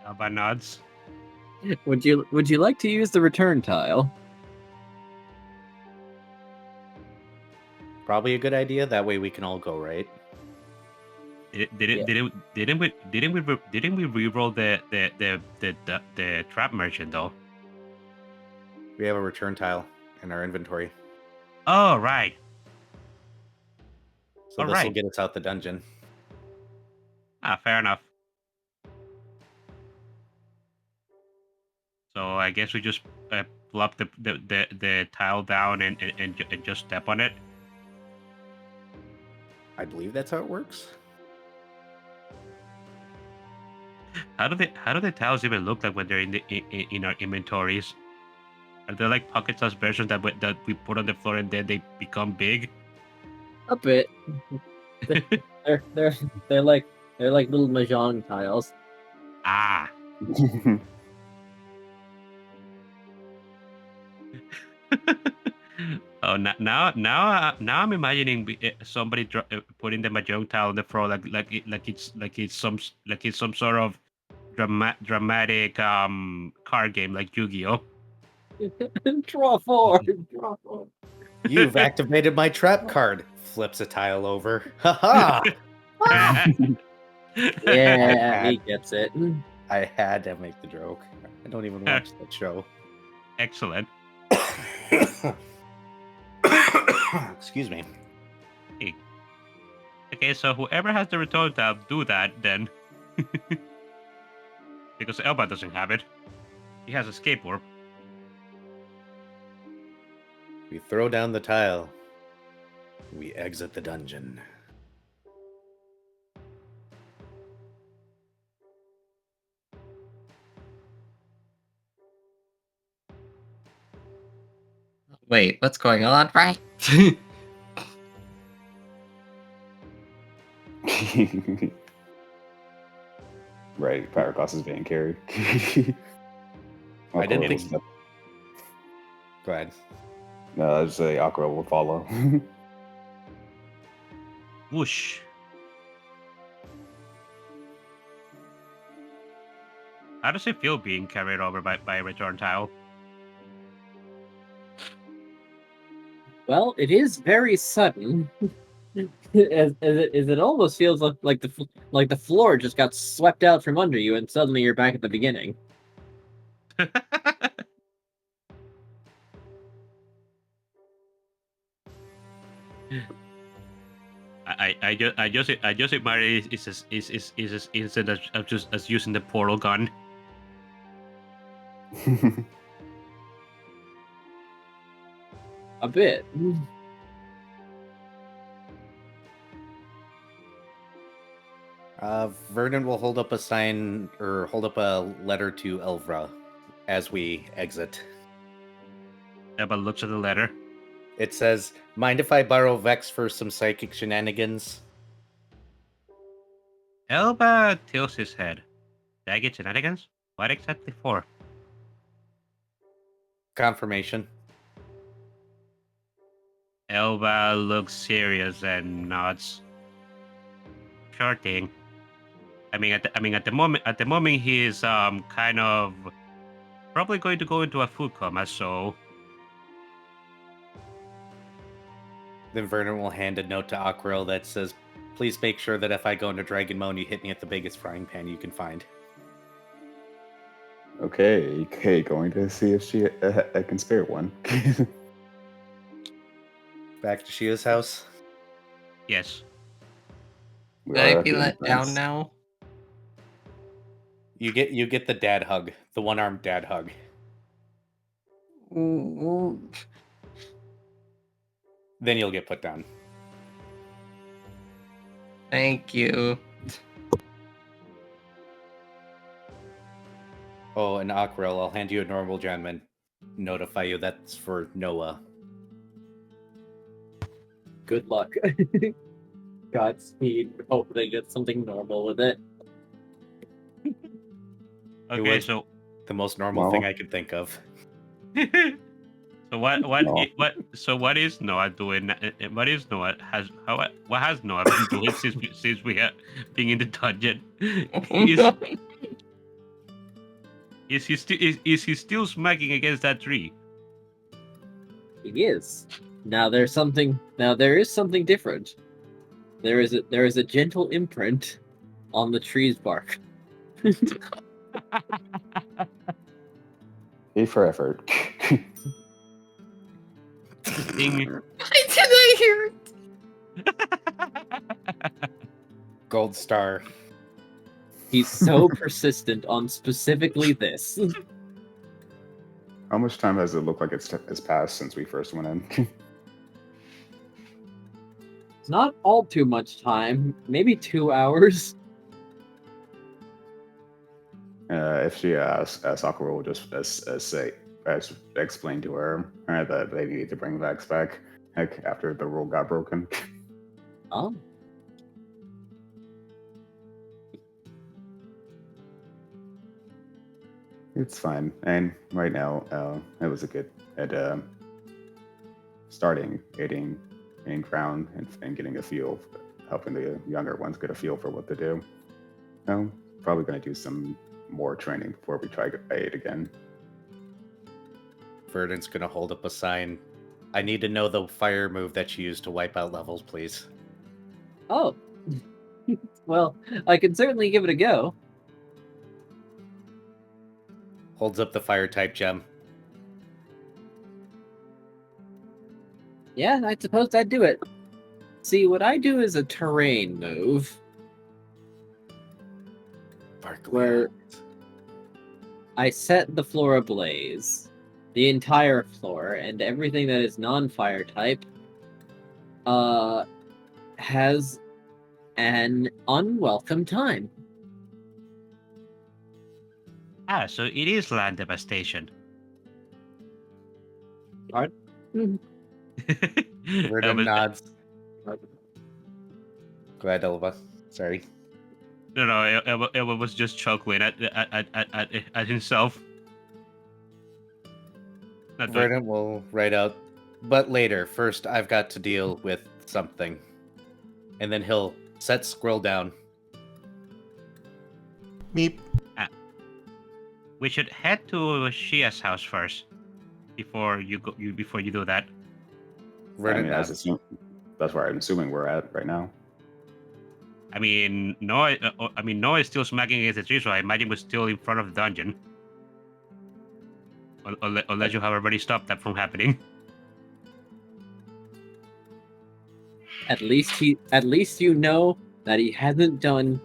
Elba nods. Would you like to use the return tile? Probably a good idea. That way we can all go, right? Didn't we reroll the trap merchant though? We have a return tile in our inventory. Oh right. So All this will right. get us out the dungeon. Ah, fair enough. So I guess we just plop the tile down and just step on it. I believe that's how it works. How do the tiles even look like when they're in our inventories? Are there like pocket-sized versions that we put on the floor and then they become big? A bit. They're like little mahjong tiles. Ah. Oh, now I'm imagining somebody putting the mahjong tile on the floor like it's some sort of dramatic card game like Yu-Gi-Oh. Draw 4. Draw 4. You've activated my trap card. Flips a tile over. Ha ha! Yeah, he gets it. I had to make the joke. I don't even watch that show. Excellent. Excuse me. Okay, so whoever has the return tab, do that then. Because Elba doesn't have it. He has escape warp. We throw down the tile. We exit the dungeon. Wait, what's going on, right? Right, Pyroclast is being carried. I didn't Aquarelle think- will- Go ahead. No, I'd say Aquarelle will follow. Whoosh. How does it feel being carried over by a return tile? Well, it is very sudden. as it almost feels like the floor just got swept out from under you, and suddenly you're back at the beginning. I just admire is as instant as using the portal gun. A bit. Vernon will hold up a sign or hold up a letter to Elvra as we exit. Elba looks at the letter. It says, "Mind if I borrow Vex for some psychic shenanigans?" Elba tilts his head. Did I get shenanigans? What exactly for? Confirmation. Elba looks serious and nods. Sure thing. At the moment he is kind of probably going to go into a food coma, so Then Vernon will hand a note to Aquarelle that says, "Please make sure that if I go into Dragon Mode, you hit me at the biggest frying pan you can find." Okay, going to see if I can spare one. Back to Shia's house. yes. We Will are I be doing let down things. now? You get the dad hug, the one-armed dad hug. Ooh. Then you'll get put down. Thank you. Oh, and Aquarelle, I'll hand you a normal gem and notify you that's for Noah. Good luck. Godspeed. Hope they get something normal with it. Okay, was- so The most normal Well. thing I could think of. so what No. what is Noah doing? What is Noah what has Noah been doing since we have been in the dungeon? Is he still smacking against that tree? It is. Now there is something different. There is a gentle imprint on the tree's bark. A for effort. Ding. Why did I hear it? Gold star. He's so persistent on specifically this. How much time has it looked like it's passed since we first went in? It's not all too much time. Maybe 2 hours. If she asks, Sakura will just explain to her that they need to bring Vex back after the rule got broken. Oh, It's fine. And right now, it was a good at starting getting ground and getting a feel, helping the younger ones get a feel for what to do. Probably going to do some more training before we try it again. Verdant's gonna hold up a sign. I need to know the fire move that you used to wipe out levels, please. oh. Well, I can certainly give it a go. Holds up the fire type gem. Yeah, I suppose that'd do it. See, what I do is a terrain move where I set the floor ablaze, the entire floor, and everything that is non-fire type has an unwelcome time. Ah, so it is land devastation. Pardon? Verdant Elva- nods. Go ahead, Elva. Sorry. No, Elva was just chuckling at himself. Not doing- Verdant will write out, but later. First, I've got to deal with something. And then he'll set Squirrel down. Meep. We should head to Shia's house first before you do that. Verdant I mean, nods. that's where I'm assuming we're at right now. I mean, Noah is still smacking against the tree, so I imagine we're still in front of the dungeon. Unless you have already stopped that from happening. At least you know that he hasn't done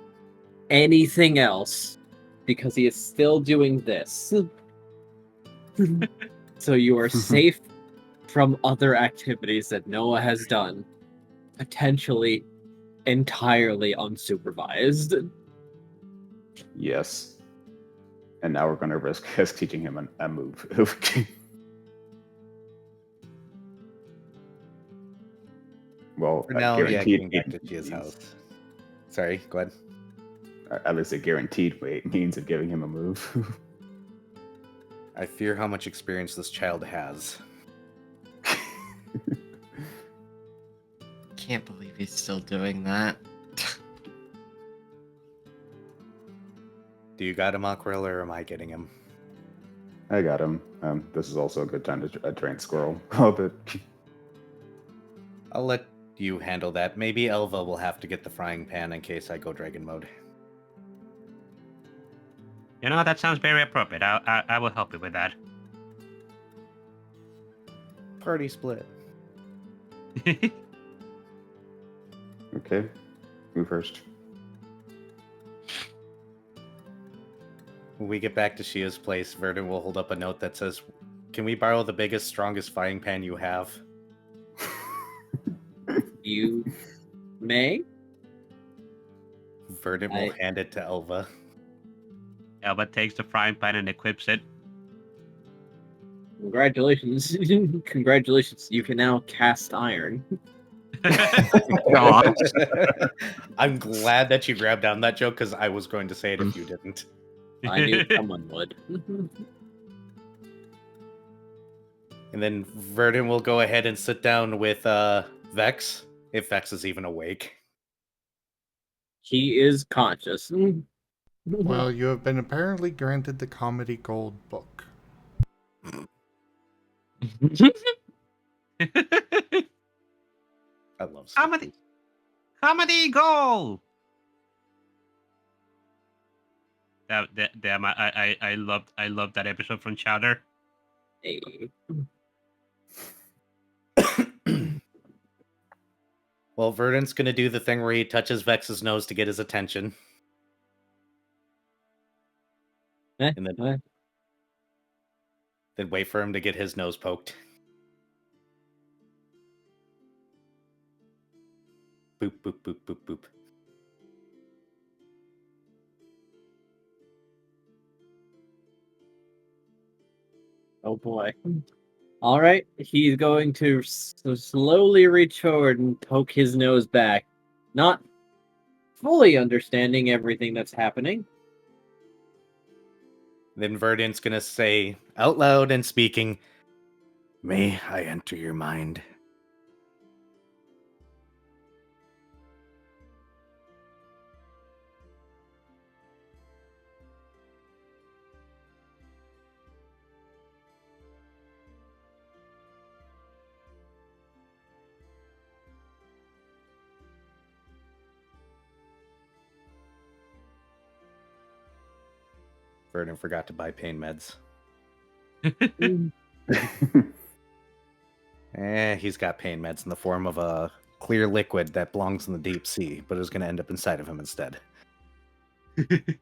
anything else because he is still doing this. So you are safe from other activities that Noah has done, potentially entirely unsupervised. Yes. And now we're going to risk teaching him a move. Well, For now, yeah, guaranteed getting back to Gia's house. Sorry, go ahead. At least a guaranteed means of giving him a move. I fear how much experience this child has. Can't believe he's still doing that. Do you got him, Aquarelle, or am I getting him? I got him. This is also a good time to train Squirrel a little bit. I'll let you handle that. Maybe Elva will have to get the frying pan in case I go dragon mode. You know, that sounds very appropriate. I will help you with that. Party split. Okay, who first? When we get back to Shia's place, Verdant will hold up a note that says, "Can we borrow the biggest, strongest frying pan you have?" You may. Verdant will hand it to Elva. Elva takes the frying pan and equips it. Congratulations. Congratulations. You can now cast iron. Gosh. I'm glad that you grabbed down that joke because I was going to say it if you didn't. I knew someone would. And then Verdant will go ahead and sit down with Vex, if Vex is even awake. He is conscious. Well, you have been apparently granted the Comedy Gold book. I love Comedy. Comedy goal. Damn! I loved that episode from Chowder. Hey. Well, Verdant's gonna do the thing where he touches Vex's nose to get his attention. And then wait for him to get his nose poked. Boop, boop, boop, boop, boop. Oh boy. All right, he's going to slowly reach forward and poke his nose back, not fully understanding everything that's happening. Then Verdant's gonna say out loud and speaking, "May I enter your mind?" Verdant forgot to buy pain meds. He's got pain meds in the form of a clear liquid that belongs in the deep sea, but is going to end up inside of him instead. The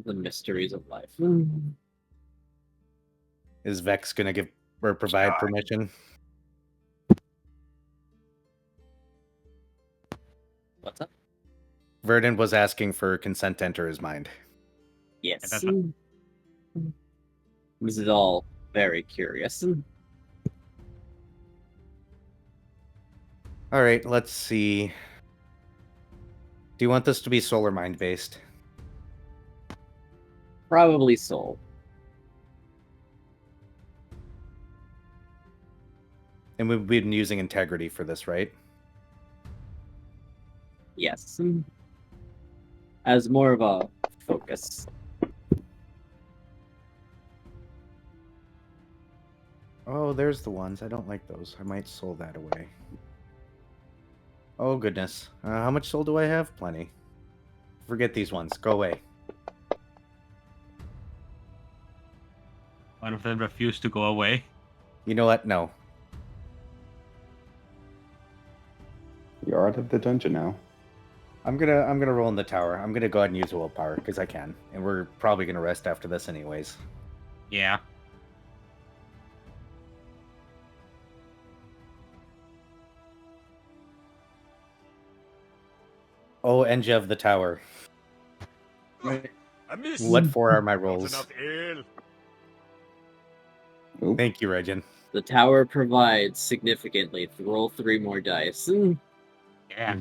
mysteries of life. Is Vex going to give or provide permission? What's up? Verdant was asking for consent to enter his mind. Yes. that's what- This is all very curious. All right, let's see. Do you want this to be solar mind based? Probably soul. And we've been using integrity for this, right? Yes. As more of a focus. Oh, there's the ones. I don't like those. I might soul that away. Oh, goodness. How much soul do I have? Plenty. Forget these ones. Go away. One of them refused to go away. You know what? No. You're out of the dungeon now. I'm gonna roll in the tower. I'm gonna go ahead and use willpower because I can, and we're probably gonna rest after this anyways. Yeah. Oh, Enja of the tower. I missed. What for are my Not rolls? enough ale. Oop. Thank you, Regin. The tower provides significantly. Roll 3 more dice. Yeah.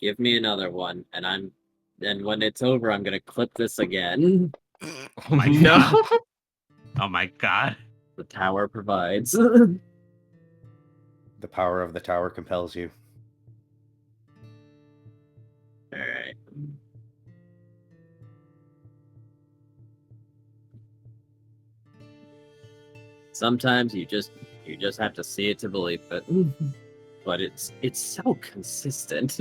Give me another one, and when it's over, I'm gonna clip this again. Oh my No. god. Oh my god. The tower provides. The power of the tower compels you. Alright. Sometimes you just have to see it to believe it. But it's so consistent.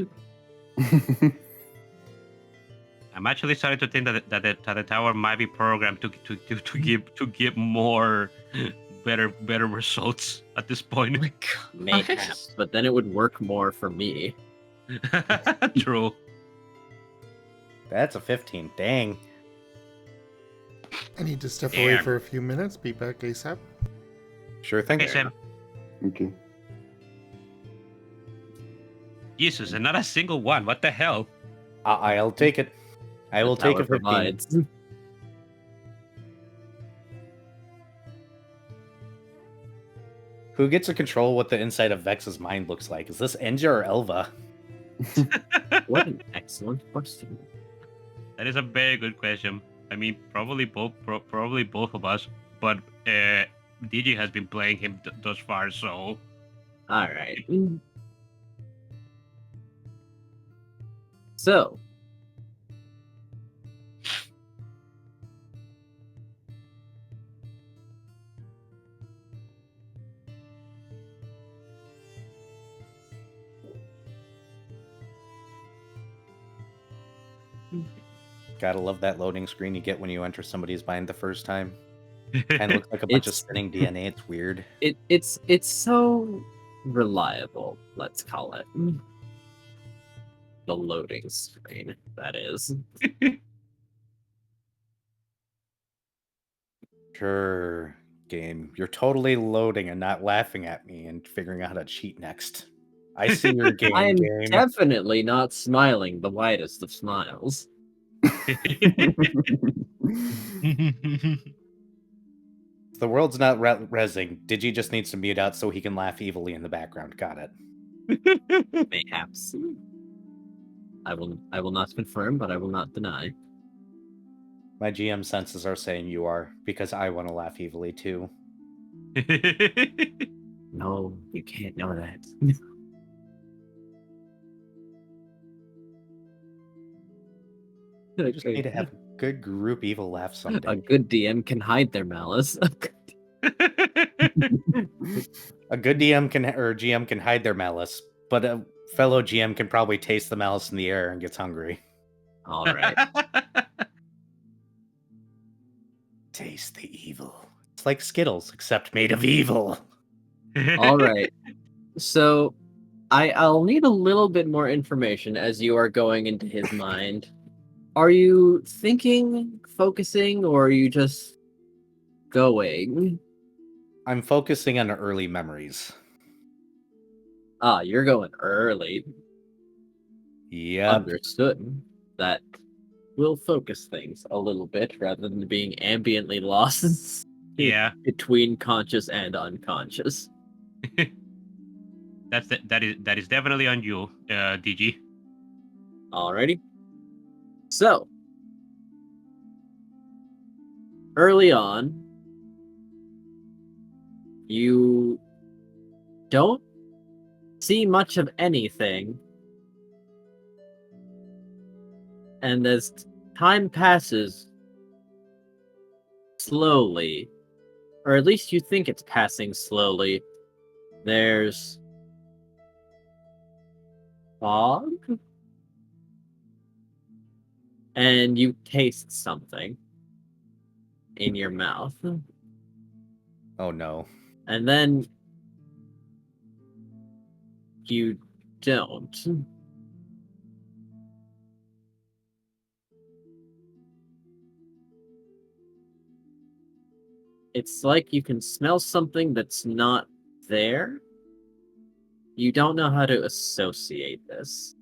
I'm actually starting to think that the tower might be programmed to give more better results at this point. Oh my god. Mayhaps, but then it would work more for me. True. That's a 15. Dang. I need to step away Damn. for a few minutes. Be back ASAP. Sure thing. Hey Sam. Okay. Jesus, and not a single one. What the hell? I'll take it. I will The take tower it for provides. 15. Who gets to control what the inside of Vex's mind looks like? Is this Enja or Elva? What an excellent question. That is a very good question. I mean, probably both of us, but DJ has been playing him thus far, so Alright. So. Gotta love that loading screen you get when you enter somebody's mind the first time. Kind of looks like a bunch of It's- spinning DNA. It's weird. It's so reliable, let's call it. The loading screen, that is. Sure, game. You're totally loading and not laughing at me and figuring out how to cheat next. I see your game. I am game. definitely not smiling the widest of smiles. The world's not rezzing. Digi just needs to mute out so he can laugh evilly in the background. Got it. Mayhaps. I will not confirm, but I will not deny. My GM senses are saying you are, because I want to laugh evilly too. No, you can't know that. I just need to have a good group evil laugh someday. A good DM can hide their malice. A good DM GM can hide their malice, but a fellow GM can probably taste the malice in the air and gets hungry. All right. Taste the evil. It's like Skittles, except made of evil. All right. So, I'll need a little bit more information as you are going into his mind. Are you thinking, focusing, or are you just going? I'm focusing on early memories. Ah, you're going early. Yep. Understood. That will focus things a little bit rather than being ambiently lost. Yeah. Between conscious and unconscious. That is definitely on you, DG. Alrighty. So, early on, you don't see much of anything. And as time passes slowly, or at least you think it's passing slowly, there's fog? And you taste something in your mouth. Oh no. And then you don't. It's like you can smell something that's not there. You don't know how to associate this.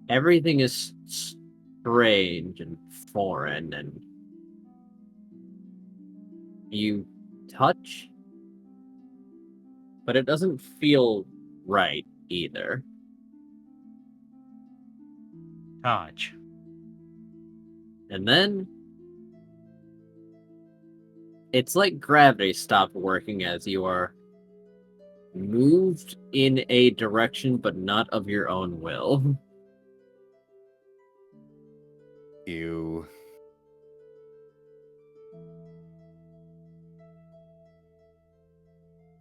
Everything is strange and foreign, and you touch, but it doesn't feel right either. Touch. And then it's like gravity stopped working as you are moved in a direction but not of your own will. Ew.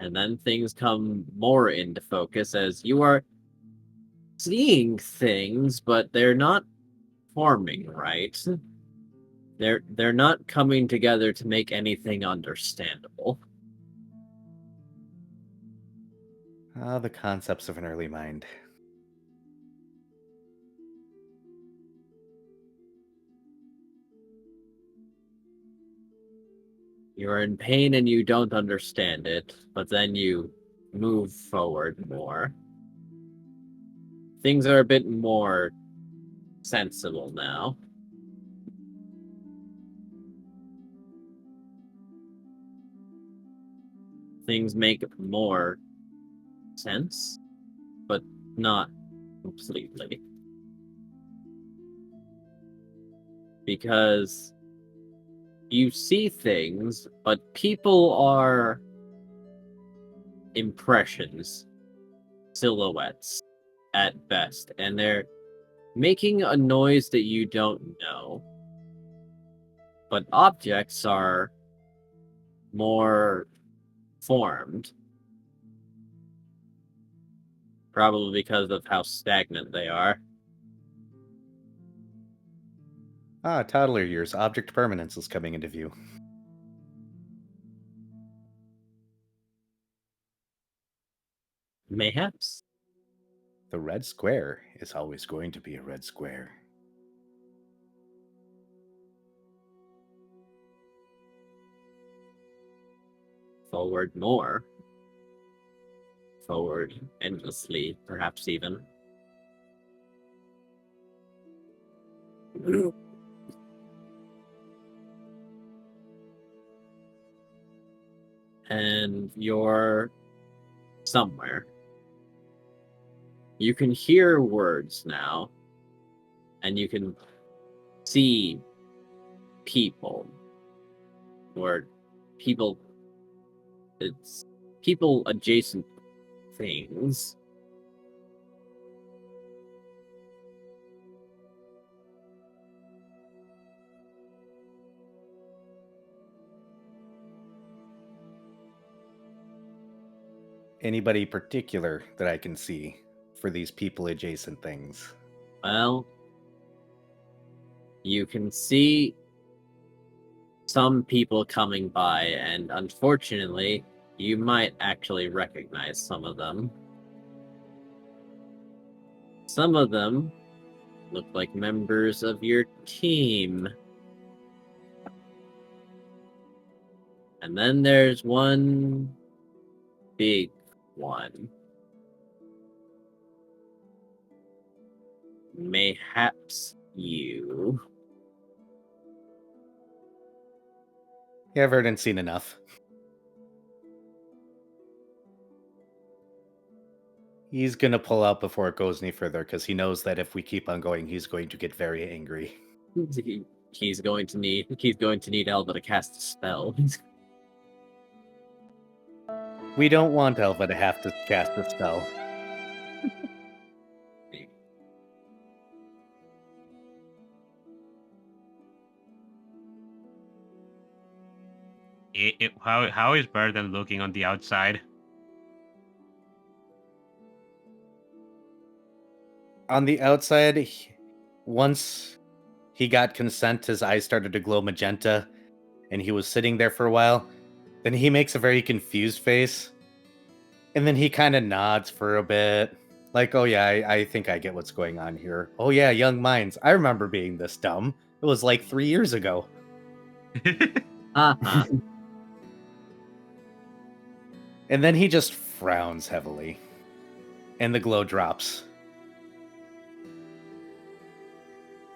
And then things come more into focus as you are seeing things, but they're not forming right. They're not coming together to make anything understandable. Ah, the concepts of an early mind. You're in pain and you don't understand it, but then you move forward more. Things are a bit more sensible now. Things make more sense, but not completely. Because you see things, but people are impressions, silhouettes at best, and they're making a noise that you don't know. But objects are more formed. Probably because of how stagnant they are. Ah, toddler years. Object permanence is coming into view. Mayhaps. The red square is always going to be a red square. forward more. Forward endlessly, perhaps even. And you're somewhere. You can hear words now, and you can see people, or people. It's people adjacent things. Anybody particular that I can see for these people adjacent things? Well, you can see some people coming by, and unfortunately, you might actually recognize some of them. Some of them look like members of your team. And then there's one big one. Mayhaps you. Yeah, I've heard and seen enough. He's gonna pull out before it goes any further, because he knows that if we keep on going, he's going to get very angry. He's going to need Elva to cast a spell. We don't want Elva to have to cast a spell. How is Burden looking on the outside? On the outside, once he got consent, his eyes started to glow magenta, and he was sitting there for a while. Then he makes a very confused face, and then he kind of nods for a bit. Like, oh yeah, I think I get what's going on here. Oh yeah, young minds. I remember being this dumb. It was like 3 years ago. Uh-huh. And then he just frowns heavily, and the glow drops.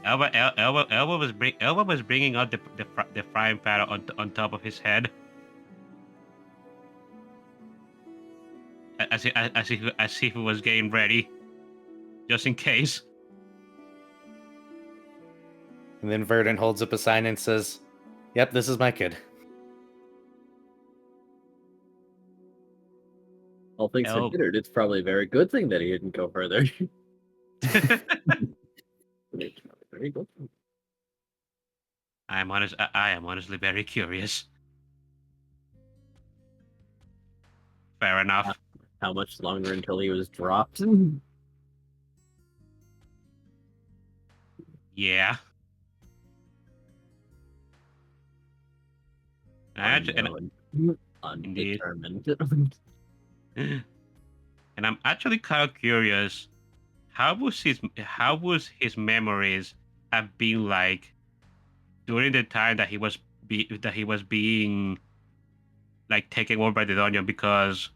Elva was bringing out the frying pan on top of his head, as if he was getting ready, just in case. And then Verdant holds up a sign and says, "Yep, this is my kid." All things considered, it's probably a very good thing that he didn't go further. Very good. I am honestly very curious. Fair enough. How much longer until he was dropped? Yeah. Undetermined. And I'm actually kind of curious, how would his memories have been like during the time that he was being like taken over by the dungeon? Because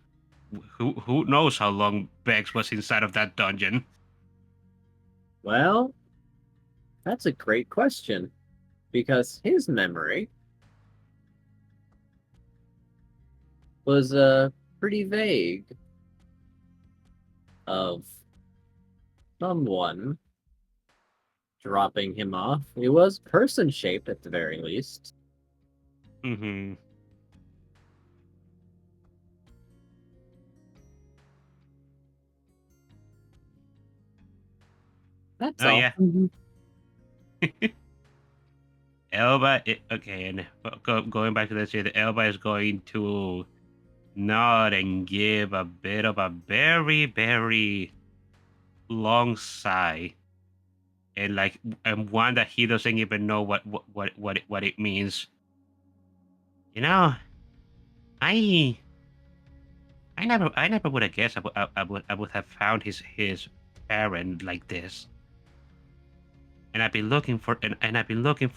who knows how long Bex was inside of that dungeon? Well, that's a great question, because his memory was pretty vague of someone dropping him off. It was person-shaped at the very least. Mm-hmm. That's all. Yeah. Elba, okay, and going back to the scene, Elba is going to nod and give a bit of a very, very long sigh, and one that he doesn't even know what it means. You know, I never would have guessed I would have found his parent like this. And I've been looking for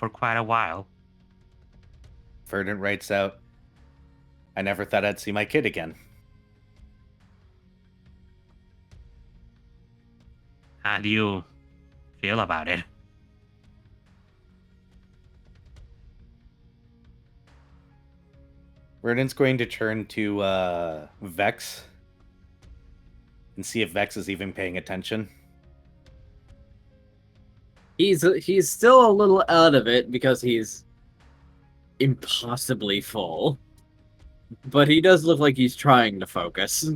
quite a while. Verdant writes out, I never thought I'd see my kid again. How do you feel about it? Verdant's going to turn to Vex and see if Vex is even paying attention. He's still a little out of it because he's impossibly full. But he does look like he's trying to focus.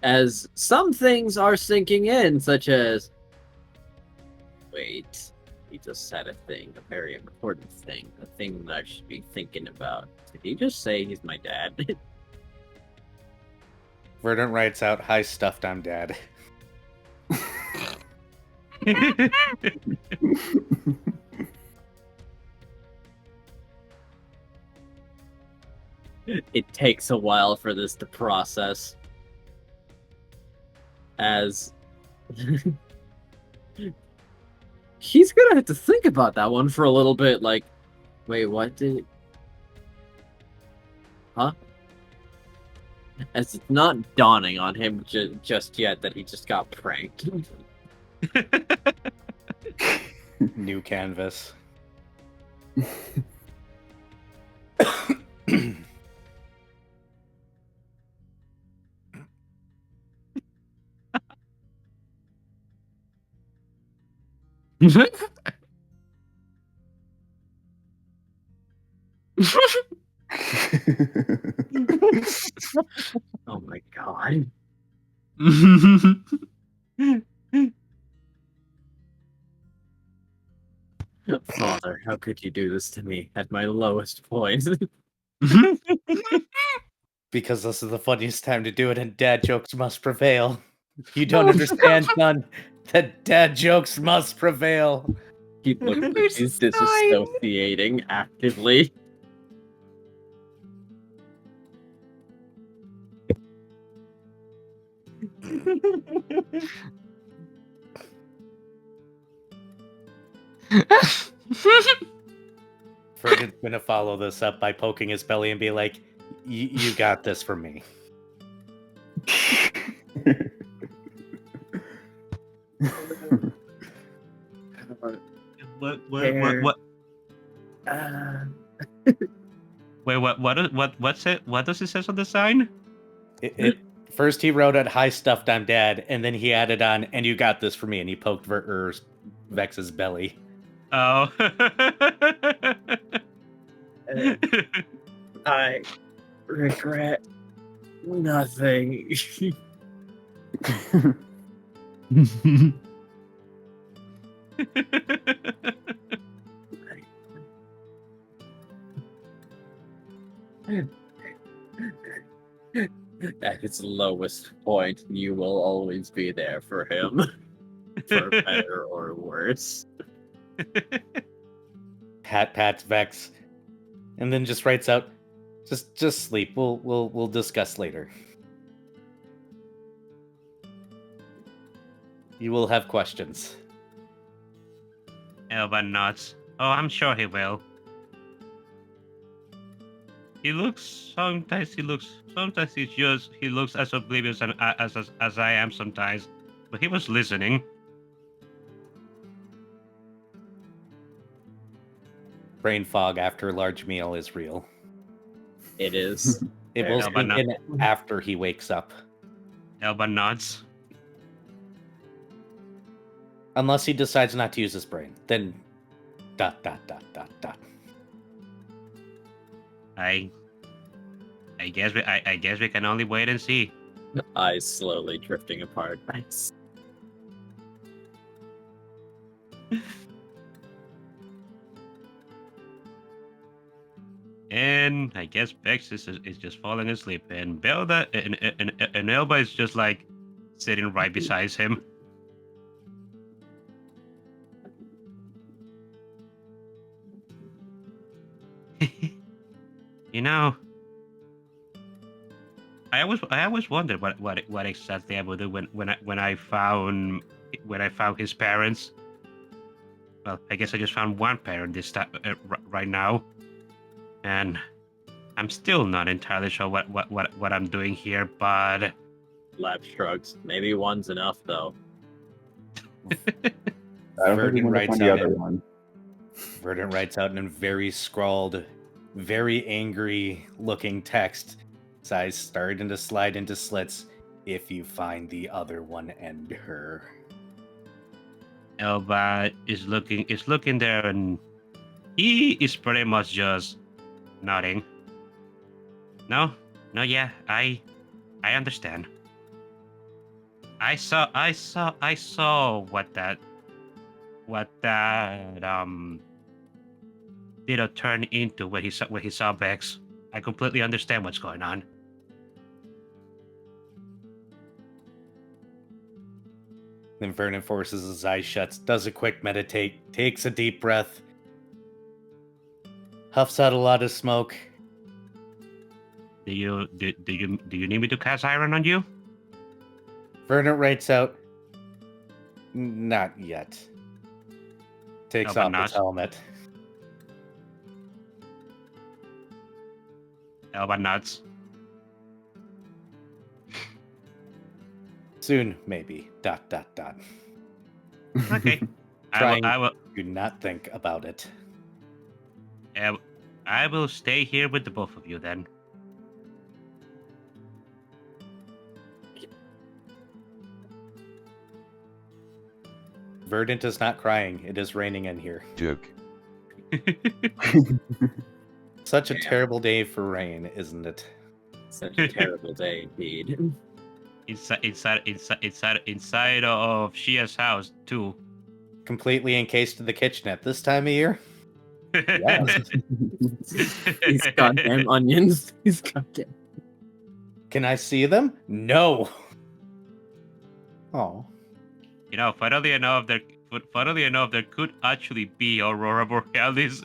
As some things are sinking in, such as... Wait, he just said a thing, a very important thing, a thing that I should be thinking about. Did he just say he's my dad? Verdant writes out, "Hi, stuffed, I'm dad." It takes a while for this to process. As... He's gonna have to think about that one for a little bit, like... Wait, what did... Huh? As it's not dawning on him just yet that he just got pranked. New canvas. Oh my god. Father, how could you do this to me at my lowest point? Because this is the funniest time to do it, and dad jokes must prevail. You don't understand, son. That dad jokes must prevail. He looks like he's disassociating actively. Verdant's gonna follow this up by poking his belly and be like, "You got this for me." What? Wait, what's it? What does it say on the sign? First he wrote out, "Hi, stuffed, I'm dad," and then he added on, "And you got this for me," and he poked Vex's belly. Oh. I regret nothing. At its lowest point, you will always be there for him. For better or worse. Pats Vex, and then just writes out, "Just sleep. We'll discuss later. You will have questions." Elba nods. Oh, I'm sure he will. He looks as oblivious as I am sometimes, but he was listening. Brain fog after a large meal is real. It is. It will Elba sink in after he wakes up. Elba nods. Unless he decides not to use his brain. Then ... I guess we can only wait and see. Eyes slowly drifting apart. Nice. And I guess Bex is just falling asleep, and Belda and Elba is just like sitting right beside him. You know, I always wondered what exactly I would do when I found his parents. Well, I guess I just found one pair this time right now, and I'm still not entirely sure what I'm doing here. But Lab shrugs. Maybe one's enough, though. I don't think we Verdant want to writes find the out other in one. Verdant writes out in very scrawled, very angry looking text. His eyes starting to slide into slits. If you find the other one, end her. Elba is looking there, and he is pretty much just nodding. No, yeah, I understand. I saw what that turn into when he saw Vex. I completely understand what's going on. Then Vernon forces his eyes shut, does a quick meditate, takes a deep breath, huffs out a lot of smoke. Do you need me to cast iron on you? Vernon writes out, not yet. Takes off his helmet. Elba nuts. Soon, maybe. ... Okay. I will. Do not think about it. I will stay here with the both of you then. Verdant is not crying. It is raining in here. Joke. Such a Yeah. terrible day for rain, isn't it? Such a terrible day indeed. Inside of Shia's house too. Completely encased in the kitchen at this time of year. These goddamn onions. These goddamn. Can I see them? No. Oh. You know, funnily enough, there could actually be Aurora Borealis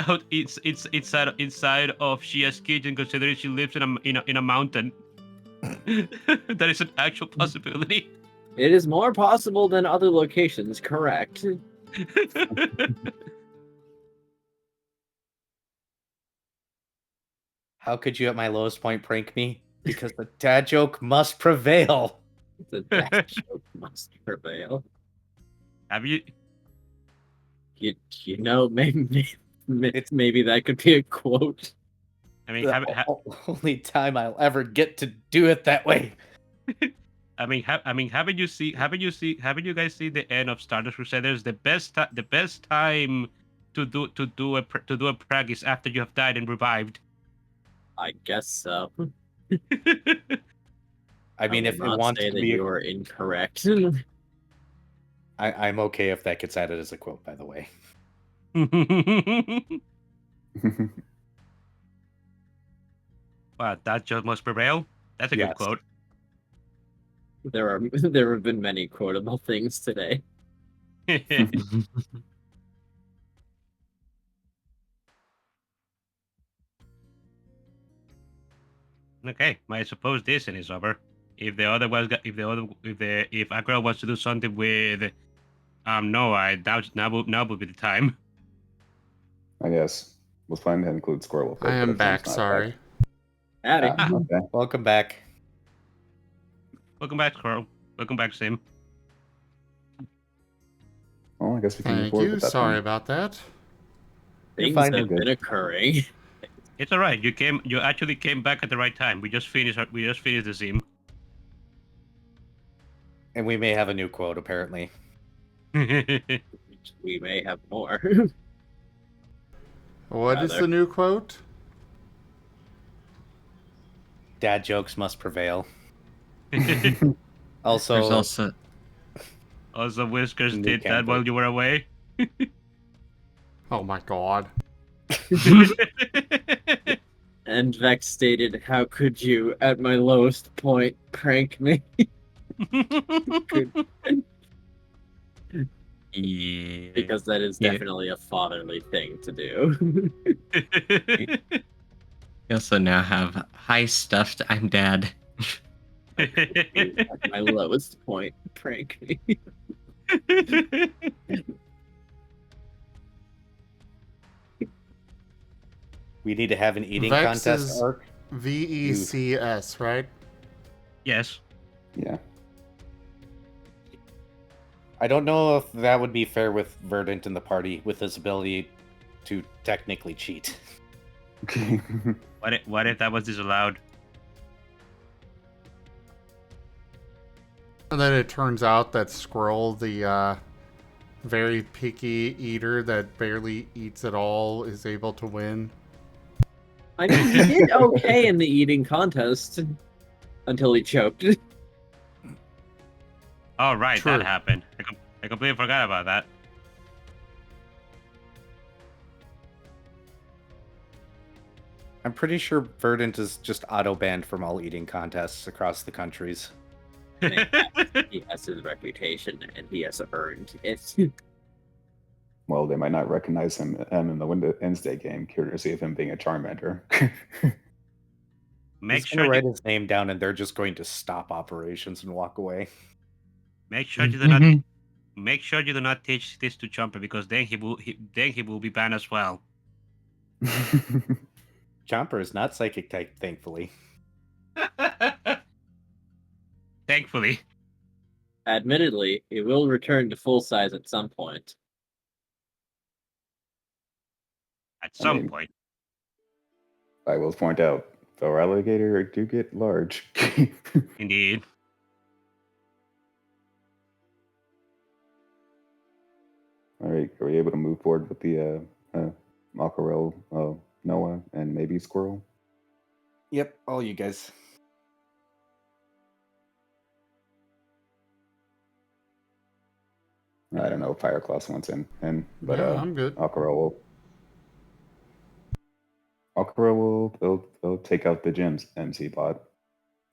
out inside of Shia's kitchen, considering she lives in a mountain. That is an actual possibility. It is more possible than other locations, correct? How could you at my lowest point prank me? Because the dad joke must prevail. The dad joke must prevail. Have you? You know, maybe that could be a quote. I mean, The only time I'll ever get to do it that way. haven't you guys seen the end of Stardust Crusaders? The best time to do a prank is after you have died and revived. I guess so. I mean, will if it not wants say to that be, you are incorrect. I'm okay if that gets added as a quote. By the way, Wow, that just must prevail. That's a good Yes. quote. There have been many quotable things today. Okay, I suppose this one is over. If Aquarelle wants to do something with Noah, now would be the time. I guess we'll find that includes Squirrel. I am back, sorry. Howdy. Okay. welcome back. Welcome back, Squirrel. Welcome back, Sim. Well, I guess we can move Thank forward you. with that Sorry then. about that. Things fine, have you're been occurring. It's all right. You actually came back at the right time. We just finished the sim. And we may have a new quote, apparently. We may have more. What is Rather. the new quote? Dad jokes must prevail. There's Also, Also, Whiskers New did that candidate. while you were away. Oh my god. And Vex stated, "How could you, at my lowest point, prank me?" yeah. Because that is Yeah. definitely a fatherly thing to do. We also now have hi stuffed. I'm dad. At my lowest point, prank me. we need to have an eating Vex contest is arc. VECS, right? Yes. Yeah. I don't know if that would be fair with Verdant in the party with his ability to technically cheat. Okay. What if that was disallowed? And then it turns out that Squirrel, the very picky eater that barely eats at all, is able to win. I mean, he did okay in the eating contest until he choked. Oh, right, True. that happened. I completely forgot about that. I'm pretty sure Verdant is just auto-banned from all eating contests across the countries. He has his reputation, and he has earned it. Well, they might not recognize him in the Wednesday game, courtesy of him being a Charmander. Make He's sure gonna you write his name down, and they're just going to stop operations and walk away. make sure you do not make sure you do not teach this to Chomper, because then he will be banned as well. Chomper is not psychic type, thankfully. Thankfully. Admittedly, he will return to full size at some point. At some mean- point. I will point out, though alligator do get large. Indeed. All right, are we able to move forward with the Aquarelle, Noah, and maybe Squirrel? Yep, all you guys. I don't know if Pyroclast wants in, but Yeah, I'm good. Aquarelle they'll take out the gems MC bot,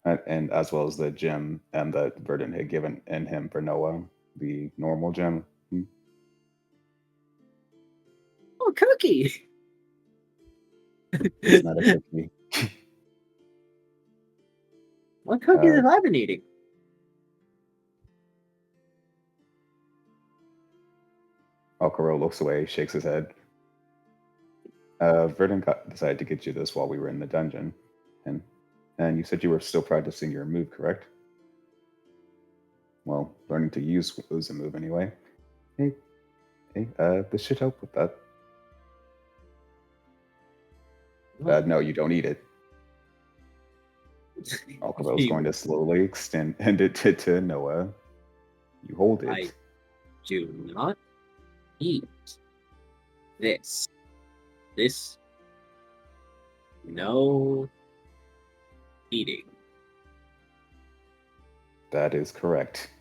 and as well as the gem that Verdant had given in him for Noah, the normal gem. Oh, cookie! It's not a cookie. What cookies have I been eating? Aquarelle looks away, shakes his head. Verdant decided to get you this while we were in the dungeon, and you said you were still practicing your move, correct? Well, learning to use was a move anyway. Hey, this should help with that. No, you don't eat it. Aquarelle's going to slowly extend it to Noah. You hold it. I do not eat this. This. No eating. That is correct.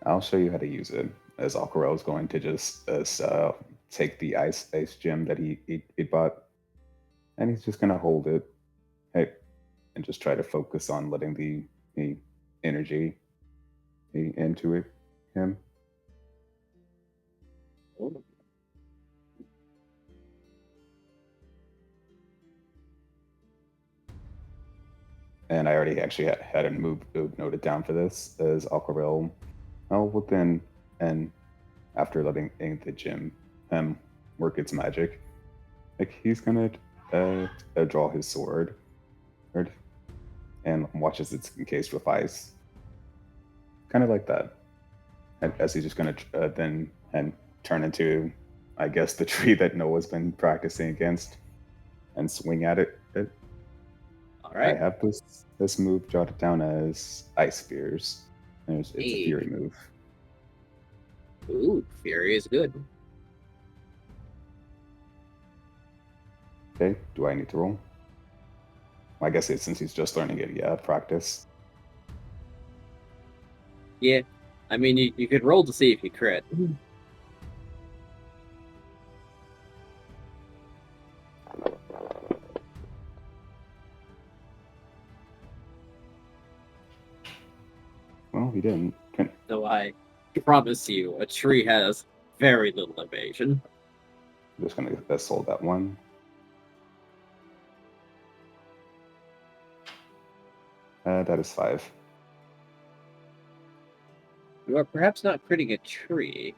I'll show you how to use it. As Aquarelle is going to just take the ice gem that he bought, and he's just gonna hold it, hey, and just try to focus on letting the energy into him. Oh. And I already actually had a move noted down for this as Aquarelle. Within and after letting the gem work its magic, like he's gonna draw his sword, and watches it's encased with ice, kind of like that. And as he's just gonna then turn into, I guess, the tree that Noah's been practicing against, and swing at it. All right. I have this move jotted down as Ice Spears. It's a Fury move. Ooh, Fury is good. Okay, do I need to roll? I guess since he's just learning it, yeah, practice. Yeah. I mean, you could roll to see if you crit. Well, he didn't. So I promise you, a tree has very little evasion. I'm just gonna sold that one. That is 5. You are perhaps not critting a tree.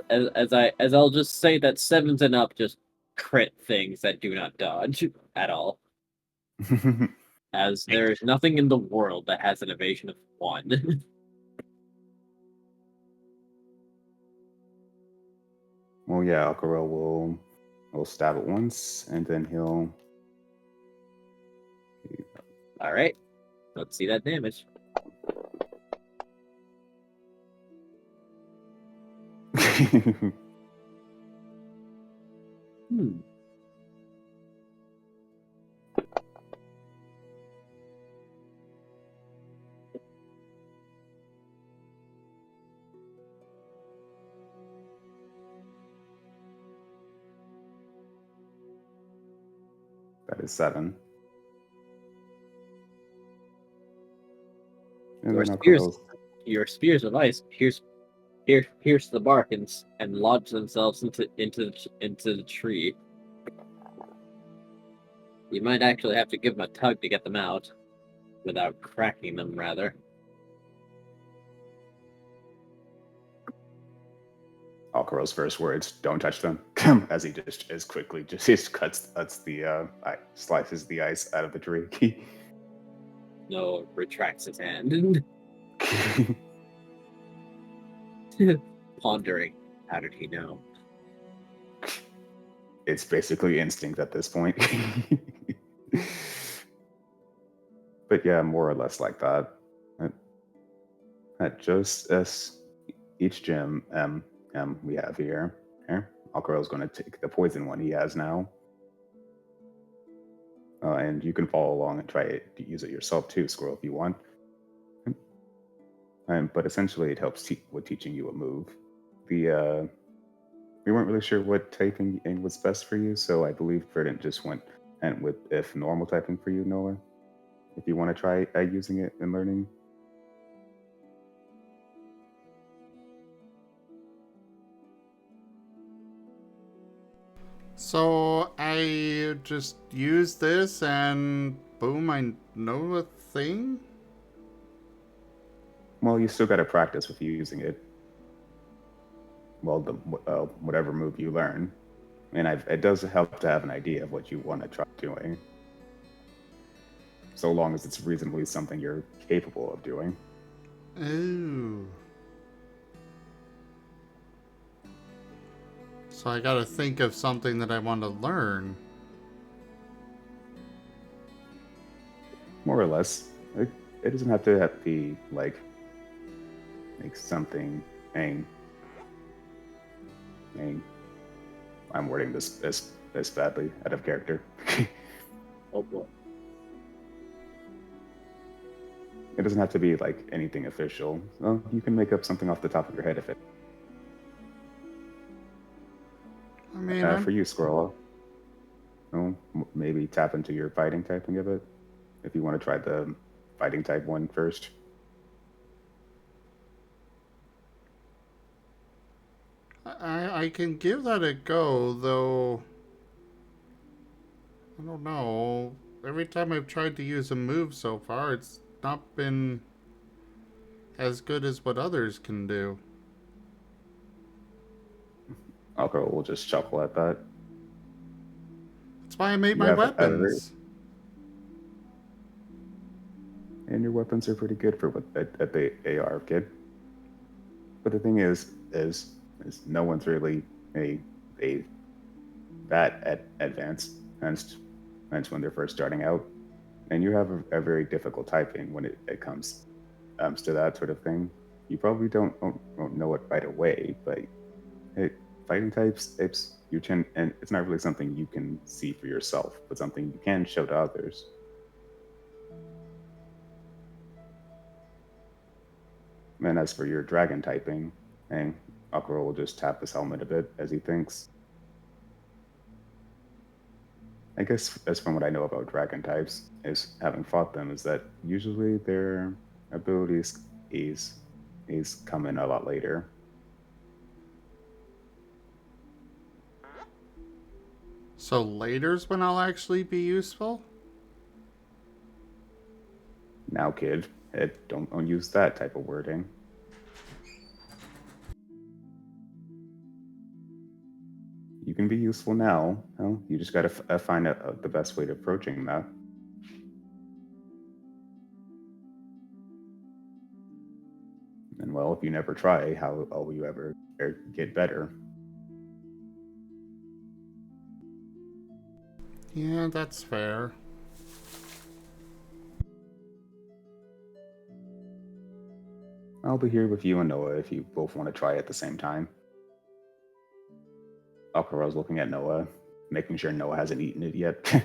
as I'll just say that 7s and up just crit things that do not dodge at all. As there is nothing in the world that has an evasion of 1. Well, yeah, Aquarelle will stab it once, and then he'll. All right, let's see that damage. Hmm. That is 7. And then Aquarelle's. Your spears of ice pierce the bark and lodge themselves into the tree. You might actually have to give them a tug to get them out, without cracking them, rather. Aquarelle's first words: "Don't touch them." As he just as quickly just cuts the slices the ice out of the tree. No, retracts his hand. Pondering. How did he know? It's basically instinct at this point. But yeah, more or less like that. Just as each gem we have here, Aquarelle's going to take the poison one he has now. And you can follow along and try to use it yourself too, Squirrel, if you want. But essentially, it helps with teaching you a move. We weren't really sure what typing was best for you, so I believe Verdant just went and with if normal typing for you, Noah. If you want to try using it and learning. So I just use this and boom, I know a thing? Well, you still got to practice with you using it. Well, whatever move you learn. And it does help to have an idea of what you want to try doing. So long as it's reasonably something you're capable of doing. Ooh. So I gotta think of something that I want to learn. More or less. It doesn't have to be like something. I'm wording this badly out of character. Oh boy. It doesn't have to be like anything official. Well, you can make up something off the top of your head if it. I mean, for you, Squirrel. Maybe tap into your fighting typing of it. If you want to try the fighting type one first. I can give that a go, though. I don't know. Every time I've tried to use a move so far, it's not been as good as what others can do. Alco will just chuckle at that. That's why I made my weapons. And your weapons are pretty good for what at the AR, kid. But the thing is no one's really that advanced, hence when they're first starting out, and you have a very difficult typing when it comes to that sort of thing. You probably don't know it right away, but fighting types, you can, and it's not really something you can see for yourself, but something you can show to others. And as for your dragon typing, Aquarelle will just tap his helmet a bit as he thinks. I guess, as from what I know about dragon types, is having fought them, is that usually their abilities come in a lot later. So later's when I'll actually be useful? Now, kid, don't use that type of wording. can be useful now. Well, you just gotta find the best way to approaching that. And well, if you never try, how will you ever get better? Yeah, that's fair. I'll be here with you and Noah if you both want to try at the same time. Aquarelle's looking at Noah, making sure Noah hasn't eaten it yet.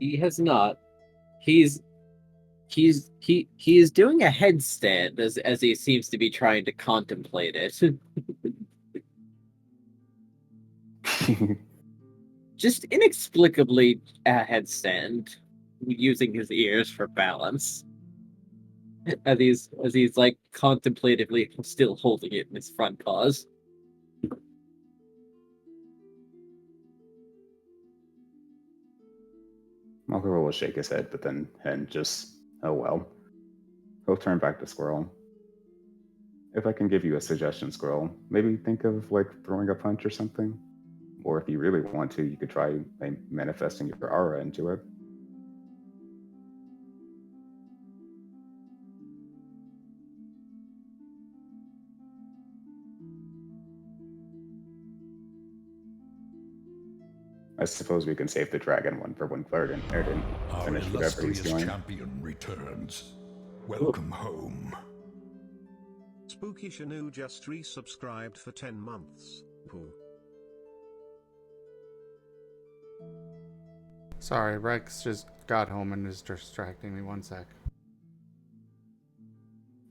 He has not. He is doing a headstand as he seems to be trying to contemplate it. Just inexplicably a headstand, using his ears for balance. As he's like contemplatively still holding it in his front paws. Aquarelle will shake his head, but then and just, oh well. He'll turn back to Squirrel. If I can give you a suggestion, Squirrel, maybe think of like throwing a punch or something. Or if you really want to, you could try manifesting your aura into it. I suppose we can save the dragon one for when Erden Our finish whatever he's illustrious doing. champion returns. Welcome home. Spooky Shanu just resubscribed for 10 months. Pooh. Sorry, Rex just got home and is distracting me. One sec.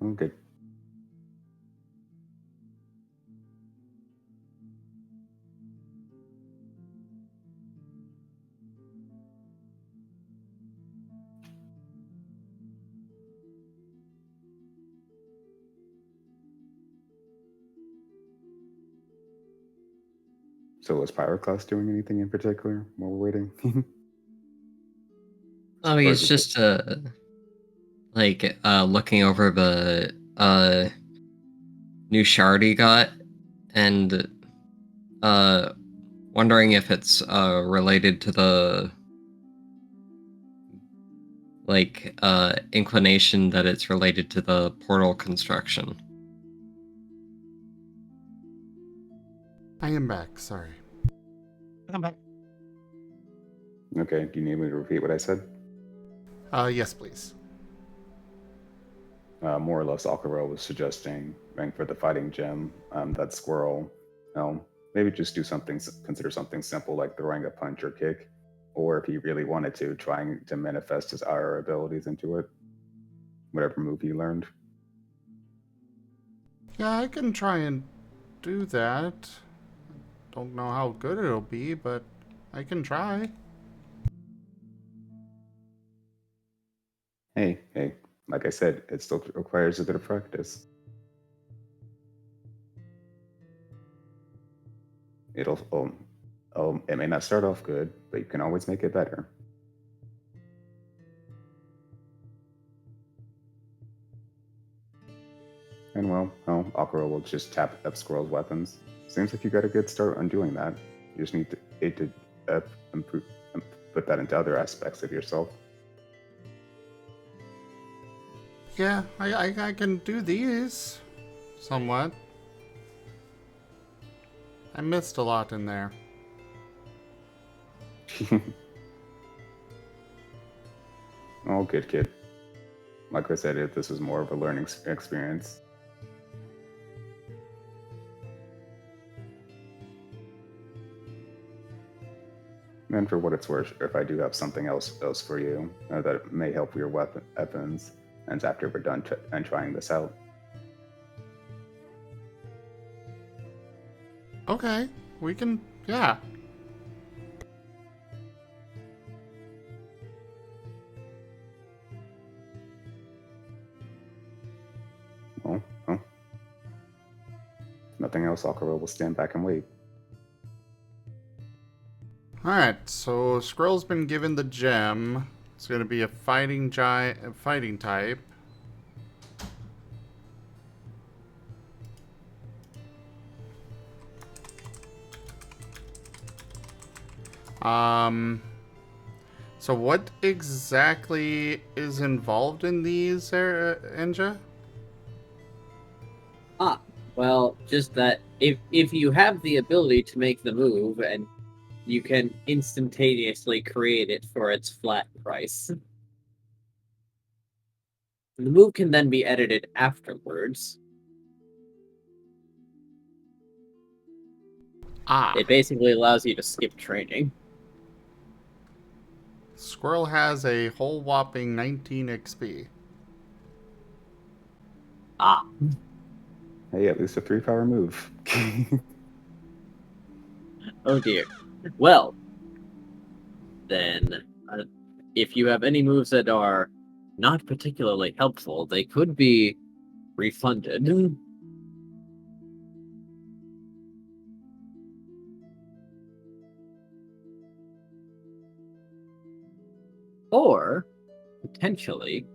Okay. So is Pyroclast doing anything in particular while we're waiting? Oh, he's just looking over the new shard he got and wondering if it's related to the inclination that it's related to the portal construction. I am back, sorry. I'm back. Okay, do you need me to repeat what I said? Yes, please. More or less, Aquarelle was suggesting rank for the fighting gem, that Squirrel, maybe just do something, consider something simple like throwing a punch or kick, or if he really wanted to, trying to manifest his aura abilities into it, whatever move he learned. Yeah, I can try and do that. Don't know how good it'll be, but I can try. Hey, like I said, it still requires a bit of practice. It may not start off good, but you can always make it better. And well, Aquarelle will just tap up Squirrel's weapons. Seems like you got a good start on doing that. You just need to improve, put that into other aspects of yourself. Yeah, I can do these. Somewhat. I missed a lot in there. Oh, good kid. Like I said, this was more of a learning experience. And for what it's worth, if I do have something else for you that may help your weapons, and after we're done trying this out. Okay, we can, yeah. Well, nothing else, Aquarelle will stand back and wait. Alright, so Squirrel's been given the gem. It's gonna be a fighting type. So what exactly is involved in these, Enja? Well, just that if you have the ability to make the move and you can instantaneously create it for its flat price. The move can then be edited afterwards. It basically allows you to skip training. Squirrel has a whole whopping 19 XP. Hey, at least a 3-power move. Oh dear. Well, then, if you have any moves that are not particularly helpful, they could be refunded. Or, potentially,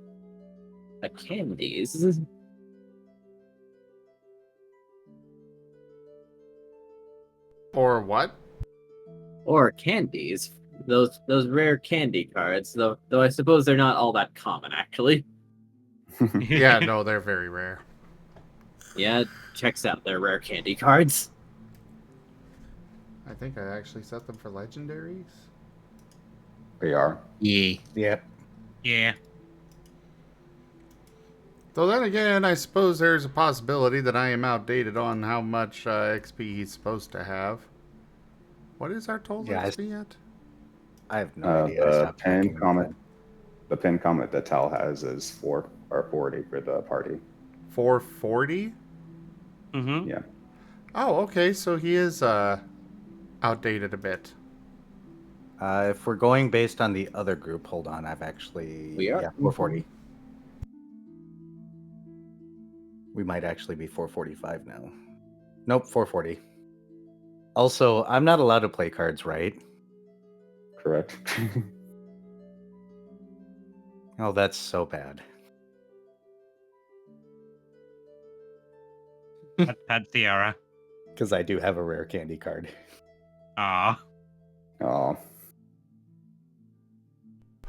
a candies. Or what? Or candies. Those rare candy cards, though I suppose they're not all that common, actually. Yeah, no, they're very rare. Yeah, checks out their rare candy cards. I think I actually set them for legendaries. They are. Yeah. Yep. Yeah. Though then again, I suppose there's a possibility that I am outdated on how much XP he's supposed to have. What is our total Yeah, XP at? I have no idea. I The stopped pin tracking comment. them. The pin comment that Tal has is 4 or 40 for the party. 440? Mm-hmm. Yeah. Oh, okay, so he is outdated a bit. If we're going based on the other group, hold on. I've actually... We are? Yeah, 440. We might actually be 445 now. Nope, 440. Also, I'm not allowed to play cards, right? Correct. Oh, that's so bad. That's the era. Because I do have a rare candy card. Aw. Oh,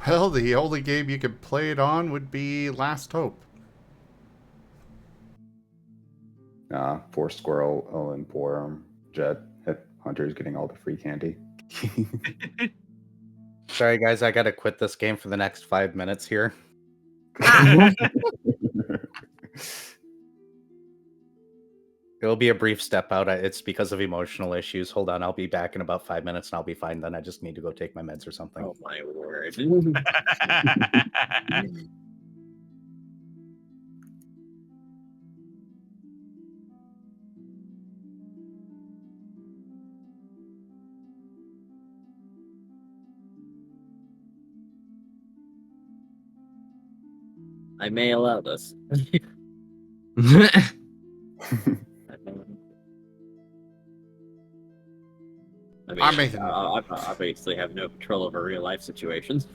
Well, the only game you could play it on would be Last Hope. 4 squirrel, and 4 jet. Hunter's getting all the free candy. Sorry, guys, I gotta quit this game for the next 5 minutes here. It'll be a brief step out. It's because of emotional issues. Hold on, I'll be back in about 5 minutes and I'll be fine then. I just need to go take my meds or something. Oh my word. I may allow this. I mean, I obviously have no control over real life situations.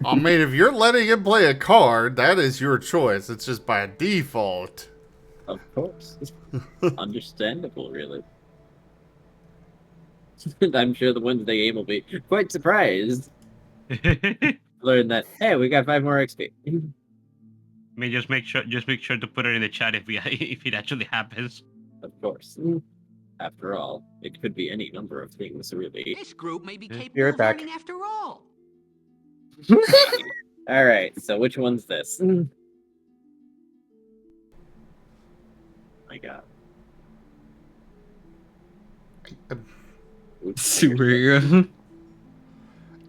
I mean, if you're letting him play a card, that is your choice. It's just by default. Of course. Understandable, really. I'm sure the Wednesday game will be quite surprised. Learn that, hey, we got 5 more XP. I mean, just make sure to put it in the chat if if it actually happens. Of course. After all, it could be any number of things, really. This group may be capable You're of back. learning after all. Alright, so which one's this? My god. Oops, Super.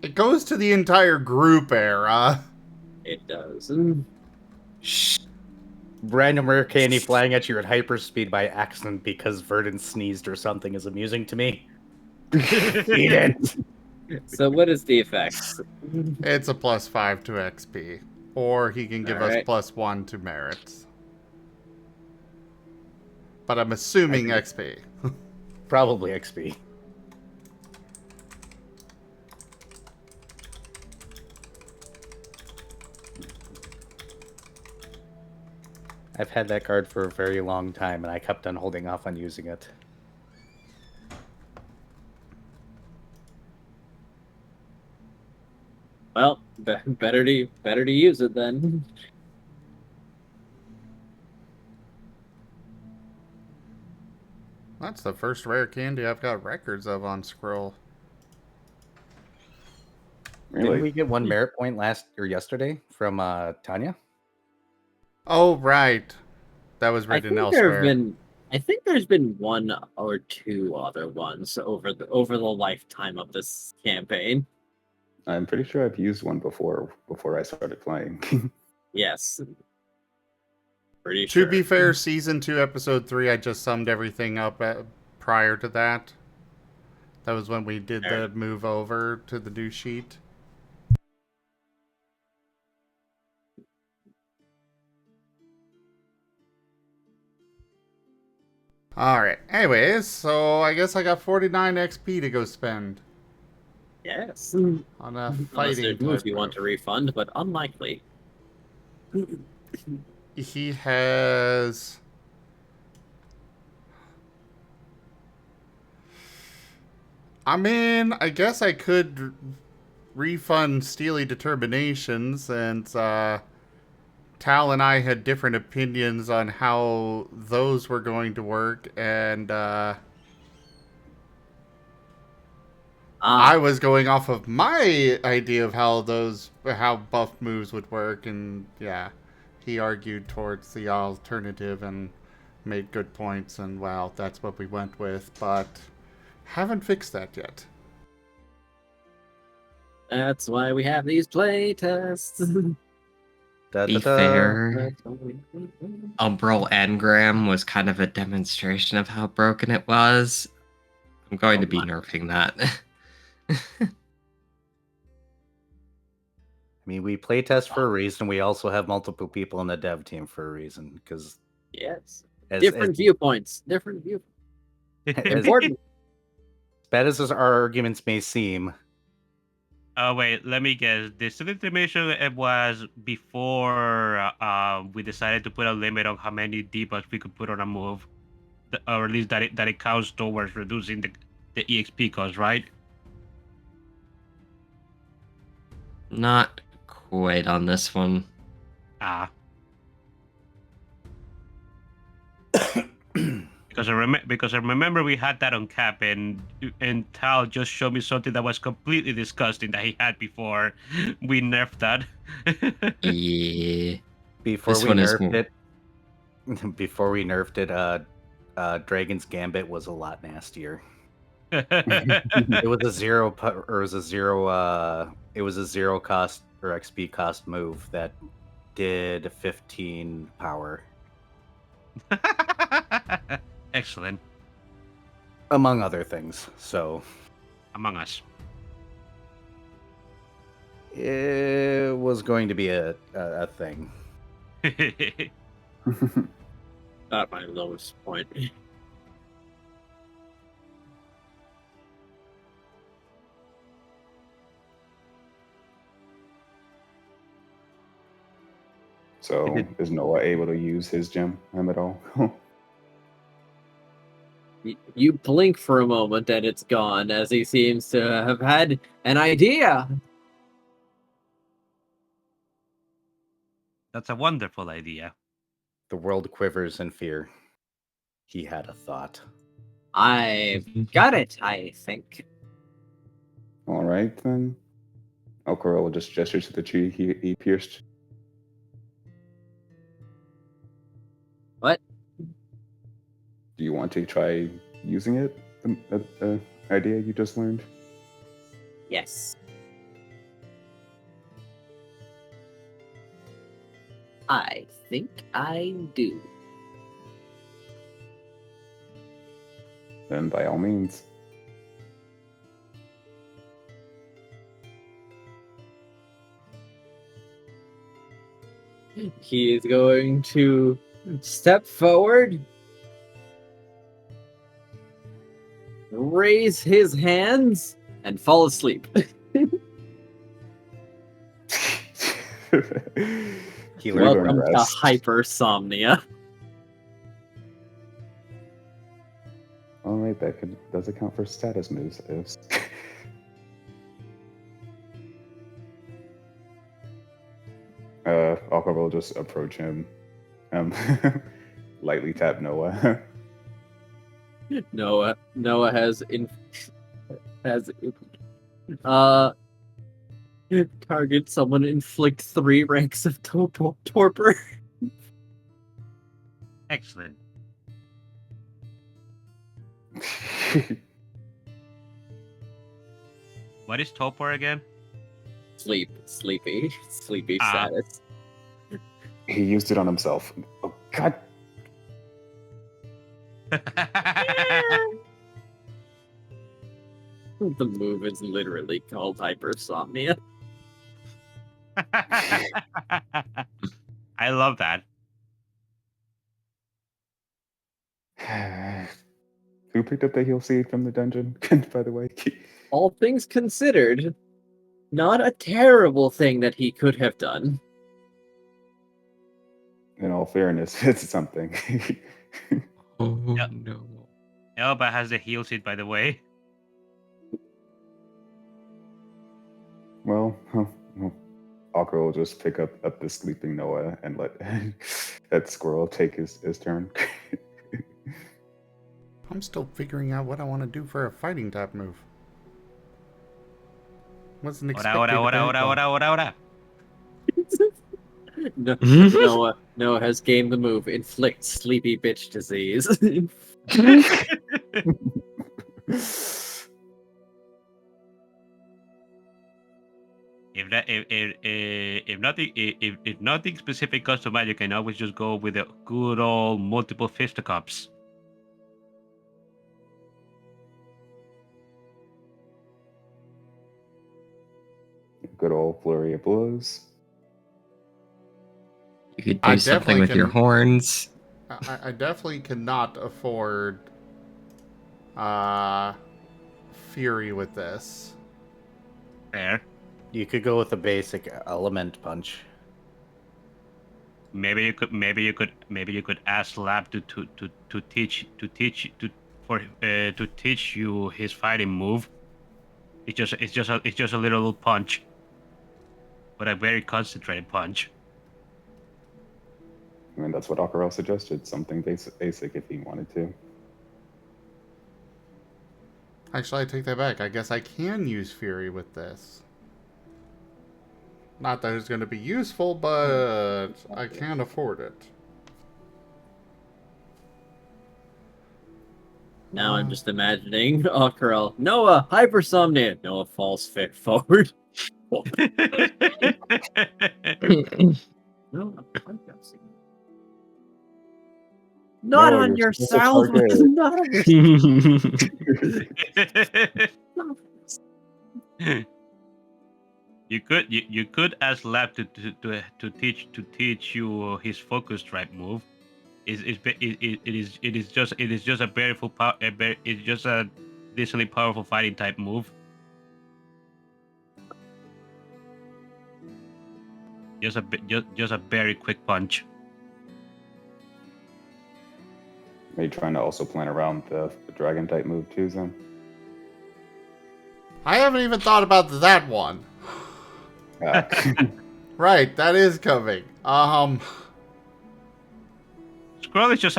It goes to the entire group era. It does. Shh. Random rare candy flying at you at hyperspeed by accident because Verdant sneezed or something is amusing to me. Eat it. So what is the effect? It's a +5 to XP. Or he can give us Alright. +1 to merits. But I'm assuming XP. Probably XP. I've had that card for a very long time, and I kept on holding off on using it. Better to use it then. That's the first rare candy I've got records of on Scroll. Didn't Really? we get one merit point yesterday from Tanya? Oh, right. That was I written think there have elsewhere. been. I think there's been one or two other ones over the lifetime of this campaign. I'm pretty sure I've used one before I started playing. Yes. Pretty To sure. be fair, Season 2, Episode 3, I just summed everything up prior to that. That was when we did the move over to the new sheet. Alright, anyways, so I guess I got 49 XP to go spend. Yes. On a Unless fighting there's moves type you want move. to refund, but unlikely. He has... I mean, I guess I could refund Steely Determination since Tal and I had different opinions on how those were going to work, and I was going off of my idea of how buff moves would work, and yeah, he argued towards the alternative and made good points, and well, that's what we went with, but haven't fixed that yet. That's why we have these play tests. Be fair, Umbral Engram was kind of a demonstration of how broken it was. I'm going to be nerfing that. I mean, we playtest for a reason. We also have multiple people in the dev team for a reason, because yes, different viewpoints. Different viewpoints. Important. As bad as our arguments may seem. Oh wait, let me guess. The student information it was before we decided to put a limit on how many debuffs we could put on a move, or at least that it counts towards reducing the EXP cost, right? Not quite on this one. Because I remember we had that on cap, and Tal just showed me something that was completely disgusting that he had before we nerfed that. Yeah. Before we nerfed it, Dragon's Gambit was a lot nastier. It was a zero cost or XP cost move that did 15 power. Excellent. Among other things, so. Among Us. It was going to be a thing. Not my lowest point. So, is Noah able to use his gem at all? You blink for a moment and it's gone, as he seems to have had an idea. That's a wonderful idea. The world quivers in fear. He had a thought. I've got it, I think. All right, then. Aquarelle will just gesture to the tree he pierced. What? Do you want to try using it? The idea you just learned? Yes. I think I do. Then by all means. He is going to step forward, raise his hands, and fall asleep. Welcome to hypersomnia. All right, that does account for status moves. Aqua will just approach him, lightly tap Noah. Noah has target someone, inflict 3 ranks of torpor. Excellent. What is torpor again? Sleepy Ah. status. He used it on himself. Oh God! The move is literally called hypersomnia. I love that. Who picked up the heal seed from the dungeon? By the way, All things considered, not a terrible thing that he could have done. in all fairness, it's something. Oh Yep. no. Elba has the heal seat, by the way. Well, Aqua will just pick up the sleeping Noah and let that squirrel take his turn. I'm still figuring out what I want to do for a fighting type move. Wasn't expecting Ora. Noah has gained the move, inflict sleepy bitch disease. If nothing specific comes to mind, you can always just go with a good old multiple fisticuffs. Good old flurry of blows. You could I do something definitely with your can- horns. I definitely cannot afford Fury with this. Fair. You could go with a basic element punch. Maybe you could ask Lab to teach you his fighting move. It's just a little punch, but a very concentrated punch. I mean, that's what Aquarelle suggested. Something basic if he wanted to. Actually, I take that back. I guess I can use Fury with this. Not that it's going to be useful, but I can't afford it. Now I'm just imagining Aquarelle. Noah, hypersomnia. Noah falls forward. No, not No, on you're yourself. supposed to Not on yourself. You could ask Lab to teach you his focus strike move. It is just a it's just a decently powerful fighting type move. Just a very quick punch. Are you trying to also plan around the dragon type move too, Zen? I haven't even thought about that one. Right, that is coming. Squirrel is just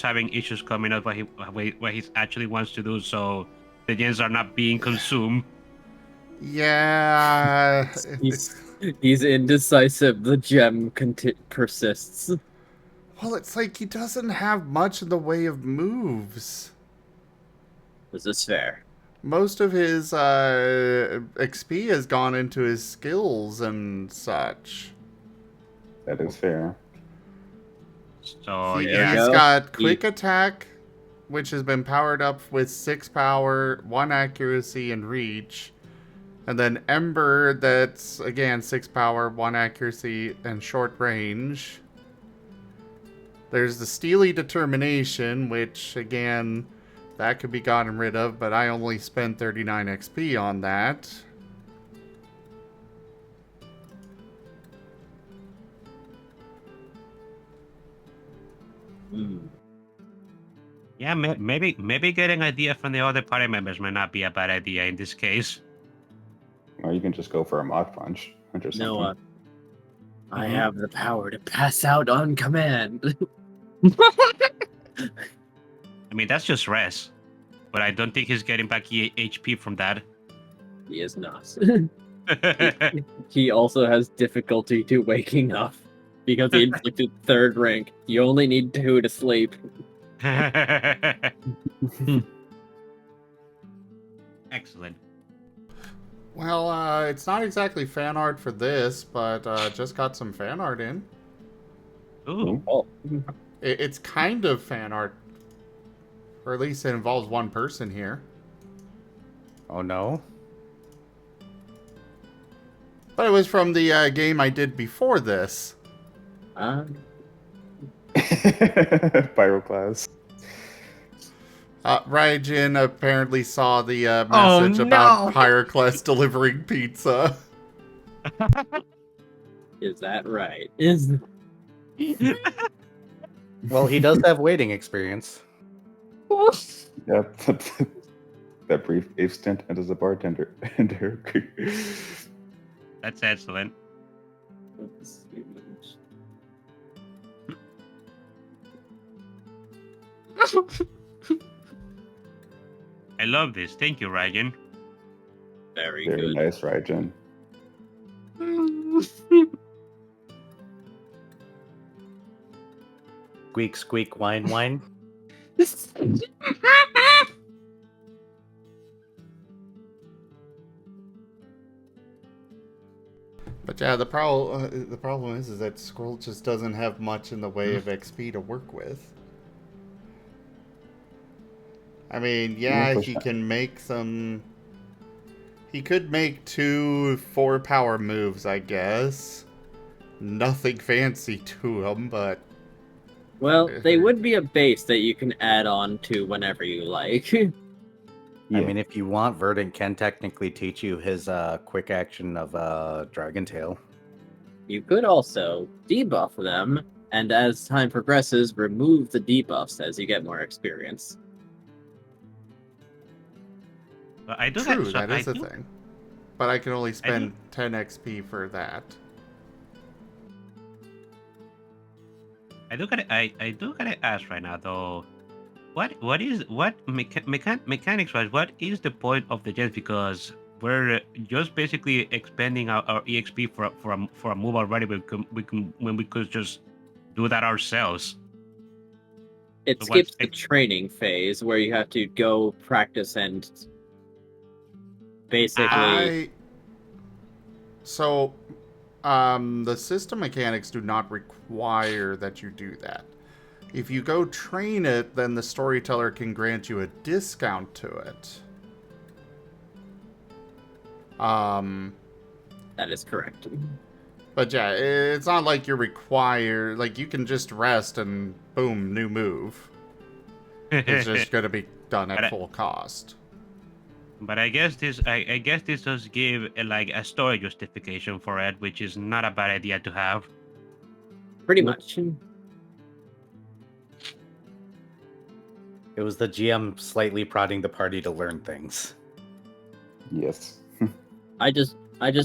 having issues coming up what he actually wants to do, so the gens are not being consumed. Yeah. He's indecisive. The gem persists. Well, it's like he doesn't have much in the way of moves. This is fair. Most of his XP has gone into his skills and such. That is fair. So He's yeah, got quick attack, which has been powered up with 6 power, 1 accuracy, and reach. And then Ember, that's again 6 power, 1 accuracy, and short range. There's the Steely Determination, which again, that could be gotten rid of, but I only spent 39 XP on that. yeah, maybe getting idea from the other party members might not be a bad idea in this case. Or you can just go for a mock punch or something. Noah, I have the power to pass out on command. I mean, that's just rest. But I don't think he's getting back HP from that. He is not. He also has difficulty to waking up because he inflicted 3rd rank. You only need 2 to sleep. Excellent. Well, it's not exactly fan art for this, but just got some fan art in. Ooh. Oh. It's kind of fan art. Or at least it involves one person here. Oh no. But it was from the game I did before this. Pyroclast. Raijin apparently saw the Oh, message about no. Pyroclast delivering pizza. Is that right? Well, he does have waiting experience. Yep. That brief AVE stint and as a bartender. That's excellent. I love this. Thank you, Ryan. Very Very good. nice, Raijin. Squeak, squeak, whine, whine. But yeah, the problem is that Scroll just doesn't have much in the way of XP to work with. I mean, yeah, he can make some... He could make 2 4-power moves, I guess. Nothing fancy to them, but... Well, they would be a base that you can add on to whenever you like. I mean, if you want, Verdant can technically teach you his quick action of Dragon Tail. You could also debuff them, and as time progresses, remove the debuffs as you get more experience. But I do True, that, that is a thing. But I can only spend 10 XP for that. I do gotta ask right now though. Mechanics wise, what is the point of the gens? Because we're just basically expending our EXP for a move already. When we could just do that ourselves. It So skips the training phase where you have to go practice and basically. The system mechanics do not require that you do that. If you go train it, then the storyteller can grant you a discount to it. That is correct. But yeah, it's not like you're required. Like, you can just rest and boom, new move. It's just going to be done at full cost. But I guess this does give a story justification for it, which is not a bad idea to have. Pretty much. It was the GM slightly prodding the party to learn things. Yes. I just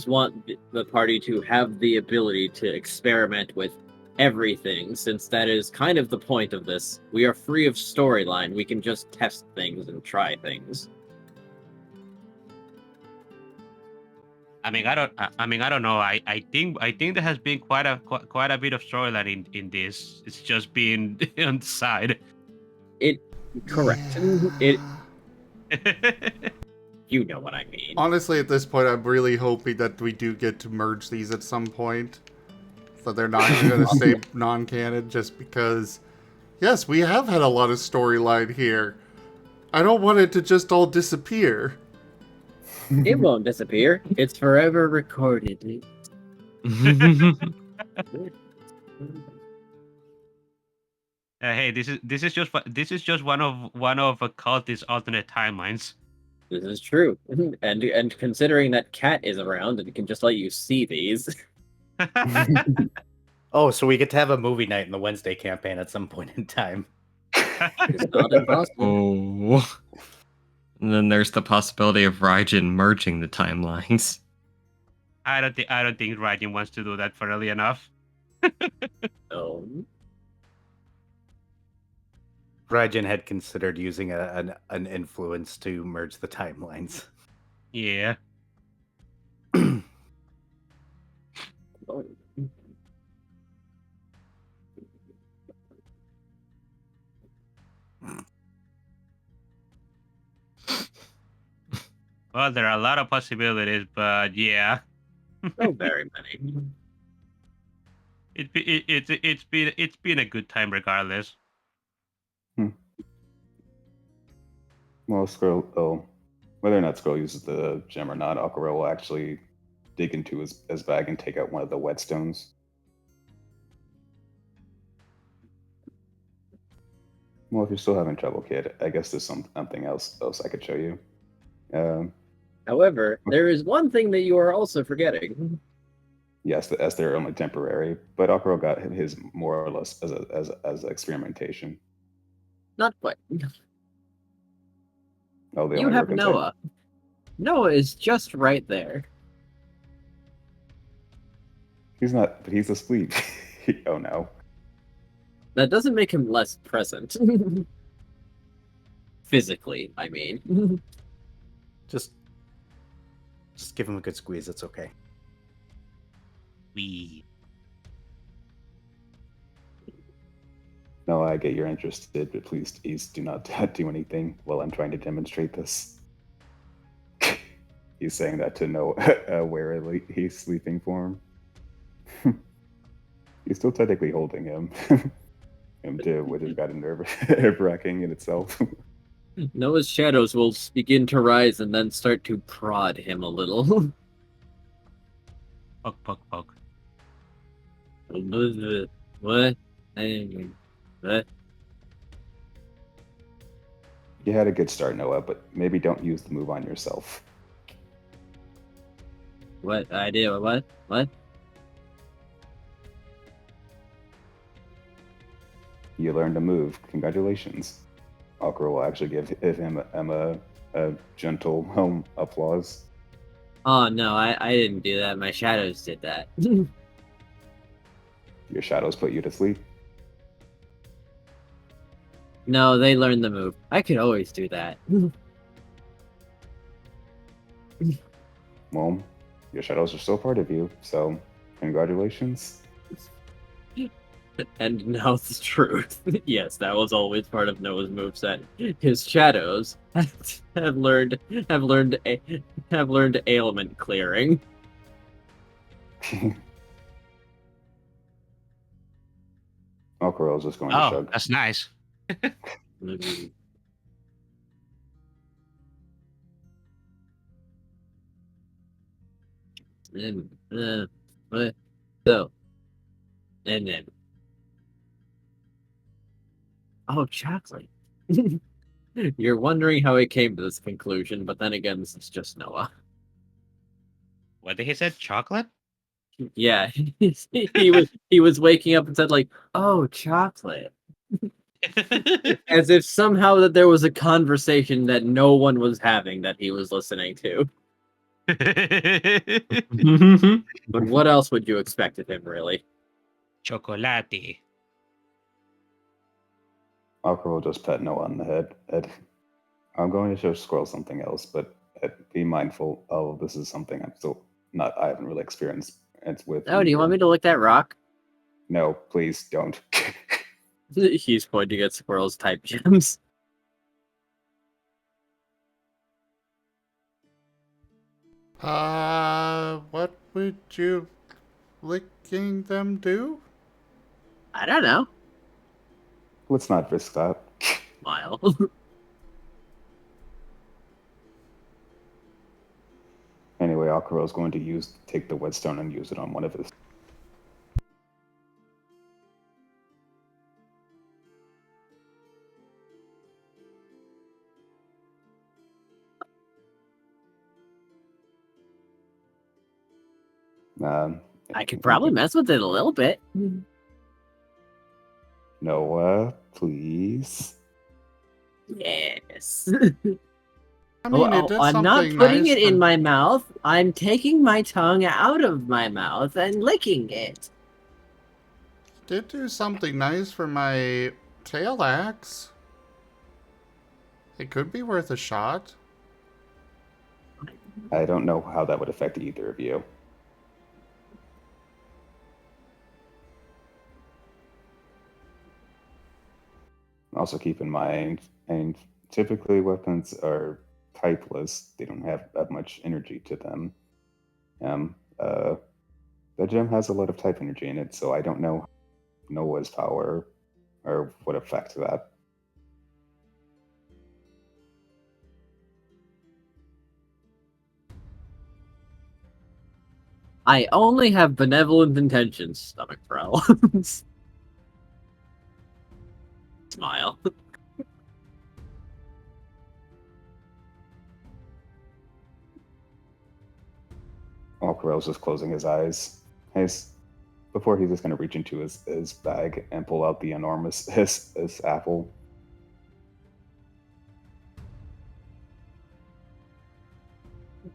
want the party to have the ability to experiment with everything, since that is kind of the point of this. We are free of storyline. We can just test things and try things. I mean, I don't know. I think there has been quite a bit of storyline in this. It's just been on the side. Correct. You know what I mean. Honestly, at this point, I'm really hoping that we do get to merge these at some point. So they're not going to stay non-canon just because... Yes, we have had a lot of storyline here. I don't want it to just all disappear. It won't disappear. It's forever recorded. Hey, this is just one of a cultist's alternate timelines. This is true, and considering that Cat is around and can just let you see these. Oh, so we get to have a movie night in the Wednesday campaign at some point in time. It's not impossible. Oh. And then there's the possibility of Raijin merging the timelines. I don't think Raijin wants to do that for early enough. Rajan had considered using an influence to merge the timelines. Yeah. Well, there are a lot of possibilities, but yeah, So very many. it's been a good time regardless. Well, Skrull, whether or not Skrull uses the gem or not, Aquarelle will actually dig into his bag and take out one of the whetstones. Well, if you're still having trouble, kid, I guess there's something else I could show you. However, there is one thing that you are also forgetting. Yes, as they're only temporary, but Aquarelle got his more or less as experimentation. Not quite. Oh, they You only have work inside- Noah. Noah is just right there. He's not, but he's asleep. Oh no. That doesn't make him less present. Physically, I mean. Just give him a good squeeze. It's okay. No, I get you're interested, but please do not do anything while I'm trying to demonstrate this. He's saying that to know where he's sleeping for him. He's still technically holding him. Him too, which has got a nerve-wracking in itself. Noah's shadows will begin to rise and then start to prod him a little. Poke, poke, poke. What? What? You had a good start, Noah, but maybe don't use the move on yourself. What idea? What? What? You learned a move. Congratulations. Aqua will actually give him a gentle applause. Oh no, I didn't do that. My shadows did that. Your shadows put you to sleep. No, they learned the move. I could always do that. Well, your shadows are still part of you, so congratulations. And now the truth. Yes, that was always part of Noah's moveset. His shadows have learned ailment clearing. Aquarelle's just going to Oh, shrug. that's nice. So, and then, oh, chocolate. You're wondering how he came to this conclusion, but then again, this is just Noah. What did he say? Chocolate? Yeah, he was waking up and said like, "Oh, chocolate," as if somehow that there was a conversation that no one was having that he was listening to. But what else would you expect of him, really? Chocolate. Aqua will just pat Noah on the head. I'm going to show Squirrel something else, but be mindful of this is something I haven't really experienced with. Oh, do you want me to lick that rock? No, please don't. He's pointing at Squirrel's type gems. What would you licking them do? I don't know. Let's not risk that. Smile. Anyway, Aquarelle is going to take the whetstone and use it on one of his. I could probably mess with it a little bit. Noah, please. Yes. I mean, it is I'm not something putting nice it in when- my mouth. I'm taking my tongue out of my mouth and licking it. Did do something nice for my tail axe. It could be worth a shot. I don't know how that would affect either of you. Also keep in mind, and typically weapons are typeless. They don't have that much energy to them. The gem has a lot of type energy in it, so I don't know Noah's power or what affect that. I only have benevolent intentions, stomach problems. Smile. Aquarelle's just closing his eyes. Before he's just going to reach into his bag and pull out the enormous his apple.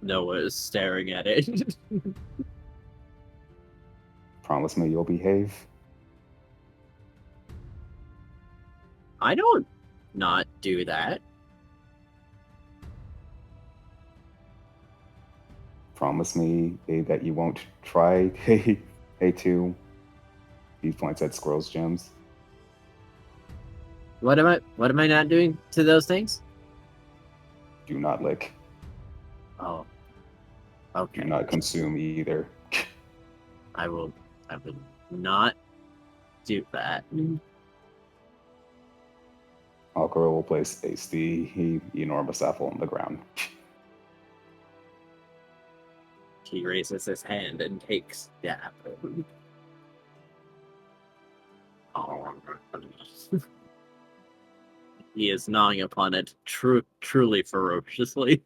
Noah is staring at it. Promise me you'll behave. I don't not do that. Promise me that you won't try to. He points at Squirrel's gems. What am I not doing to those things? Do not lick. Oh. Okay. Do not consume either. I will not do that. Aquarelle will place the enormous apple on the ground. He raises his hand and takes the apple. Oh. He is gnawing upon it truly ferociously.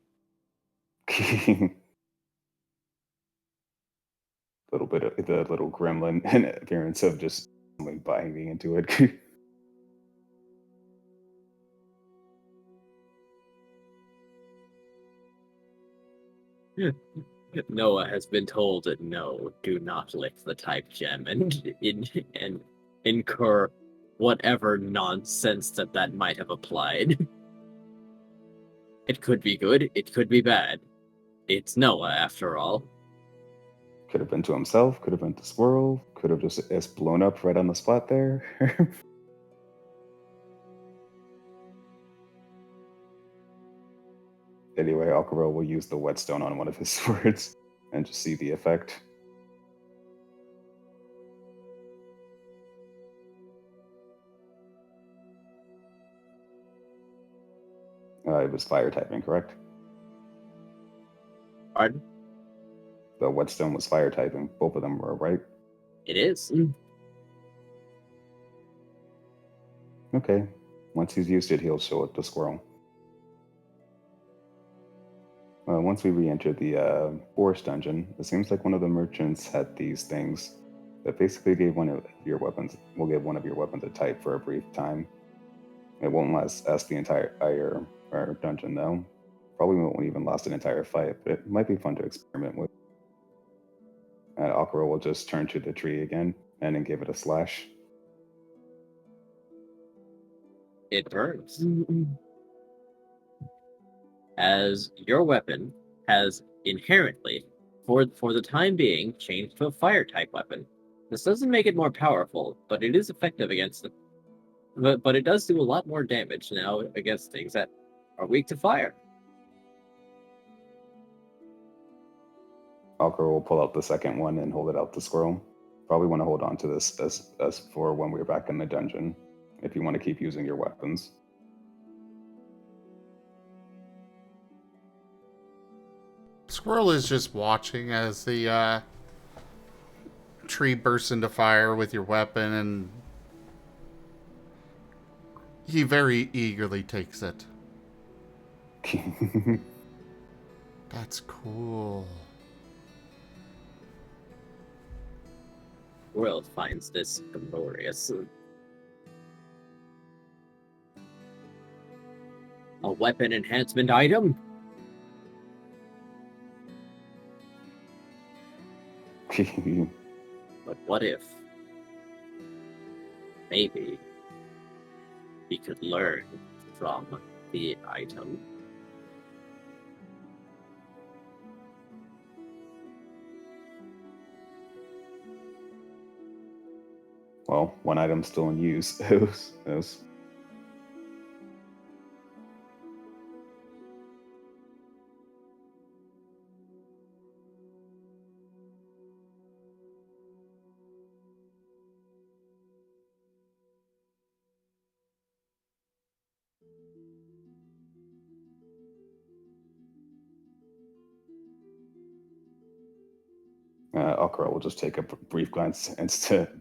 Little bit of the little gremlin and appearance of just biting into it. Noah has been told no, do not lick the type gem and incur whatever nonsense that might have applied. It could be good, it could be bad. It's Noah, after all. Could have been to himself, could have been to Squirrel, could have just blown up right on the spot there. Anyway, Aquarelle will use the whetstone on one of his swords and just see the effect. It was fire typing, correct? Pardon? The whetstone was fire typing. Both of them were, right? It is. Okay. Once he's used it, he'll show it to Squirrel. Once we re-enter the forest dungeon, it seems like one of the merchants had these things that basically gave one of your weapons. Will give one of your weapons a type for a brief time. It won't last the entire dungeon though. Probably won't even last an entire fight, but it might be fun to experiment with. And Aquarelle will just turn to the tree again and then give it a slash. It burns. As your weapon has inherently, for the time being, changed to a fire-type weapon. This doesn't make it more powerful, but it is effective against them. But it does do a lot more damage now against things that are weak to fire. Aquarelle will pull out the second one and hold it out to Squirrel. Probably want to hold on to this as for when we're back in the dungeon, if you want to keep using your weapons. Squirrel is just watching as the tree bursts into fire with your weapon, and he very eagerly takes it. That's cool. World finds this glorious. A weapon enhancement item? But what if Maybe we could learn from the item. Well, one item's still in use. Aquarelle will just take a brief glance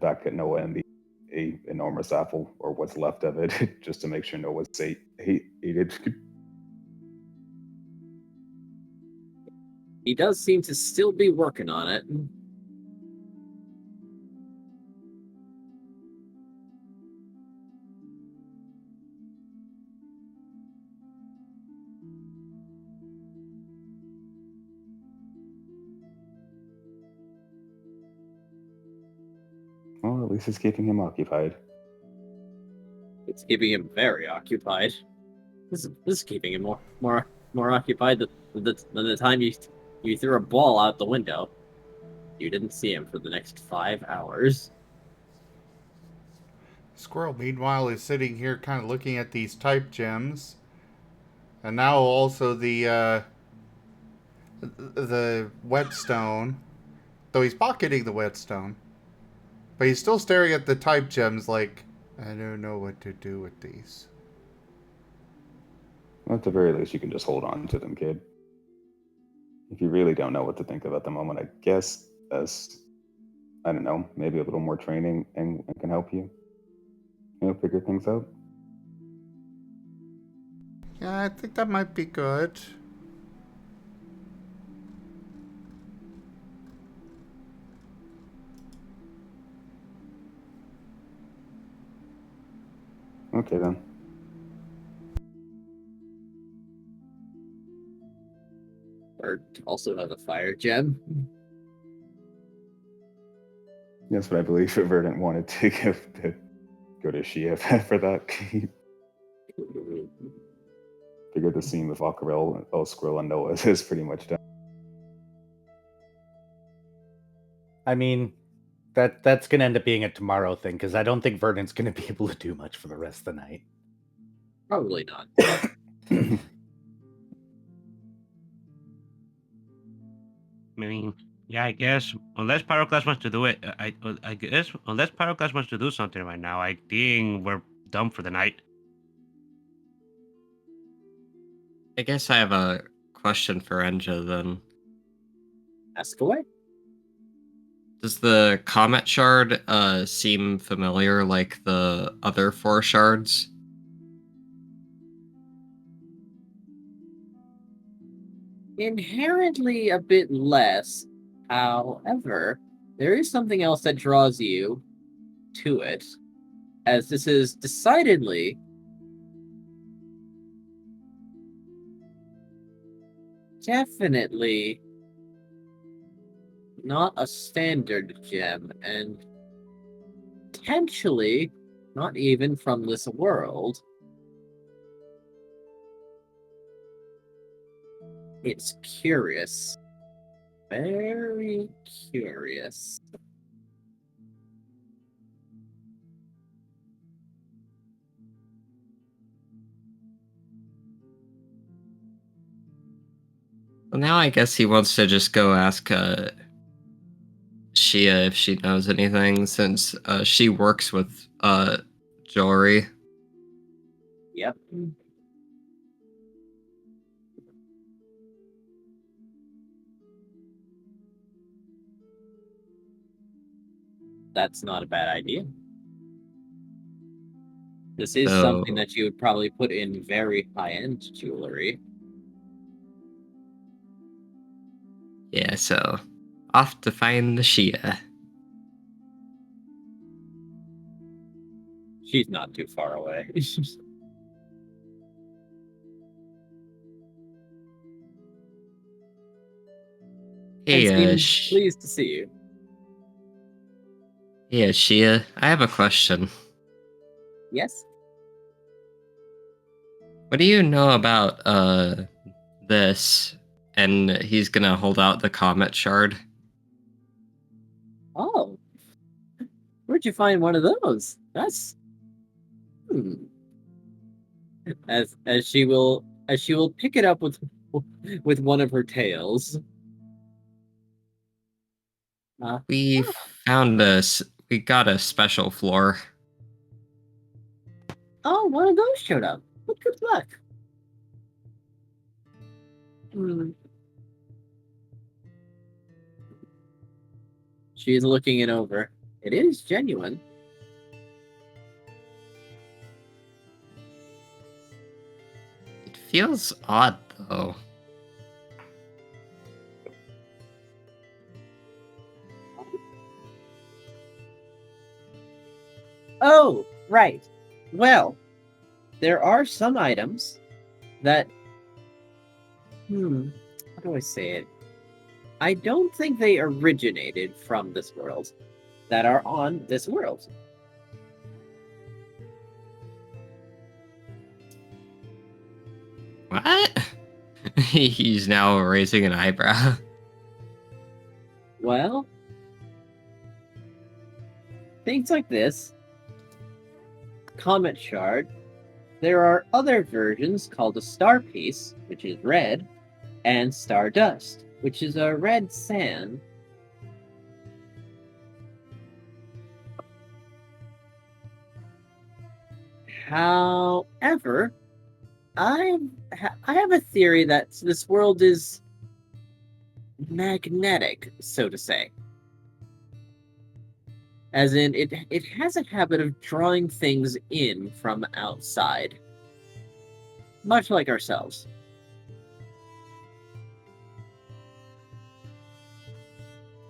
back at Noah and the enormous apple, or what's left of it, just to make sure Noah's ate it. He does seem to still be working on it. Well, at least it's keeping him occupied. It's keeping him very occupied. This is keeping him more occupied than the time you threw a ball out the window. You didn't see him for the next 5 hours. Squirrel, meanwhile, is sitting here kind of looking at these type gems. And now also the whetstone. Though he's pocketing the whetstone. But he's still staring at the type gems like, I don't know what to do with these. Well, at the very least, you can just hold on to them, kid. If you really don't know what to think of at the moment, I guess I don't know, maybe a little more training and can help you, figure things out. Yeah, I think that might be good. Okay, then. Or also has a fire gem. That's what I believe Verdant wanted to go to Shia for that. Figured the scene with Aquarelle, Squirrel, and Noah is pretty much done. I mean, that's gonna end up being a tomorrow thing, because I don't think Verdant's gonna be able to do much for the rest of the night. Probably not. I mean, yeah, I guess unless Pyroclast wants to do it, I guess unless Pyroclast wants to do something right now, I think we're done for the night. I guess I have a question for Enja then. Ask away. Does the Comet Shard seem familiar like the other 4 shards? Inherently a bit less. However, there is something else that draws you to it, as this is decidedly definitely not a standard gem, and potentially not even from this world. It's curious. Very curious. Well, now I guess he wants to just go ask Shia if she knows anything, since she works with jewelry. Yep. That's not a bad idea. This is something that you would probably put in very high-end jewelry. Yeah, so off to find the Shia. She's not too far away. Hey, pleased to see you. yeah, Shia, I have a question. Yes? What do you know about this? And he's gonna hold out the comet shard. Oh. Where'd you find one of those? That's as she will pick it up with one of her tails. We we got a special floor. Oh, one of those showed up. What good luck. She's looking it over. It is genuine. It feels odd though. Oh, right. Well, there are some items that how do I say it? I don't think they originated from this world that are on this world. What? He's now raising an eyebrow. Well, things like this. Comet shard. There are other versions called a star piece, which is red, and stardust, which is a red sand. However, I have a theory that this world is magnetic, so to say. As in, it has a habit of drawing things in from outside. Much like ourselves.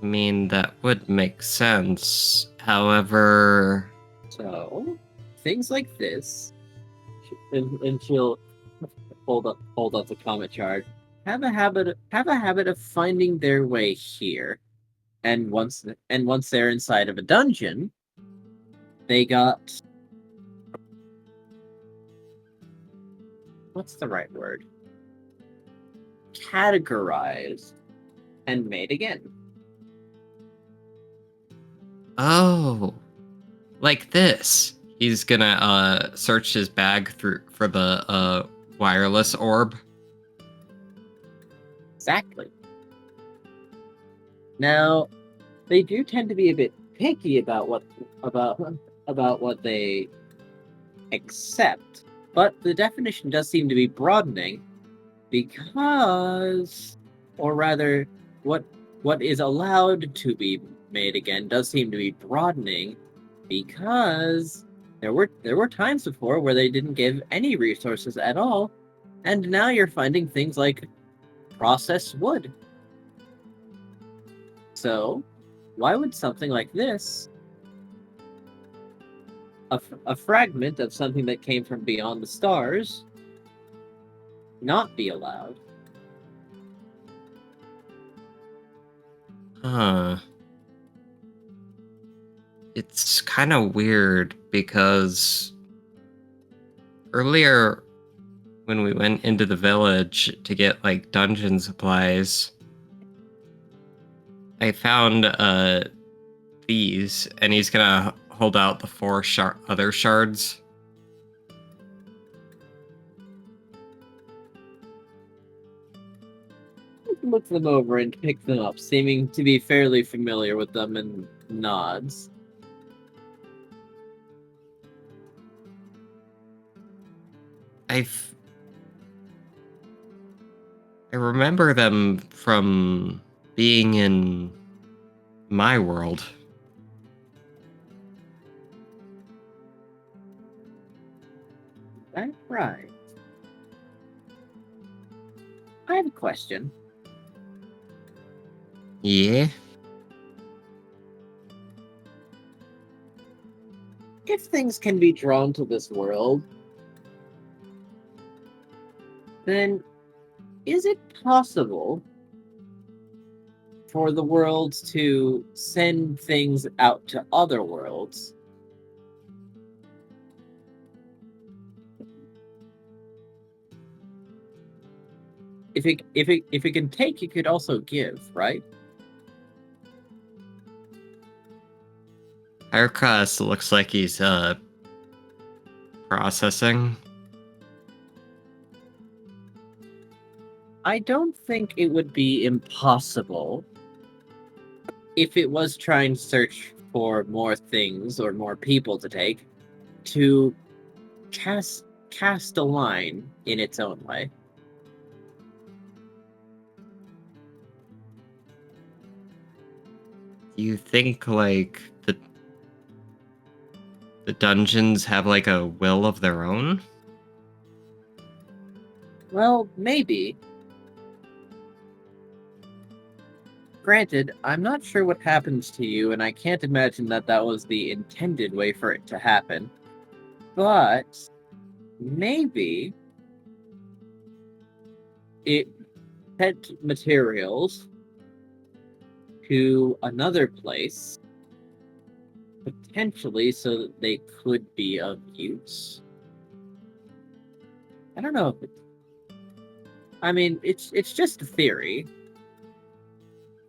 I mean, that would make sense. However... So, things like this, and she'll hold up the comet chart, have a habit of finding their way here. And once they're inside of a dungeon, they got, what's the right word? Categorized and made again. Oh, like this. He's gonna search his bag for the wireless orb. Exactly. Now, they do tend to be a bit picky about what they accept, but the definition does seem to be broadening because, or rather, what is allowed to be made again does seem to be broadening because there were times before where they didn't give any resources at all, and now you're finding things like processed wood. So, why would something like this, a fragment of something that came from beyond the stars, not be allowed? Huh. It's kind of weird because earlier when we went into the village to get like dungeon supplies, I found these, and he's gonna hold out the four other shards. Look them over and pick them up, seeming to be fairly familiar with them, and nods. I remember them from being in my world. That's right. I have a question. Yeah? If things can be drawn to this world, then is it possible for the worlds to send things out to other worlds if it can take, it could also give, right? Pyroclast looks like he's processing. I don't think it would be impossible if it was trying to search for more things or more people to take to cast a line in its own way. Do you think like the dungeons have like a will of their own? Well, maybe. Granted, I'm not sure what happens to you, and I can't imagine that that was the intended way for it to happen. But maybe it sent materials to another place, potentially so that they could be of use. I don't know if it's... I mean, it's just a theory.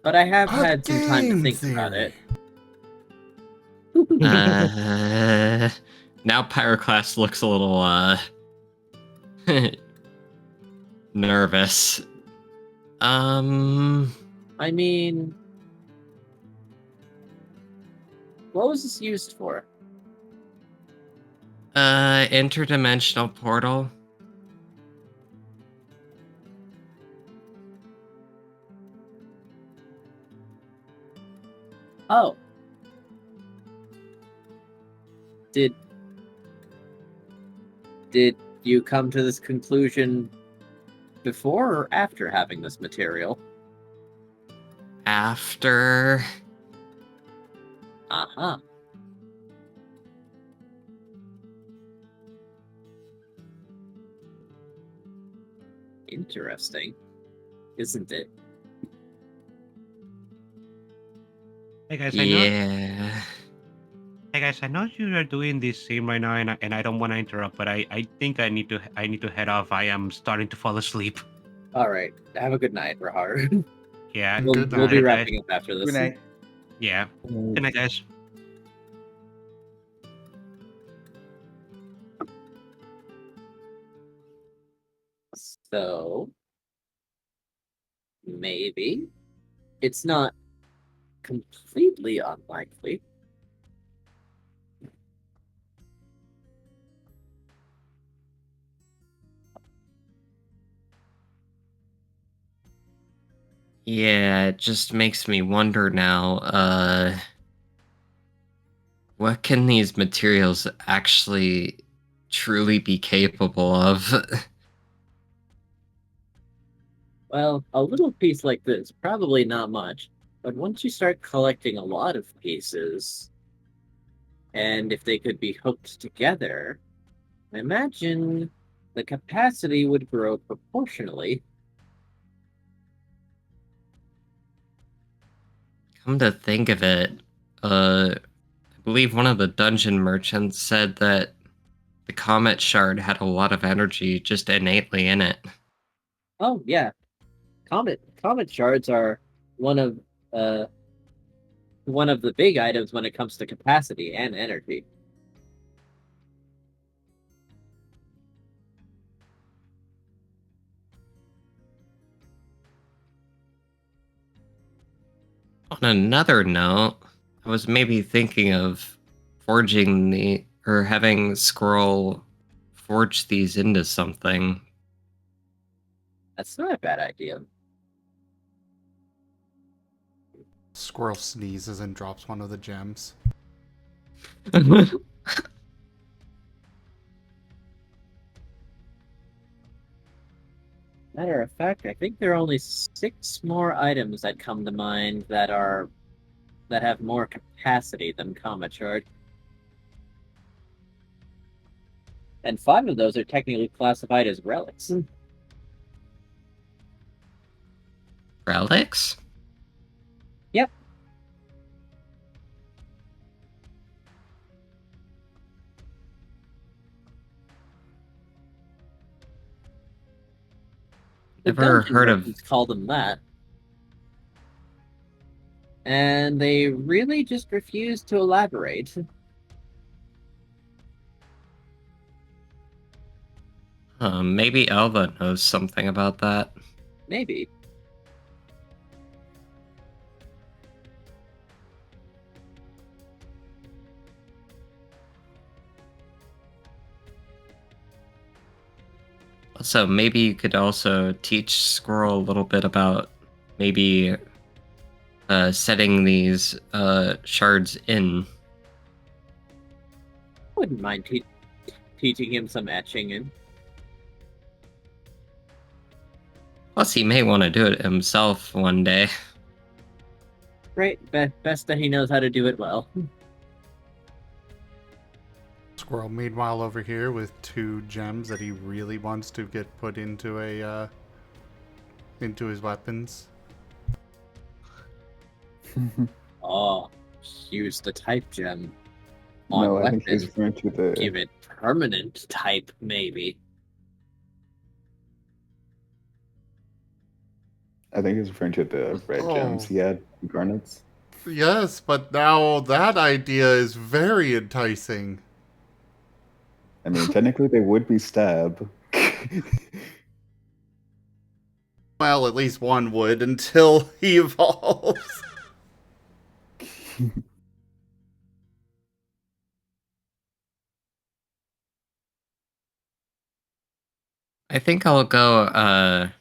But I have had some time to think about it. Now Pyroclast looks a little nervous. I mean, what was this used for? Interdimensional portal. Oh. Did you come to this conclusion before or after having this material? After. Uh-huh. Interesting, isn't it? Hey guys, Yeah. Hey guys, I know you are doing this scene right now, and I don't want to interrupt, but I think I need to head off. I am starting to fall asleep. All right. Have a good night, Raharu. Yeah. Good We'll be night. wrapping up after this. Good night. Yeah. Good night, guys. So maybe it's not completely unlikely. Yeah, it just makes me wonder now, what can these materials actually truly be capable of? Well, a little piece like this, probably not much, but once you start collecting a lot of pieces, and if they could be hooked together, I imagine the capacity would grow proportionally. Come to think of it, I believe one of the dungeon merchants said that the comet shard had a lot of energy just innately in it. Oh yeah, comet shards are one of uh one of the big items when it comes to capacity and energy. On another note, I was maybe thinking of forging or having Squirrel forge these into something. That's not a bad idea. Squirrel sneezes and drops one of the gems. Matter of fact, I think there are only 6 more items that come to mind that have more capacity than Comet Shard. And 5 of those are technically classified as relics. Relics? Yep. The Never dungeon heard of. merchants call them that. And they really just refuse to elaborate. Maybe Elva knows something about that. Maybe. So maybe you could also teach Squirrel a little bit about maybe setting these shards in. Wouldn't mind teaching him some etching and Plus, he may want to do it himself one day. great. Best that he knows how to do it well. Squirrel, meanwhile, over here with 2 gems that he really wants to get put into into his weapons. Oh, use the type gem on No, I weapon. think he's referring to the. Give it permanent type, maybe. I think he's referring to the red gems he had, garnets. Yes, but now that idea is very enticing. I mean, technically they would be stab. Well, at least one would until he evolves. I think I'll go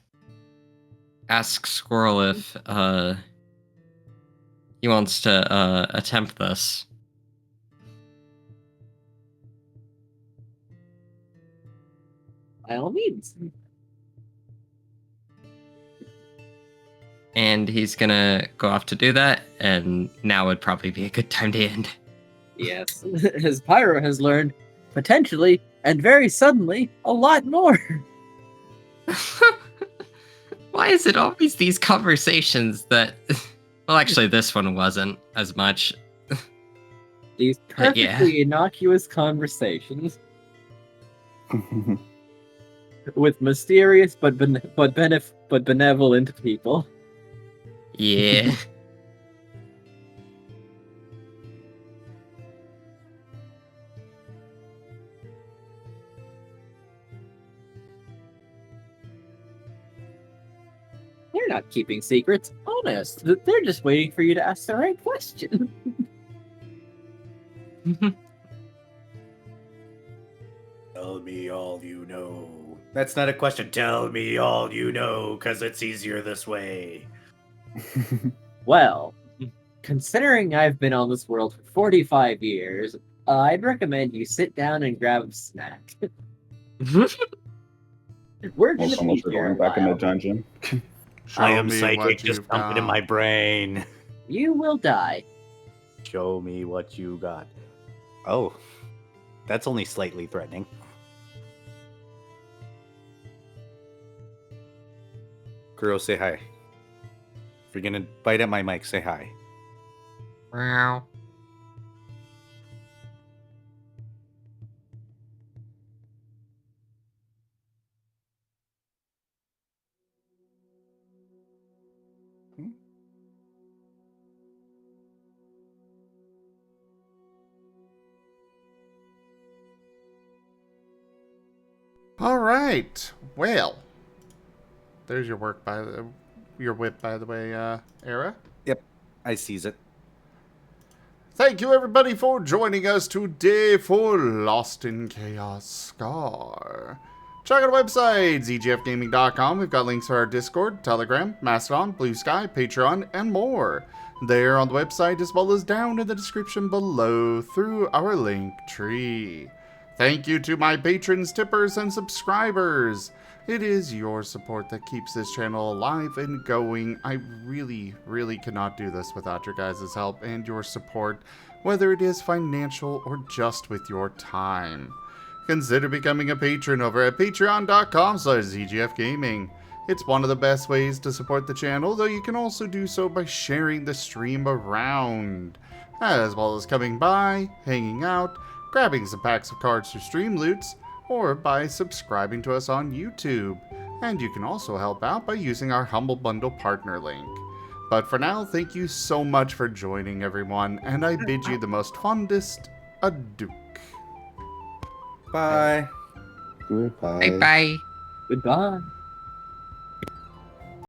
ask Squirrel if he wants to attempt this. By all means. And he's gonna go off to do that, and now would probably be a good time to end. Yes, as Pyro has learned, potentially, and very suddenly, a lot more. Why is it always these conversations that... Well, actually, this one wasn't as much. These perfectly innocuous conversations with mysterious but benevolent people. Yeah. They're not keeping secrets, honest. They're just waiting for you to ask the right question. Tell me all you know. That's not a question. Tell me all you know, because it's easier this way. Well, considering I've been on this world for 45 years, I'd recommend you sit down and grab a snack. We're gonna be Almost here a going back in the while. dungeon. I Show am me psychic, what just you've pump it in got. my brain. You will die. Show me what you got. Oh, that's only slightly threatening. Kuro, say hi. If you're gonna bite at my mic, say hi. Wow. All right. Well, there's your whip, by the way, Era. Yep, I seize it. Thank you, everybody, for joining us today for Lost in Chaos Scar. Check out our website, zgfgaming.com. We've got links to our Discord, Telegram, Mastodon, Blue Sky, Patreon, and more. There on the website, as well as down in the description below through our link tree. Thank you to my patrons, tippers, and subscribers. It is your support that keeps this channel alive and going. I really, really cannot do this without your guys' help and your support, whether it is financial or just with your time. Consider becoming a patron over at patreon.com/zgfgaming. It's one of the best ways to support the channel, though you can also do so by sharing the stream around, as well as coming by, hanging out, grabbing some packs of cards for stream loots, or by subscribing to us on YouTube. And you can also help out by using our Humble Bundle partner link. But for now, thank you so much for joining, everyone, and I bid you the most fondest adieu. Bye. Goodbye. Bye bye. Goodbye.